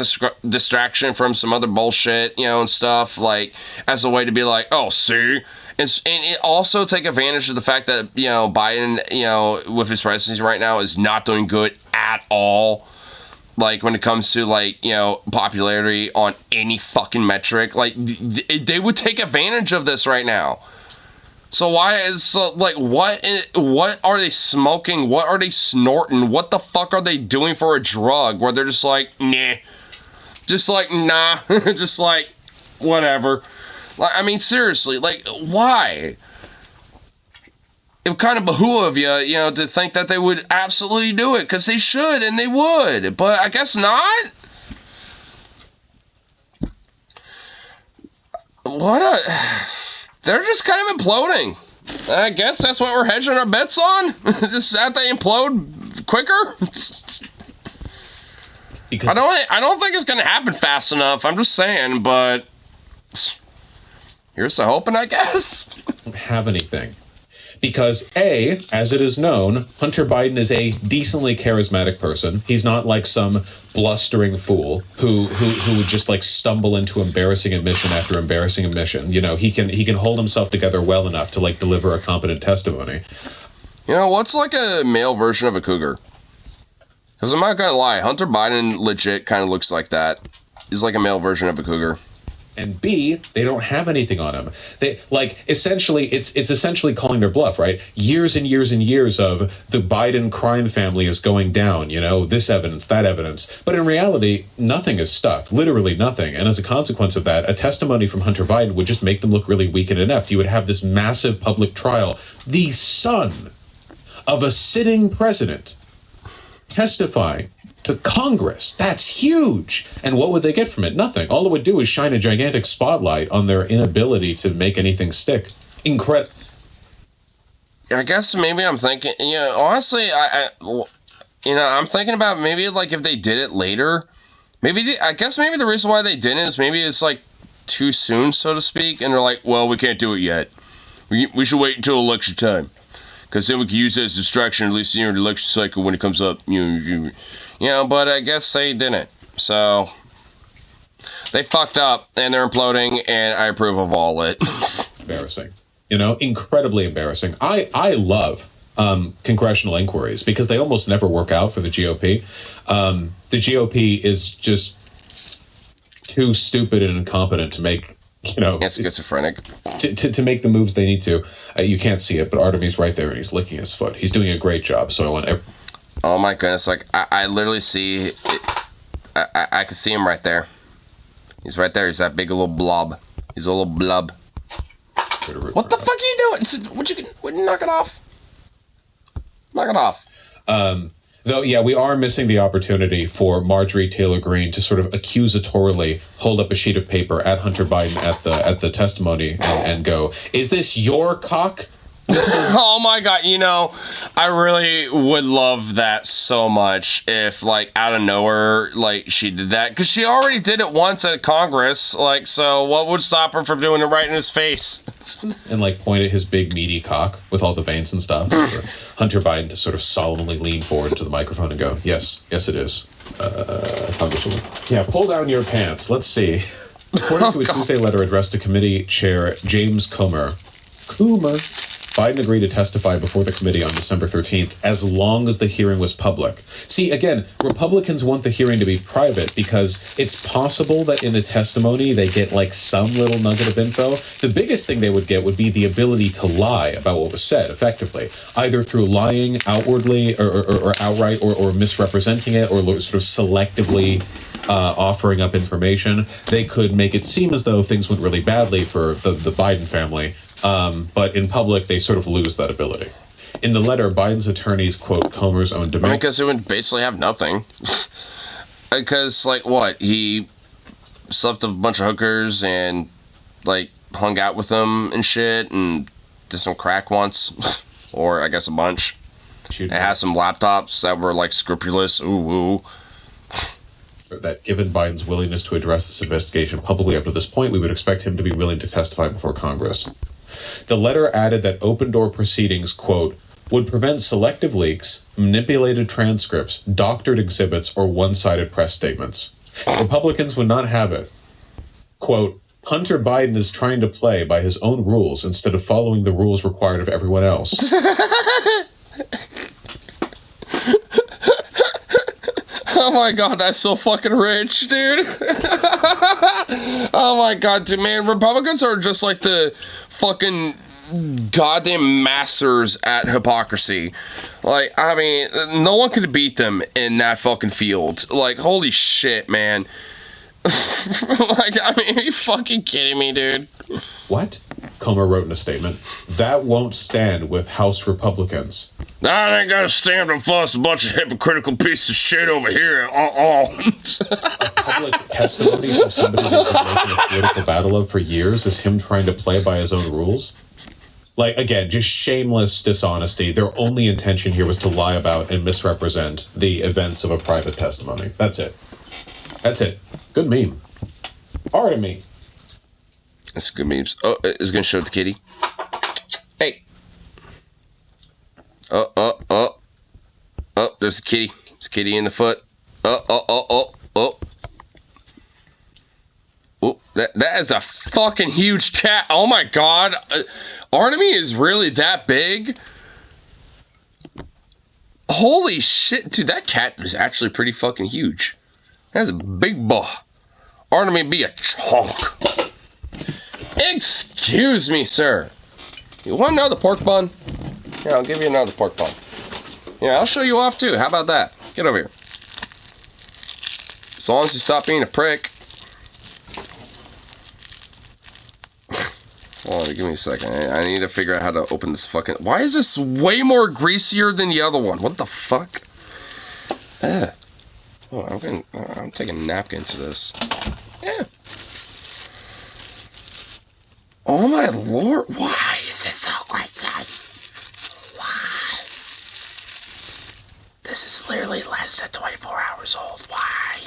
distraction from some other bullshit, and stuff, like, as a way to be like, oh, see? And it also take advantage of the fact that, Biden, with his presidency right now is not doing good at all. Like, when it comes to, like, popularity on any fucking metric. Like, they would take advantage of this right now. So why is, like, what are they smoking? What are they snorting? What the fuck are they doing for a drug where they're just like, nah. Just like, nah. Just like, whatever. Like, I mean, seriously, like, why? It would kind of behoove of you, to think that they would absolutely do it, because they should, and they would. But I guess not? They're just kind of imploding. I guess that's what we're hedging our bets on. Just that they implode quicker. I don't think it's gonna happen fast enough. I'm just saying, but here's to hoping, I guess. Don't have anything. Because A, as it is known, Hunter Biden is a decently charismatic person. He's not like some blustering fool who would just like stumble into embarrassing admission after embarrassing admission. You know, he can hold himself together well enough to like deliver a competent testimony. You know, what's like a male version of a cougar? Because I'm not gonna lie, Hunter Biden legit kind of looks like that. He's like a male version of a cougar. And B, they don't have anything on him. They like essentially it's essentially calling their bluff, right? Years and years and years of the Biden crime family is going down, you know, this evidence, that evidence. But in reality, nothing is stuck, literally nothing. And as a consequence of that, a testimony from Hunter Biden would just make them look really weak and inept. You would have this massive public trial. The son of a sitting president testifying to Congress. That's huge. And what would they get from it? Nothing. All it would do is shine a gigantic spotlight on their inability to make anything stick. Incredible. I guess maybe I'm thinking, you know, honestly, I'm thinking about maybe like if they did it later, I guess maybe the reason why they didn't is maybe it's like too soon, so to speak. And they're like, well, we can't do it yet. We should wait until election time. Because then we can use it as distraction, at least in the election cycle when it comes up. You know, but I guess they didn't. So, they fucked up, and they're imploding, and I approve of all it. Embarrassing. You know, incredibly embarrassing. I love congressional inquiries because they almost never work out for the GOP. The GOP is just too stupid and incompetent to make, you know, schizophrenic to make the moves they need to. You can't see it, but Artemy's right there and he's licking his foot. He's doing a great job. So I want. Oh my goodness! Like I literally see, I can see him right there. He's right there. He's that big little blob. He's a little blub. What the fuck are you doing? Would you knock it off? Knock it off. Though, yeah, we are missing the opportunity for Marjorie Taylor Greene to sort of accusatorily hold up a sheet of paper at Hunter Biden at the testimony and go, "Is this your cock?" Oh my god, you know, I really would love that so much if, like, out of nowhere, like, she did that. Because she already did it once at Congress, like, so what would stop her from doing it right in his face? And, like, point at his big, meaty cock with all the veins and stuff. For Hunter Biden to sort of solemnly lean forward to the microphone and go, yes, it is, Congresswoman. Yeah, pull down your pants. Let's see. According to a Tuesday letter addressed to committee chair James Comer, Biden agreed to testify before the committee on December 13th as long as the hearing was public. See, again, Republicans want the hearing to be private because it's possible that in the testimony they get like some little nugget of info. The biggest thing they would get would be the ability to lie about what was said effectively, either through lying outwardly or outright or misrepresenting it or sort of selectively offering up information. They could make it seem as though things went really badly for the Biden family. But in public, they sort of lose that ability. In the letter, Biden's attorneys quote Comer's own demand. Because it would basically have nothing. Because, like, what? He slept with a bunch of hookers and, like, hung out with them and shit and did some crack once. Or, I guess, a bunch. It has some laptops that were, like, scrupulous. Ooh. That given Biden's willingness to address this investigation publicly up to this point, we would expect him to be willing to testify before Congress. The letter added that open-door proceedings, quote, would prevent selective leaks, manipulated transcripts, doctored exhibits, or one-sided press statements. Republicans would not have it. Quote, Hunter Biden is trying to play by his own rules instead of following the rules required of everyone else. Oh my god, that's so fucking rich, dude. Oh my god, dude, man. Republicans are just like the fucking goddamn masters at hypocrisy. Like, I mean, no one could beat them in that fucking field. Like, holy shit, man. Like, I mean, are you fucking kidding me, dude? What? Comer wrote in a statement. That won't stand with House Republicans. That ain't gonna stand with us, a bunch of hypocritical pieces of shit over here. A public testimony from somebody who's been making a political battle of for years is him trying to play by his own rules? Like, again, just shameless dishonesty. Their only intention here was to lie about and misrepresent the events of a private testimony. That's it. That's it. Good meme. Artemy. That's a good meme. Oh, it's gonna show the kitty. Hey. Oh, there's a kitty. There's a kitty in the foot. Oh. Oh, that is a fucking huge cat. Oh my god. Artemis is really that big? Holy shit, dude, that cat is actually pretty fucking huge. That's a big boy. Artemis be a chunk. Excuse me, sir. You want another pork bun? Yeah, I'll give you another pork bun. Yeah, I'll show you off too. How about that? Get over here. As long as you stop being a prick. Hold on, give me a second. I need to figure out how to open this fucking... Why is this way more greasier than the other one? What the fuck? Oh, I'm taking napkins to this. Yeah. Oh my lord. Why is it so great, guys? Why? This is literally less than 24 hours old. Why?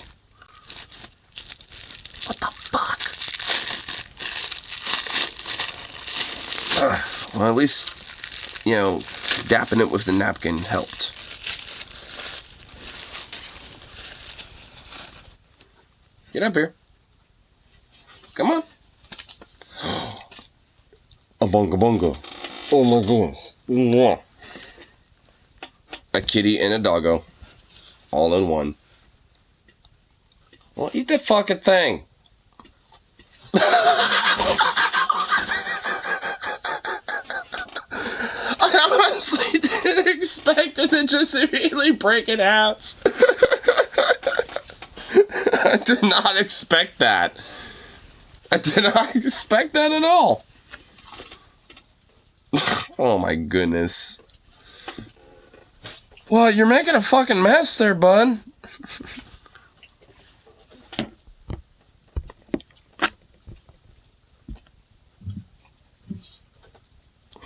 What the fuck? Well, at least, you know, dapping it with the napkin helped. Get up here. Come on. A bunga bunga. Oh my god. Mwah. A kitty and a doggo. All in one. Well, eat the fucking thing. I honestly didn't expect it to just immediately break in half. I did not expect that. I did not expect that at all. Oh my goodness. Well, you're making a fucking mess there, bud.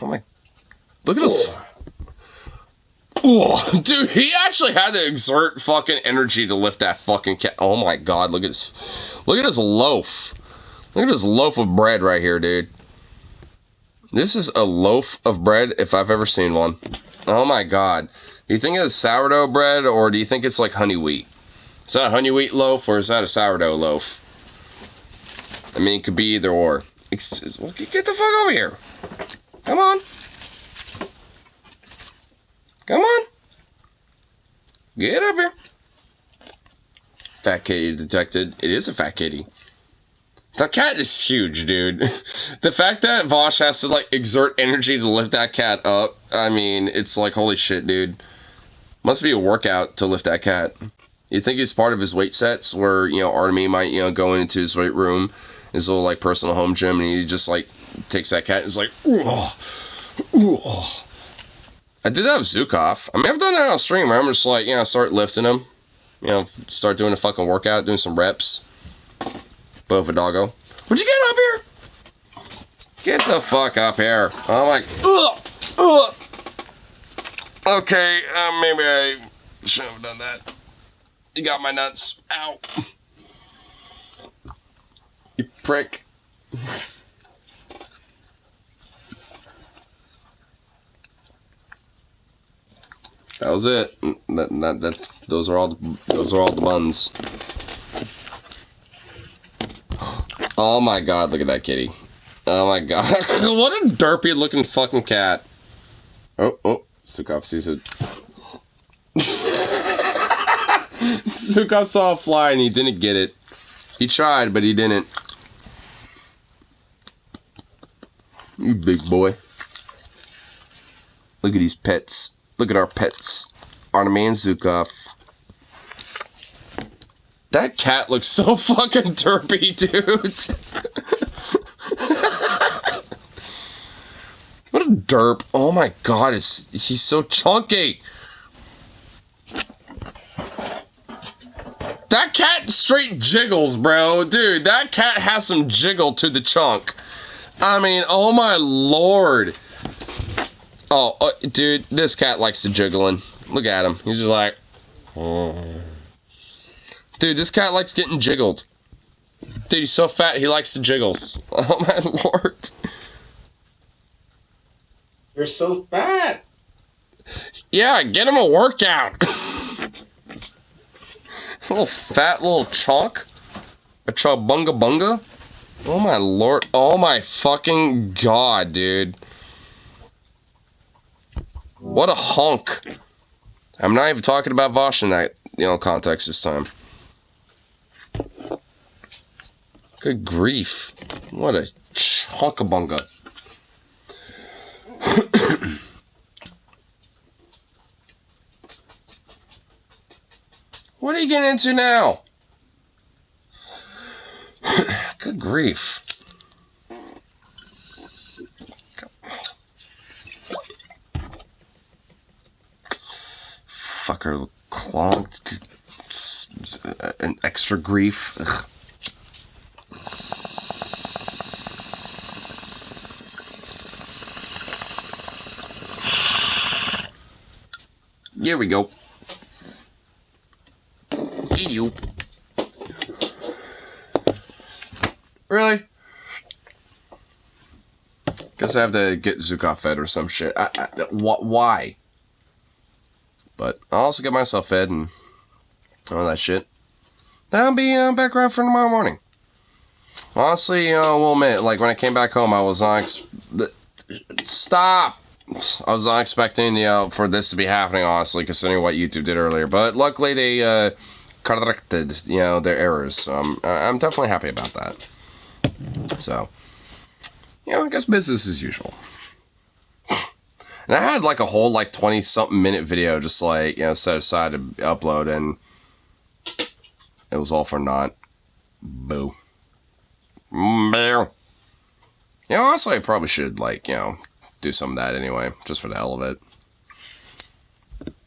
Oh my... Look at us. Oh, dude, he actually had to exert fucking energy to lift that fucking cat. Oh my god, look at his loaf. Look at this loaf of bread right here, dude. This is a loaf of bread if I've ever seen one. Oh my god. Do you think it's sourdough bread or do you think it's like honey wheat? Is that a honey wheat loaf or is that a sourdough loaf? I mean, it could be either or. Get the fuck over here. Come on. Come on. Get up here. Fat kitty detected. It is a fat kitty. The cat is huge, dude. The fact that Vosh has to, like, exert energy to lift that cat up, I mean, it's like, holy shit, dude. Must be a workout to lift that cat. You think he's part of his weight sets where, you know, Artemis might, you know, go into his weight room, his little, like, personal home gym, and he just, like, takes that cat and is like, ooh, ooh. I did that with Zukov. I mean, I've done that on stream where I'm just like, you know, start lifting him. You know, start doing a fucking workout, doing some reps. Both a doggo. Would you get up here? Get the fuck up here. Oh my... Okay, maybe I shouldn't have done that. You got my nuts. Ow. You prick. That was it. Those are all the buns. Oh my god, look at that kitty. Oh my god. What a derpy looking fucking cat. Oh, Sukov sees it. Sukov saw a fly and he didn't get it. He tried, but he didn't. You big boy. Look at these pets. Look at our pets. Artemis and Zukov. That cat looks so fucking derpy, dude. What a derp. Oh my god, he's so chunky. That cat straight jiggles, bro. Dude, that cat has some jiggle to the chunk. I mean, oh my lord. Oh, dude, this cat likes to jiggling. Look at him. He's just like... Oh. Dude, this cat likes getting jiggled. Dude, he's so fat, he likes the jiggles. Oh my lord. You're so fat. Yeah, get him a workout. Little fat little chunk. A chubunga bunga. Oh my lord. Oh my fucking god, dude. What a hunk. I'm not even talking about Vosh in that, context this time. Good grief. What a chunkabunga. What are you getting into now? Good grief. Fucker clogged. An extra grief. Ugh. Here we go. Eat you. Really? Guess I have to get Zukov fed or some shit. Why? But I'll also get myself fed and all that shit. That'll be back around for tomorrow morning. Honestly, we'll admit, like when I came back home, I was not stop. I was not expecting, for this to be happening, honestly, considering what YouTube did earlier. But luckily, they corrected, their errors. So I'm definitely happy about that. So, I guess business as usual. And I had like a whole 20-something minute video just set aside to upload, and it was all for naught. Boo. Honestly, I probably should do some of that anyway, just for the hell of it.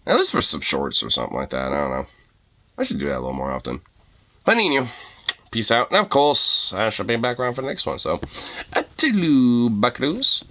At least for some shorts or something like that. I don't know. I should do that a little more often. But anyway, peace out. And of course, I shall be back around for the next one. So, toodaloo, buckaroos.